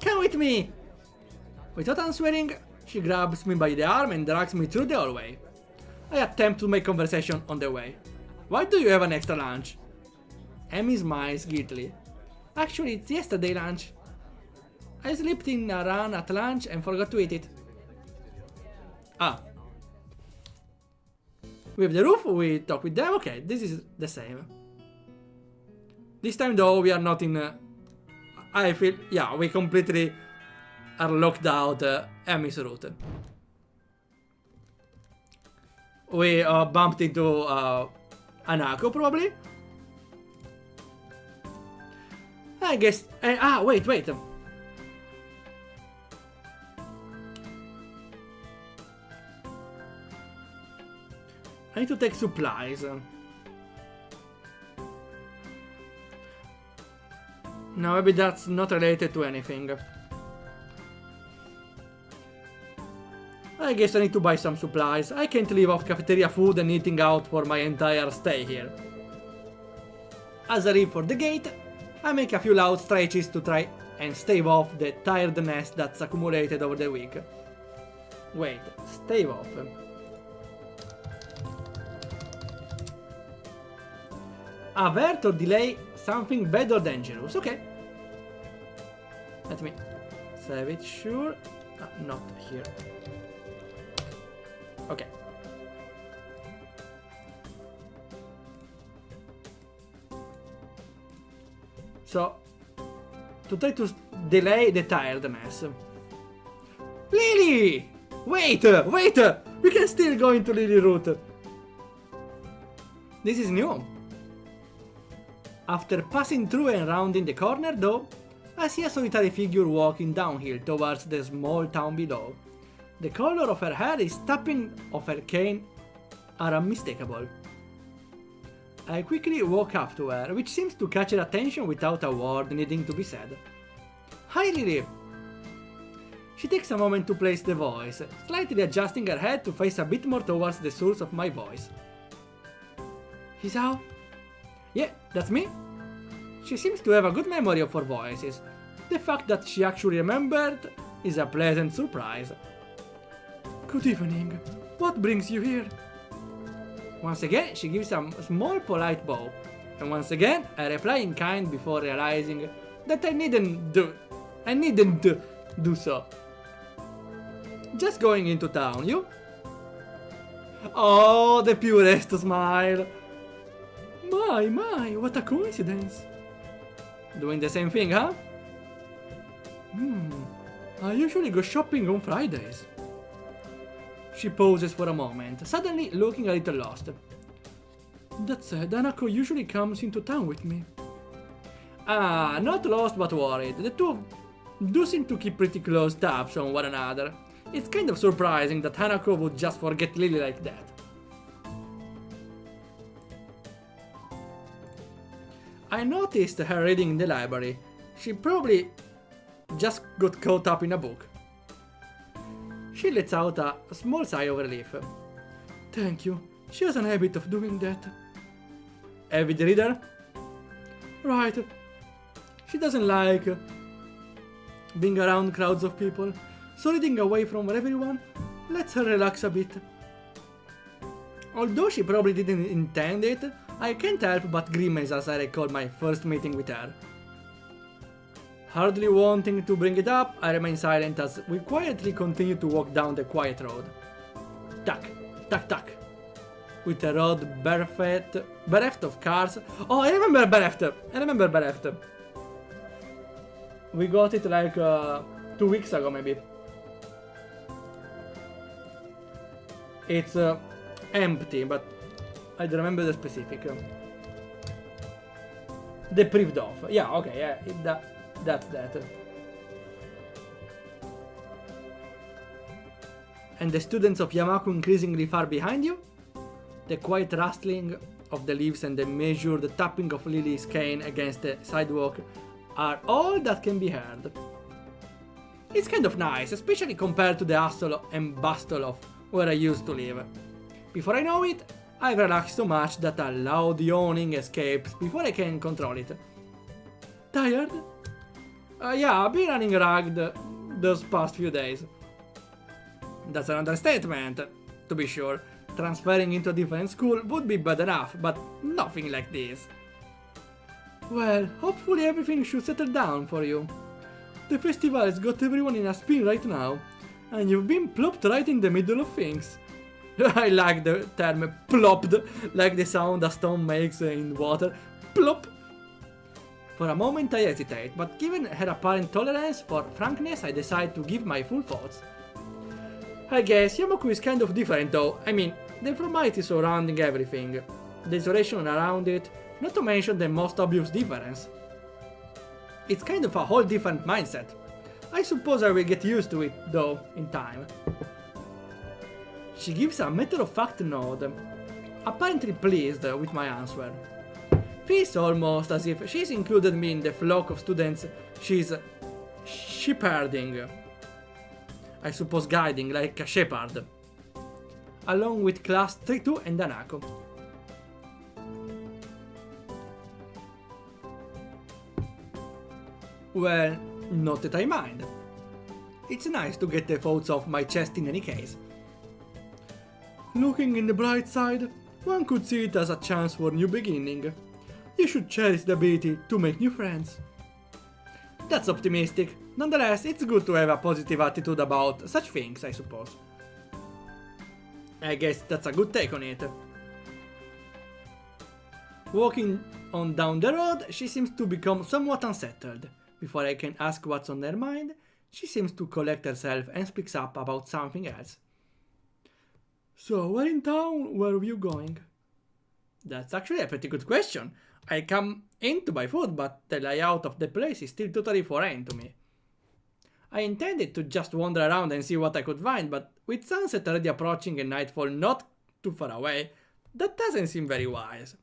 Come with me! Without answering, she grabs me by the arm and drags me through the hallway. I attempt to make conversation on the way. Why do you have an extra lunch? Amy smiles guiltily. Actually, it's yesterday lunch. I slipped in a run at lunch and forgot to eat it. Ah. With the roof, we talk with them. Okay, this is the same. This time though, we are not in... I feel... Yeah, we completely are locked out Amy's route. We bumped into Anako, probably. I guess... wait. I need to take supplies. No, maybe that's not related to anything. I guess I need to buy some supplies. I can't live off cafeteria food and eating out for my entire stay here. As I leave for the gate, I make a few loud stretches to try and stave off the tiredness that's accumulated over the week. Wait, stave off. Avert or delay something bad or dangerous. Okay. Let me save it, sure. Not here. Okay. So, to try to delay the tiredness. Lily! Wait! We can still go into Lily route. This is new. After passing through and rounding the corner though, I see a solitary figure walking downhill towards the small town below. The color of her hair is tapping of her cane are unmistakable. I quickly walk up to her, which seems to catch her attention without a word needing to be said. Hi Lily! She takes a moment to place the voice, slightly adjusting her head to face a bit more towards the source of my voice. Hisao? Yeah, that's me. She seems to have a good memory of her voices. The fact that she actually remembered is a pleasant surprise. Good evening. What brings you here? Once again, she gives a small polite bow. And once again, I reply in kind before realizing that I needn't do so. Just going into town, you? Oh, the purest smile. My, what a coincidence. Doing the same thing, huh? I usually go shopping on Fridays. She pauses for a moment, suddenly looking a little lost. That said, Hanako usually comes into town with me. Ah, not lost but worried. The two do seem to keep pretty close tabs on one another. It's kind of surprising that Hanako would just forget Lily like that. I noticed her reading in the library. She probably just got caught up in a book. She lets out a small sigh of relief. Thank you. She has an habit of doing that. Avid reader? Right. She doesn't like being around crowds of people, so reading away from everyone lets her relax a bit. Although she probably didn't intend it, I can't help but grimace as I recall my first meeting with her. Hardly wanting to bring it up, I remain silent as we quietly continue to walk down the quiet road. Tuck, tuck, tuck. With a road bereft of cars. Oh, I remember bereft. We got it like 2 weeks ago, maybe. It's empty, but I don't remember the specific. Deprived of. Yeah, okay, yeah, that's that. And the students of Yamaku increasingly far behind you? The quiet rustling of the leaves and the measured tapping of Lily's cane against the sidewalk are all that can be heard. It's kind of nice, especially compared to the hustle and bustle of where I used to live. Before I know it, I've relaxed so much that a loud yawning escapes before I can control it. Tired? Yeah, I've been running ragged those past few days. That's an understatement, to be sure. Transferring into a different school would be bad enough, but nothing like this. Well, hopefully everything should settle down for you. The festival has got everyone in a spin right now, and you've been plopped right in the middle of things. I like the term plopped, like the sound a stone makes in water. Plop! For a moment I hesitate, but given her apparent tolerance for frankness, I decide to give my full thoughts. I guess Yamaku is kind of different though. I mean, the informality surrounding everything, the isolation around it, not to mention the most obvious difference. It's kind of a whole different mindset. I suppose I will get used to it, though, in time. She gives a matter-of-fact nod, apparently pleased with my answer. Feels almost as if she's included me in the flock of students she's shepherding. I suppose guiding like a shepherd. Along with class 3-2 and Anako. Well, not that I mind. It's nice to get the thoughts off my chest in any case. Looking in the bright side, one could see it as a chance for new beginning. You should cherish the ability to make new friends. That's optimistic. Nonetheless, it's good to have a positive attitude about such things, I suppose. I guess that's a good take on it. Walking on down the road, she seems to become somewhat unsettled. Before I can ask what's on her mind, she seems to collect herself and speaks up about something else. So, where in town were you going? That's actually a pretty good question. I come in to buy food, but the layout of the place is still totally foreign to me. I intended to just wander around and see what I could find, but with sunset already approaching and nightfall not too far away, that doesn't seem very wise.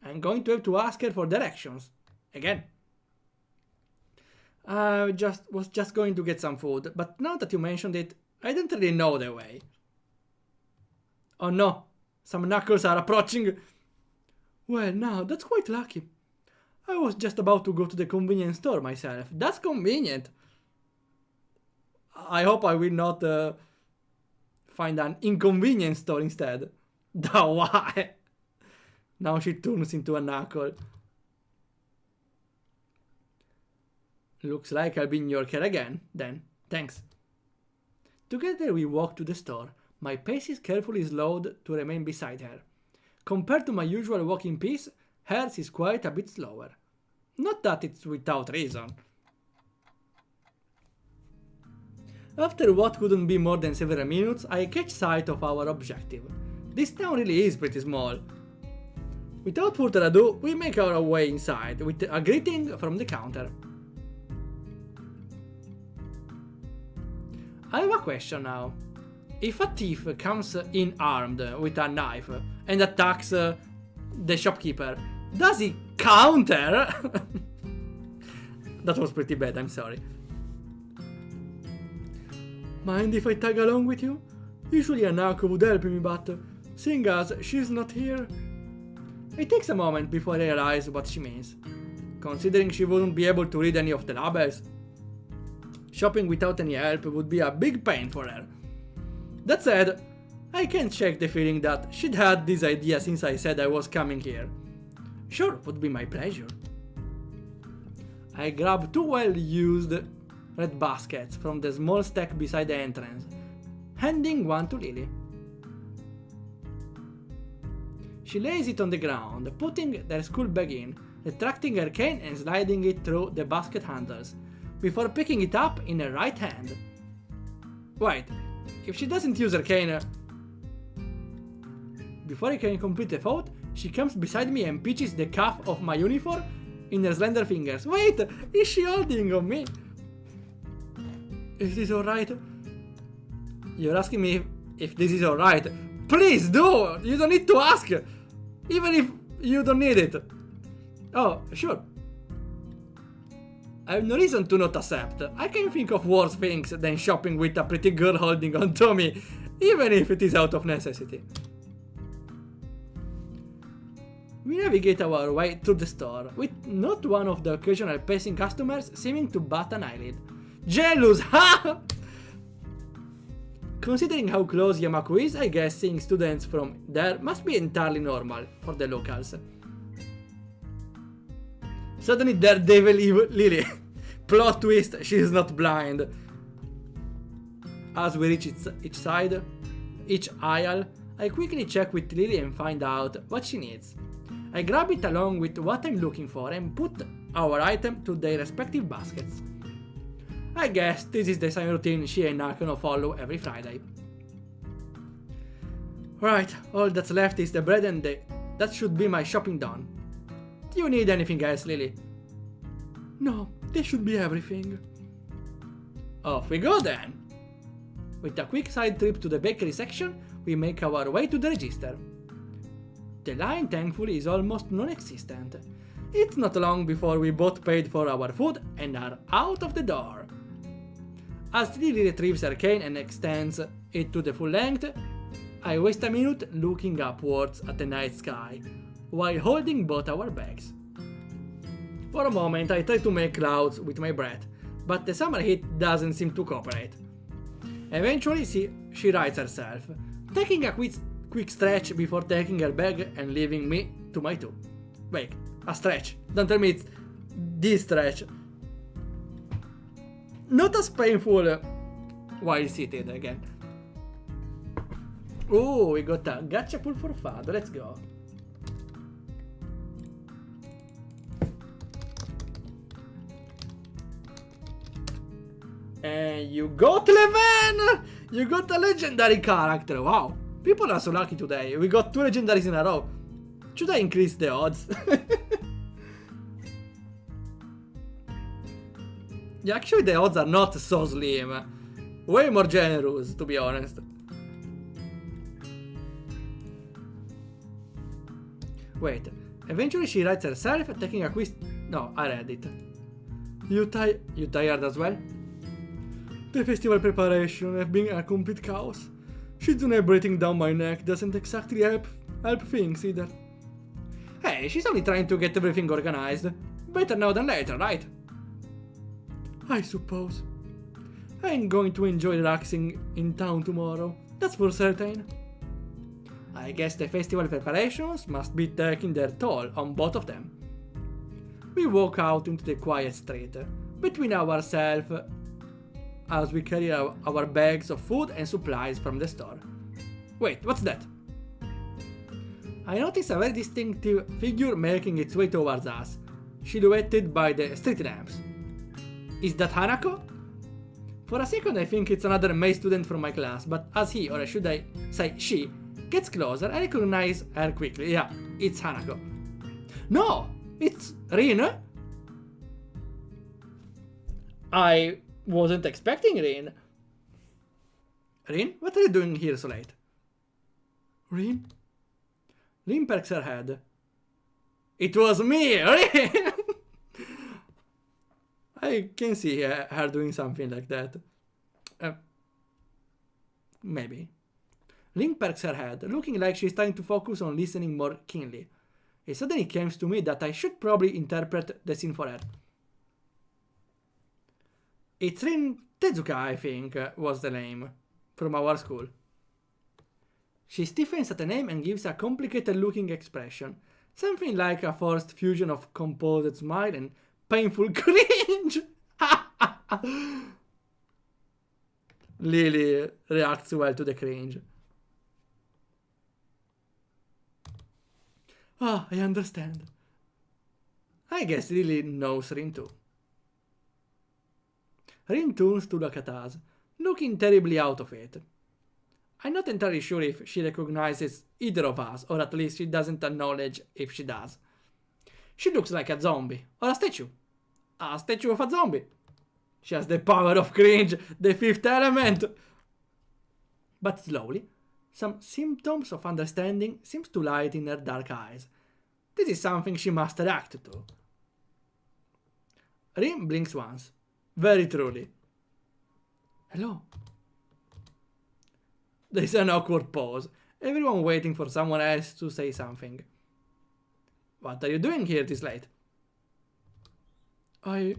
I'm going to have to ask her for directions. Again. I was just going to get some food, but now that you mentioned it, I don't really know the way. Oh no, some knuckles are approaching. Well, now, that's quite lucky. I was just about to go to the convenience store myself. That's convenient. I hope I will not find an inconvenience store instead. Why? Now she turns into a knuckle. Looks like I'll be in your care again, then. Thanks. Together we walk to the store. My pace is carefully slowed to remain beside her. Compared to my usual walking pace, hers is quite a bit slower. Not that it's without reason. After what couldn't be more than several minutes, I catch sight of our objective. This town really is pretty small. Without further ado, we make our way inside, with a greeting from the counter. I have a question now. If a thief comes in armed with a knife and attacks the shopkeeper, does he counter? That was pretty bad, I'm sorry. Mind if I tag along with you? Usually Anako would help me, but seeing as she's not here... It takes a moment before I realize what she means. Considering she wouldn't be able to read any of the labels, shopping without any help would be a big pain for her. That said, I can't shake the feeling that she'd had this idea since I said I was coming here. Sure, would be my pleasure. I grab 2 well-used red baskets from the small stack beside the entrance, handing one to Lily. She lays it on the ground, putting their school bag in, retracting her cane and sliding it through the basket handles, before picking it up in her right hand. Wait, if she doesn't use her cane... Before I can complete the thought, she comes beside me and pinches the cuff of my uniform in her slender fingers. Wait, is she holding on me? Is this alright? You're asking me if this is alright. Please do! You don't need to ask! Even if you don't need it. Oh, sure. I have no reason to not accept. I can think of worse things than shopping with a pretty girl holding on to me, even if it is out of necessity. We navigate our way through the store, with not one of the occasional passing customers seeming to bat an eyelid. Jealous, ha! Considering how close Yamaku is, I guess seeing students from there must be entirely normal for the locals. Suddenly Daredevil Lily. Plot twist, she is not blind. As we reach each aisle, I quickly check with Lily and find out what she needs. I grab it along with what I'm looking for and put our item to their respective baskets. I guess this is the same routine she and Nakono follow every Friday. Right, all that's left is the bread and that should be my shopping done. Do you need anything else, Lily? No, This should be everything. Off we go then! With a quick side trip to the bakery section, we make our way to the register. The line, thankfully, is almost non-existent. It's not long before we both paid for our food and are out of the door. As Lily retrieves her cane and extends it to the full length, I waste a minute looking upwards at the night sky, while holding both our bags. For a moment I try to make clouds with my breath, but the summer heat doesn't seem to cooperate. Eventually she rights herself, taking a quick stretch before taking her bag and leaving me to my two. Wait, a stretch. Don't tell me it's this stretch. Not as painful while seated again. Oh, we got a gacha pull for fun. Let's go. And you got Leven! You got a legendary character. Wow. People are so lucky today. We got 2 legendaries in a row. Should I increase the odds? Yeah, actually the odds are not so slim. Way more generous, to be honest. Wait, eventually she writes herself, taking a quiz. No, I read it. You tired as well? The festival preparation have been a complete chaos. Shizune breathing down my neck doesn't exactly help things either. Hey, she's only trying to get everything organized. Better now than later, right? I suppose. I'm going to enjoy relaxing in town tomorrow, that's for certain. I guess the festival preparations must be taking their toll on both of them. We walk out into the quiet street, between ourselves as we carry our bags of food and supplies from the store. Wait, what's that? I notice a very distinctive figure making its way towards us, silhouetted by the street lamps. Is that Hanako? For a second I think it's another May student from my class, but as he, or should I say she, gets closer, I recognize her quickly. Yeah, it's Hanako. No! It's Rin! I wasn't expecting Rin. Rin? What are you doing here so late? Rin? Rin perks her head. It was me, Rin! I can see her doing something like that. Maybe. Rin perks her head, looking like she's trying to focus on listening more keenly. It suddenly comes to me that I should probably interpret the scene for her. It's Rin Tezuka, I think, was the name, from our school. She stiffens at the name and gives a complicated-looking expression, something like a forced fusion of composed smile and painful cringe. Lily reacts well to the cringe. Ah, I understand. I guess Lily knows Rin too. Rin turns to look at us, looking terribly out of it. I'm not entirely sure if she recognizes either of us, or at least she doesn't acknowledge if she does. She looks like a zombie, or a statue. A statue of a zombie. She has the power of cringe, the fifth element. But slowly, some symptoms of understanding seems to light in her dark eyes. This is something she must react to. Rin blinks once. Very truly. Hello. There is an awkward pause, everyone waiting for someone else to say something. What are you doing here this late? I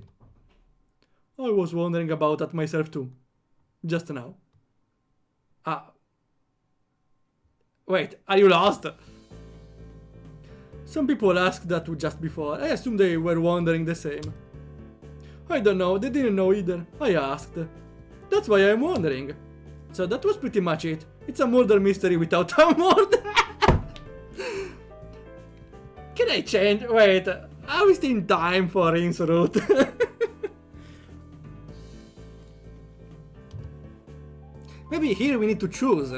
was wondering about that myself too. Just now. Wait, are you lost? Some people asked that just before. I assume they were wondering the same. I don't know, they didn't know either. I asked. That's why I'm wondering. So that was pretty much it. It's a murder mystery without a murder. Can I change? Wait, are we still in time for Rin's route? Maybe here we need to choose.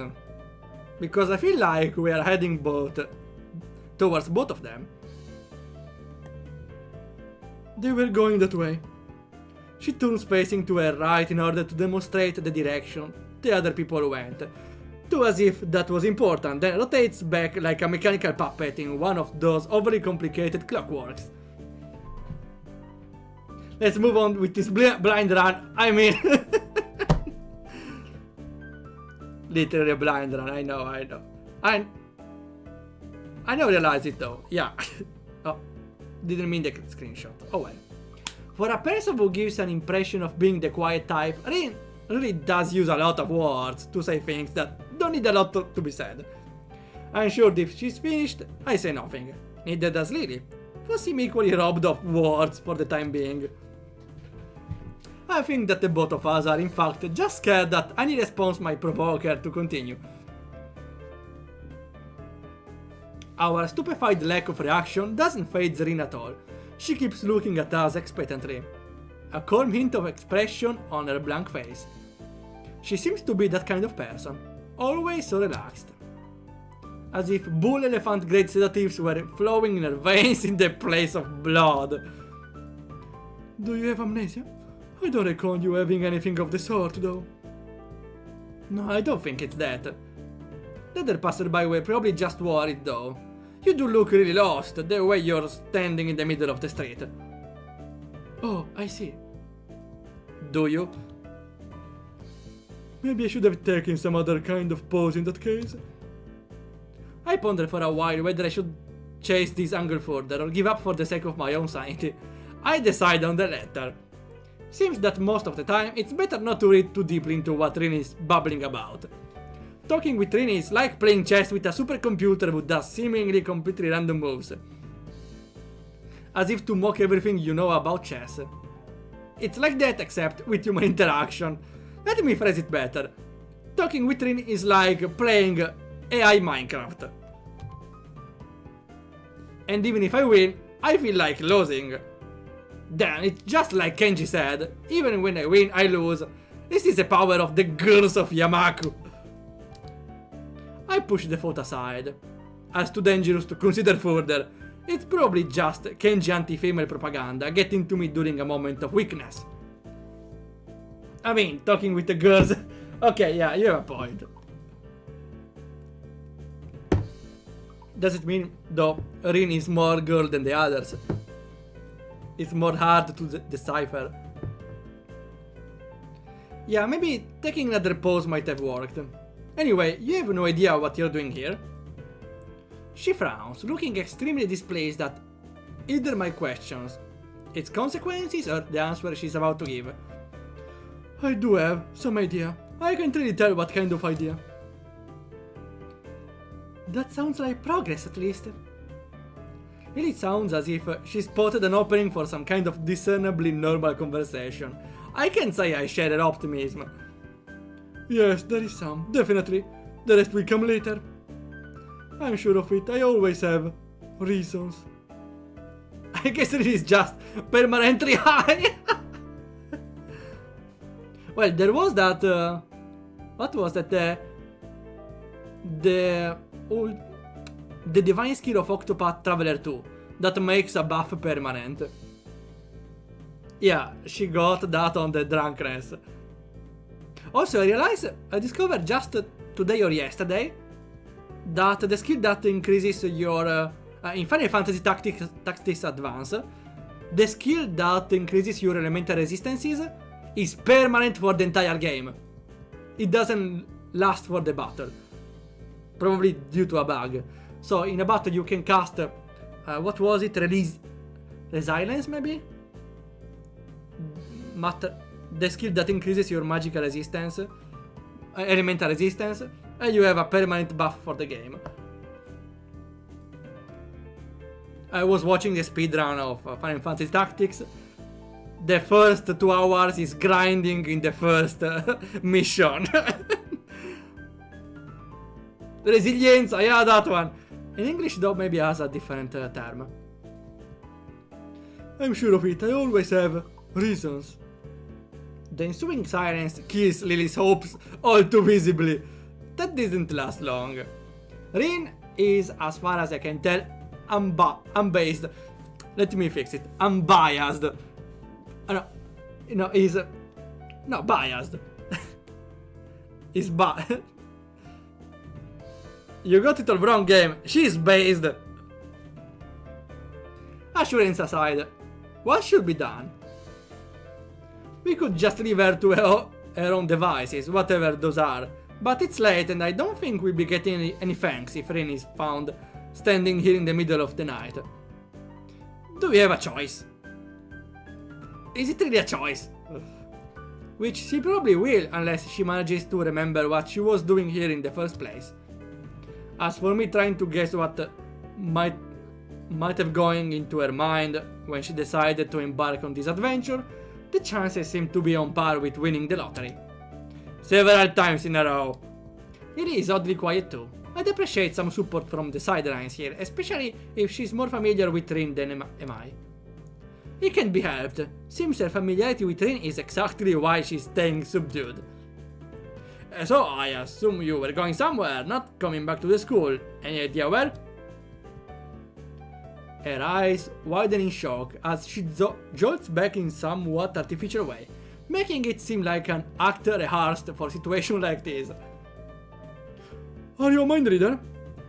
Because I feel like we are heading towards both of them. They were going that way. She turns facing to her right in order to demonstrate the direction the other people went. Do as if that was important, then rotates back like a mechanical puppet in one of those overly complicated clockworks. Let's move on with this blind run. I mean... literally a blind run, I know. I never realized it though, yeah. Oh, didn't mean the screenshot, oh well. For a person who gives an impression of being the quiet type, Rin really does use a lot of words to say things that don't need a lot to be said. I'm sure if she's finished, I say nothing. Neither does Lily, who seem equally robbed of words for the time being. I think that the both of us are in fact just scared that any response might provoke her to continue. Our stupefied lack of reaction doesn't faze Rin at all. She keeps looking at us expectantly, a calm hint of expression on her blank face. She seems to be that kind of person, always so relaxed. As if bull elephant grade sedatives were flowing in her veins in the place of blood. Do you have amnesia? I don't recall you having anything of the sort, though. No, I don't think it's that. The other passerby were probably just worried, though. You do look really lost, the way you're standing in the middle of the street. Oh, I see. Do you? Maybe I should have taken some other kind of pose in that case. I ponder for a while whether I should chase this angle further or give up for the sake of my own sanity. I decide on the latter. Seems that most of the time it's better not to read too deeply into what Rin is babbling about. Talking with Rin is like playing chess with a supercomputer who does seemingly completely random moves. As if to mock everything you know about chess. It's like that except with human interaction. Let me phrase it better. Talking with Rin is like playing AI Minecraft. And even if I win, I feel like losing. Damn, it's just like Kenji said, even when I win, I lose. This is the power of the girls of Yamaku. I push the thought aside. As too dangerous to consider further. It's probably just Kenji anti-female propaganda getting to me during a moment of weakness. I mean, talking with the girls... Okay, yeah, you have a point. Does it mean, though, Rin is more girl than the others? It's more hard to decipher. Yeah, maybe taking another pose might have worked. Anyway, you have no idea what you're doing here? She frowns, looking extremely displeased at either my questions, its consequences, or the answer she's about to give. I do have some idea. I can't really tell what kind of idea. That sounds like progress, at least. Really sounds as if she spotted an opening for some kind of discernibly normal conversation. I can't say I share her optimism. Yes, there is some, definitely. The rest will come later. I'm sure of it, I always have reasons. I guess it is just permanently high. Well, there was that... what was that? The divine skill of Octopath Traveler 2 that makes a buff permanent. Yeah, she got that on the drunkenness. Also, I discovered just today or yesterday that the skill that increases your... in Final Fantasy Tactics Advance, the skill that increases your elemental resistances is permanent for the entire game. It doesn't last for the battle. Probably due to a bug. So in a battle you can cast, what was it? Resilience maybe? The skill that increases your magical resistance, elemental resistance, and you have a permanent buff for the game. I was watching the speedrun of Final Fantasy Tactics. The first 2 hours is grinding in the first mission. Resilience, yeah, that one. In English though maybe has a different term. I'm sure of it, I always have reasons. The ensuing silence kills Lily's hopes all too visibly. That didn't last long. Rin is, as far as I can tell, unbiased. Let me fix it. Unbiased. No, you know, is no biased. Is You got it all wrong, game. She is based. Assurance aside, what should be done? We could just leave her to her own devices, whatever those are. But it's late and I don't think we'll be getting any thanks if Rin is found standing here in the middle of the night. Do we have a choice? Is it really a choice? Which she probably will, unless she manages to remember what she was doing here in the first place. As for me trying to guess what might have going into her mind when she decided to embark on this adventure, the chances seem to be on par with winning the lottery. Several times in a row. It is oddly quiet too. I'd appreciate some support from the sidelines here, especially if she's more familiar with Rin than am I. It can be helped. Seems her familiarity with Rin is exactly why she's staying subdued. So I assume you were going somewhere, not coming back to the school. Any idea where? Her eyes widen in shock as she jolts back in somewhat artificial way, making it seem like an act rehearsed for a situation like this. Are you a mind reader?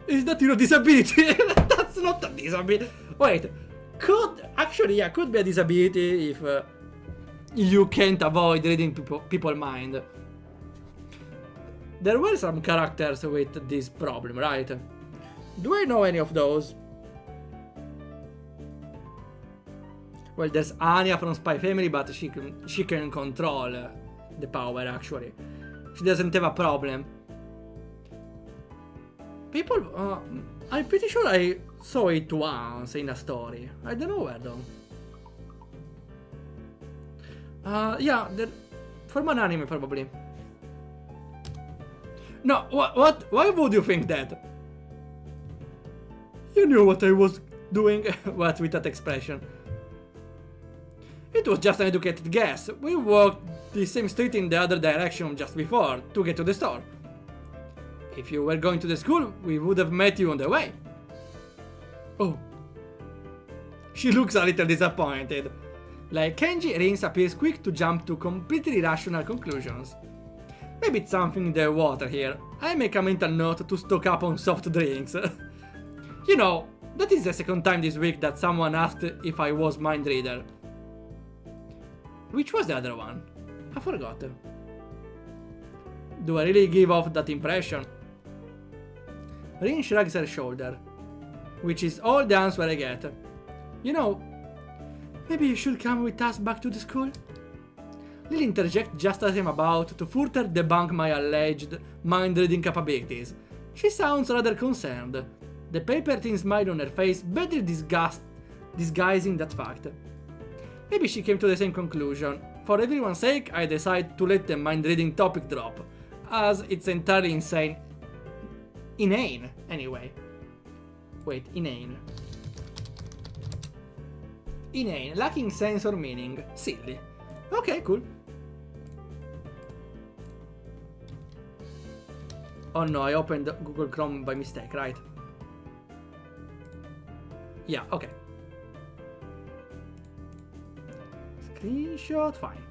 Is that your disability? That's not a disability. Wait, could be a disability if you can't avoid reading people's mind. There were some characters with this problem, right? Do I know any of those? Well, there's Anya from Spy Family, but she can control the power actually. She doesn't have a problem. People, I'm pretty sure I saw it once in a story. I don't know where though. Yeah, from an anime probably. No, what? Why would you think that? You knew what I was doing. What with that expression? It was just an educated guess. We walked the same street in the other direction just before to get to the store. If you were going to the school, we would have met you on the way. Oh. She looks a little disappointed. Like Kenji, Rin appears quick to jump to completely irrational conclusions. Maybe it's something in the water here. I make a mental note to stock up on soft drinks. You know, that is the second time this week that someone asked if I was mind reader. Which was the other one? I forgot. Do I really give off that impression? Rin shrugs her shoulder, which is all the answer I get. You know, maybe you should come with us back to the school? Lily interjects just as I'm about to further debunk my alleged mind-reading capabilities. She sounds rather concerned, the paper-thin smile on her face badly disguising that fact. Maybe she came to the same conclusion. For everyone's sake, I decide to let the mind-reading topic drop, as it's entirely insane. Inane, anyway. Wait, inane. Inane, lacking sense or meaning. Silly. Okay, cool. Oh no, I opened Google Chrome by mistake, right? Yeah, okay. Screenshot, fine.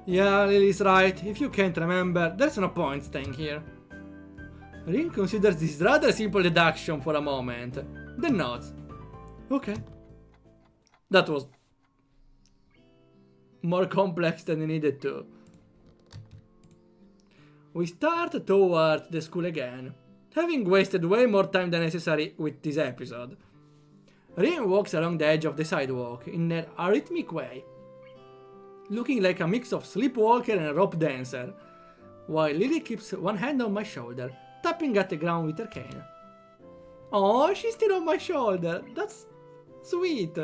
Yeah, Lily's right. If you can't remember, there's no point staying here. Rin considers this rather simple deduction for a moment, then nods. Okay. That was more complex than it needed to. We start towards the school again, having wasted way more time than necessary with this episode. Rin walks along the edge of the sidewalk in an arrhythmic way, looking like a mix of sleepwalker and rope dancer, while Lily keeps one hand on my shoulder, tapping at the ground with her cane. Oh, she's still on my shoulder. That's sweet.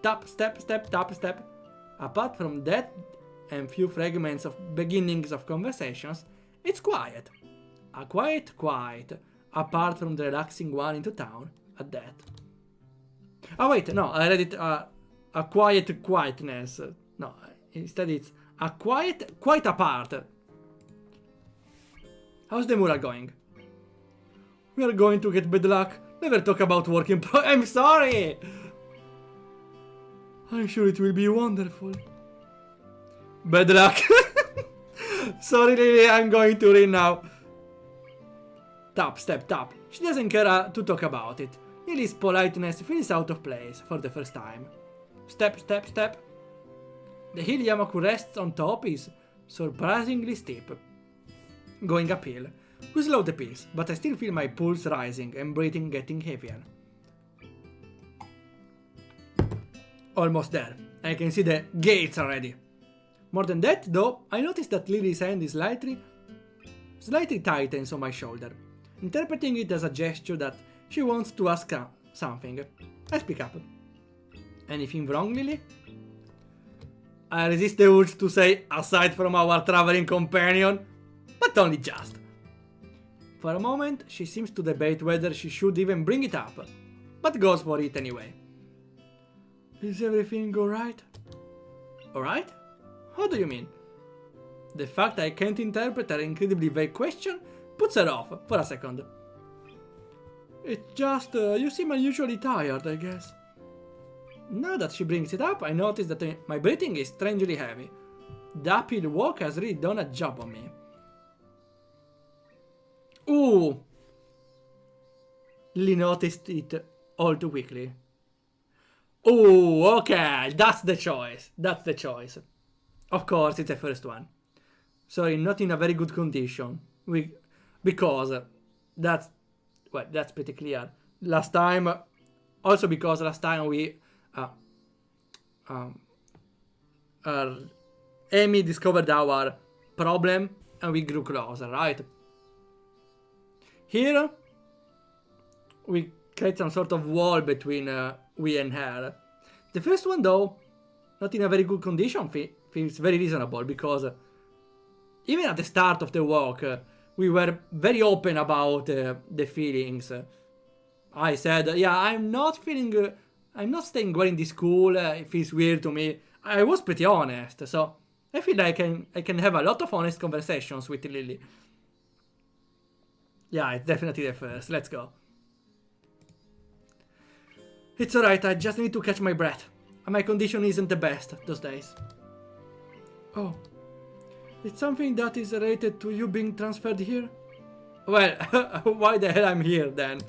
Tap, step, step, tap, step. Apart from that and few fragments of beginnings of conversations, it's quiet. A quiet, apart from the relaxing one into town, at that. Oh wait, no, I read it, a quiet quietness. No, instead it's a quiet, quite apart. How's the mural going? We are going to get bad luck. Never talk about work in pro- I'm sorry! I'm sure it will be wonderful. Bad luck. Sorry, Lily, I'm going to read now. Tap, step, tap. She doesn't care to talk about it. Lily's politeness feels out of place for the first time. Step, step, step. The hill Yamaku rests on top is surprisingly steep. Going uphill. We slow the pace, but I still feel my pulse rising and breathing getting heavier. Almost there. I can see the gates already. More than that, though, I noticed that Lily's hand is slightly tightens on my shoulder, interpreting it as a gesture that she wants to ask something. I speak up. Anything wrong, Lily? I resist the urge to say, aside from our traveling companion, but only just. For a moment, she seems to debate whether she should even bring it up, but goes for it anyway. Is everything alright? Alright? How do you mean? The fact I can't interpret her incredibly vague question puts her off for a second. It's just, you seem unusually tired, I guess. Now that she brings it up, I notice that my breathing is strangely heavy. The uphill walk has really done a job on me. Ooh! Lily noticed it all too quickly. Ooh, okay, that's the choice. That's the choice. Of course, it's the first one. Sorry, not in a very good condition. Because that's pretty clear. Last time, also because last time we, Amy discovered our problem and we grew closer, right? Here, we create some sort of wall between we and her. The first one, though, not in a very good condition, feels very reasonable because even at the start of the walk, we were very open about the feelings. I said, yeah, I'm not staying well in this school, it feels weird to me. I was pretty honest, so I feel like I can have a lot of honest conversations with Lily. Yeah, it's definitely the first, let's go. It's alright, I just need to catch my breath. My condition isn't the best those days. Oh. It's something that is related to you being transferred here? Well, why the hell I'm here then?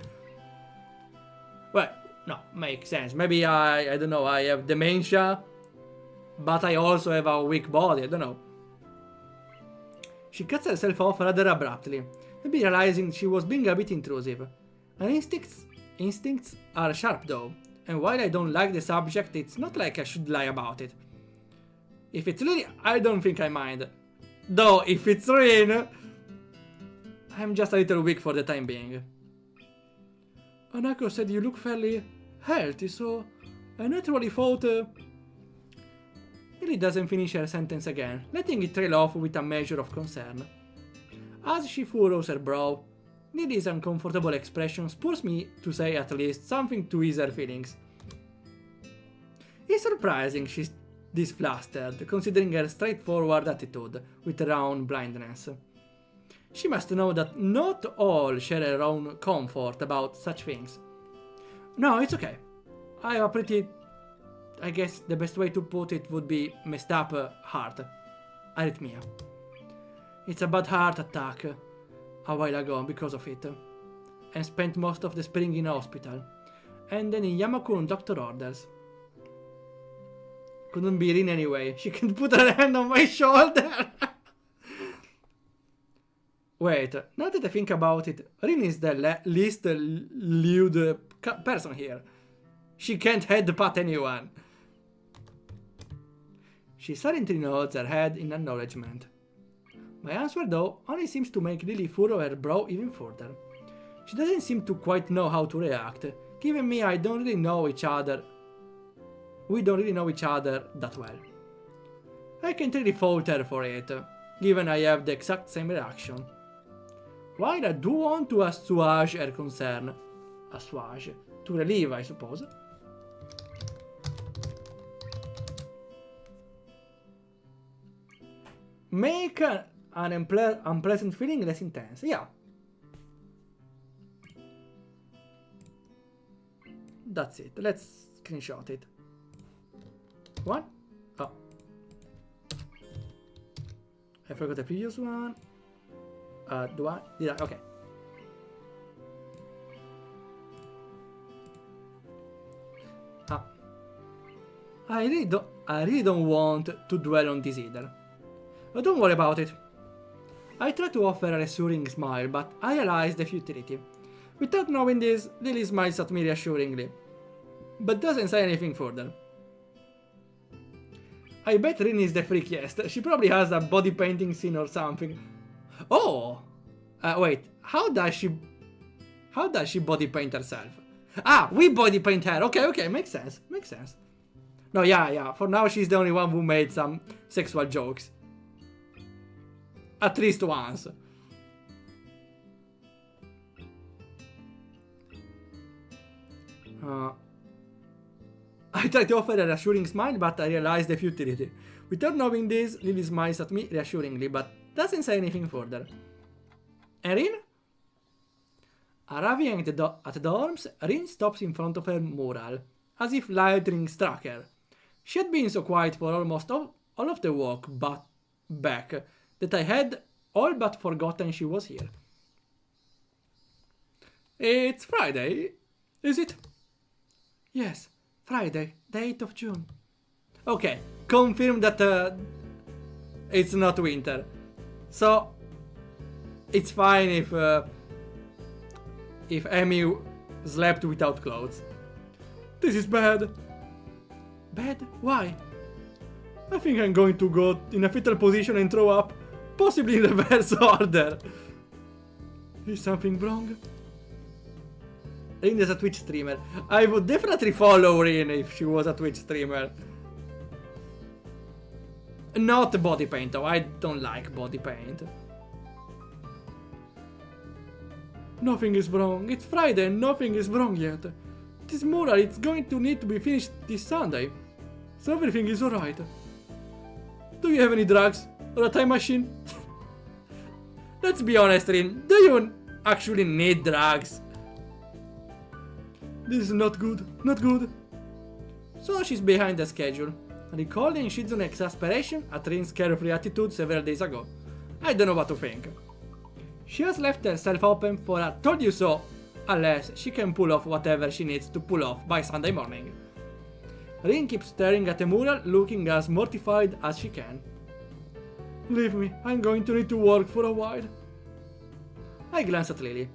Well, no, makes sense. Maybe I don't know, I have dementia, but I also have a weak body, I don't know. She cuts herself off rather abruptly, maybe realizing she was being a bit intrusive. Her instincts are sharp though, and while I don't like the subject, it's not like I should lie about it. If it's Lily, I don't think I mind. Though, if it's Rin, I'm just a little weak for the time being. Anako said you look fairly healthy, so I naturally thought... Lily doesn't finish her sentence again, letting it trail off with a measure of concern. As she furrows her brow, Lily's uncomfortable expression spurs me to say at least something to ease her feelings. It's surprising she's this flustered, considering her straightforward attitude with her own blindness. She must know that not all share her own comfort about such things. No, it's okay. I have a pretty... I guess the best way to put it would be messed up heart. Arrhythmia. It's a bad heart attack a while ago because of it. And spent most of the spring in hospital. And then in Yamaku on doctor orders. Couldn't be Rin anyway. She can put her hand on my shoulder. Wait, now that I think about it, Rin is the least lewd person here. She can't headbutt anyone. She silently nods her head in acknowledgement. My answer, though, only seems to make Lily furrow her brow even further. She doesn't seem to quite know how to react, given me we don't really know each other that well. I can't really fault her for it, given I have the exact same reaction. While I do want to assuage her concern, to relieve, I suppose. Make an unpleasant feeling less intense, yeah. that's it. Let's screenshot it. One. Oh. I forgot the previous one. Do I? Did I? Okay. I really don't want to dwell on this either. But don't worry about it. I try to offer a reassuring smile, but I realize the futility. Without knowing this, Lily smiles at me reassuringly, but doesn't say anything further. I bet Rin is the freakiest. She probably has a body painting scene or something. Oh! Wait, how does she body paint herself? Ah, we body paint her. Okay, makes sense. No, yeah, for now she's the only one who made some sexual jokes. At least once. I try to offer a reassuring smile, but I realize the futility. Without knowing this, Lily smiles at me reassuringly, but doesn't say anything further. Rin? Arriving at the dorms, Rin stops in front of her mural, as if lightning struck her. She had been so quiet for almost all of the walk back that I had all but forgotten she was here. It's Friday, is it? Yes, Friday, the 8th of June. Okay, confirm that it's not winter. So, it's fine if Amy slept without clothes. This is bad. Bad? Why? I think I'm going to go in a fetal position and throw up, possibly in reverse order. Is something wrong? Rin is a Twitch streamer. I would definitely follow Rin if she was a Twitch streamer. Not body paint though, I don't like body paint. Nothing is wrong. It's Friday and nothing is wrong yet. This mural is going to need to be finished this Sunday. So everything is alright. Do you have any drugs? Or a time machine? Let's be honest, Rin. Do you actually need drugs? This is not good. Not good. So she's behind the schedule. Recalling Shizune's exasperation at Rin's carefree attitude several days ago. I don't know what to think. She has left herself open for a told you so, unless she can pull off whatever she needs to pull off by Sunday morning. Rin keeps staring at the mural, looking as mortified as she can. Leave me, I'm going to need to work for a while. I glance at Lily,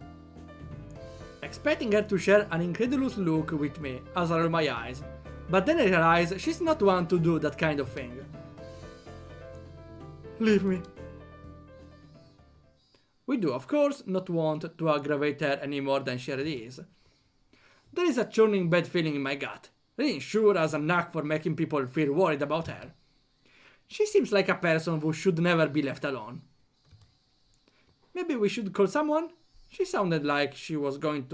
expecting her to share an incredulous look with me as I roll my eyes, but then I realize she's not one to do that kind of thing. Leave me. We do, of course, not want to aggravate her any more than she already is. There is a churning bad feeling in my gut. Rin sure has a knack for making people feel worried about her. She seems like a person who should never be left alone. Maybe we should call someone? She sounded like she was going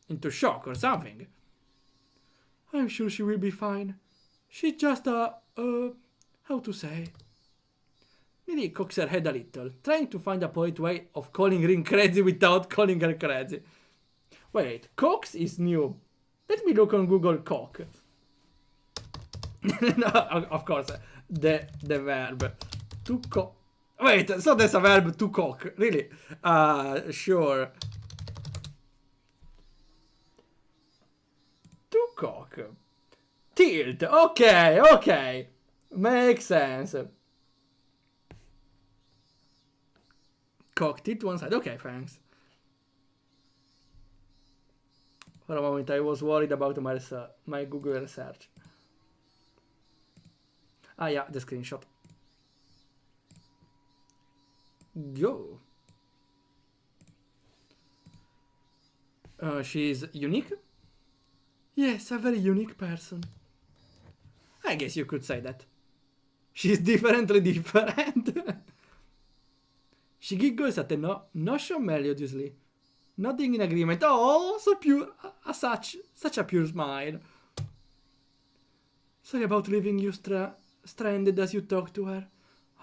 into shock or something. I'm sure she will be fine. She's just how to say? Lily cocks her head a little, trying to find a polite way of calling Rin crazy without calling her crazy. Wait, cox is new. Let me look on Google cock. No, of course, the verb to cock. Wait, so there's a verb to cock, really? Sure. To cock. Tilt, okay. Makes sense. Cock, tilt one side, okay, thanks. For a moment I was worried about my Google search. Ah yeah, the screenshot. Go. She's unique? Yes, a very unique person. I guess you could say that. She's differently different. She giggles at the notion melodiously, nodding in agreement. Oh, so pure, such a pure smile. Sorry about leaving you stranded as you talk to her.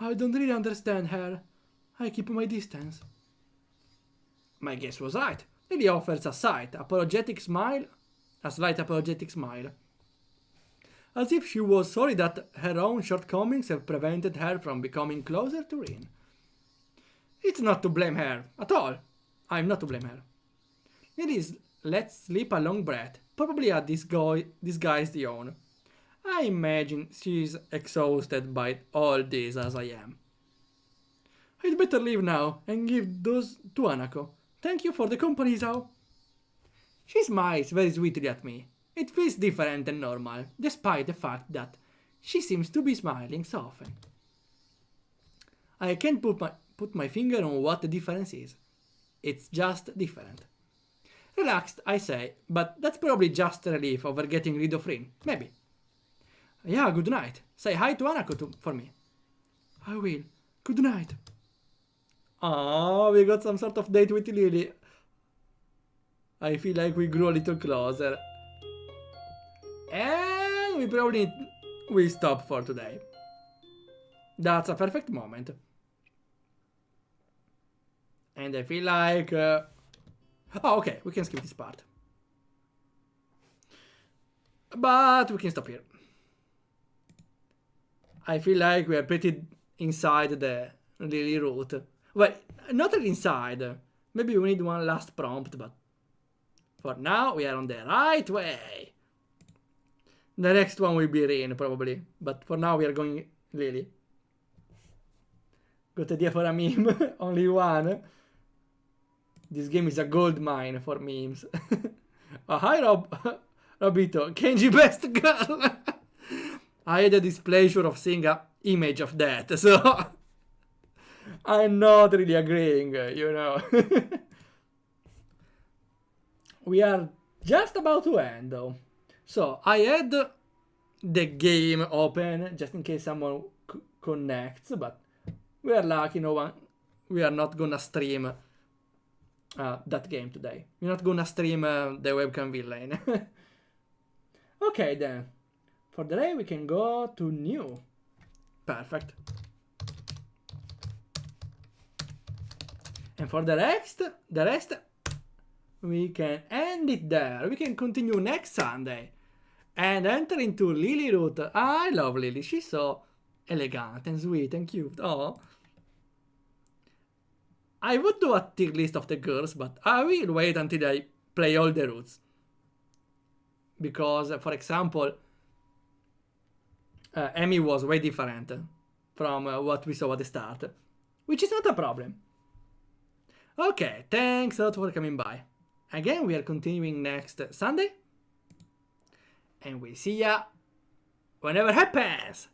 I don't really understand her. I keep my distance. My guess was right. Lily offers a slight, apologetic smile a slight apologetic smile. As if she was sorry that her own shortcomings have prevented her from becoming closer to Rin. It's not to blame her, at all. I'm not to blame her. Lily lets slip a long breath, probably a disguised yawn. I imagine she's exhausted by all this as I am. I'd better leave now and give those to Anako. Thank you for the company, Zhao. She smiles very sweetly at me. It feels different than normal, despite the fact that she seems to be smiling so often. I can't put my finger on what the difference is. It's just different. Relaxed, I say, but that's probably just relief over getting rid of Rin. Maybe. Yeah, good night. Say hi to Anako for me. I will. Good night. Oh, we got some sort of date with Lily. I feel like we grew a little closer. And we probably will stop for today. That's a perfect moment. And I feel like... oh, okay, we can skip this part. But we can stop here. I feel like we are pretty inside the Lily route. Well, not really inside. Maybe we need one last prompt, but... for now, we are on the right way. The next one will be Rin, probably. But for now, we are going Lily. Good idea for a meme. Only one. This game is a gold mine for memes. Oh, hi, Robito. Kenji best girl. I had the displeasure of seeing an image of that, so... I'm not really agreeing, you know. We are just about to end, though. So, I had the game open, just in case someone connects, but we are lucky no one... we are not gonna stream that game today. We're not gonna stream the webcam villain. Okay, then. For the day, we can go to new. Perfect. And for the rest, we can end it there. We can continue next Sunday and enter into Lily route. I love Lily. She's so elegant and sweet and cute. Oh. I would do a tier list of the girls, but I will wait until I play all the routes. Because, for example, Amy was way different from what we saw at the start, which is not a problem. Okay, thanks a lot for coming by. Again, we are continuing next Sunday, and we'll see ya whenever it happens.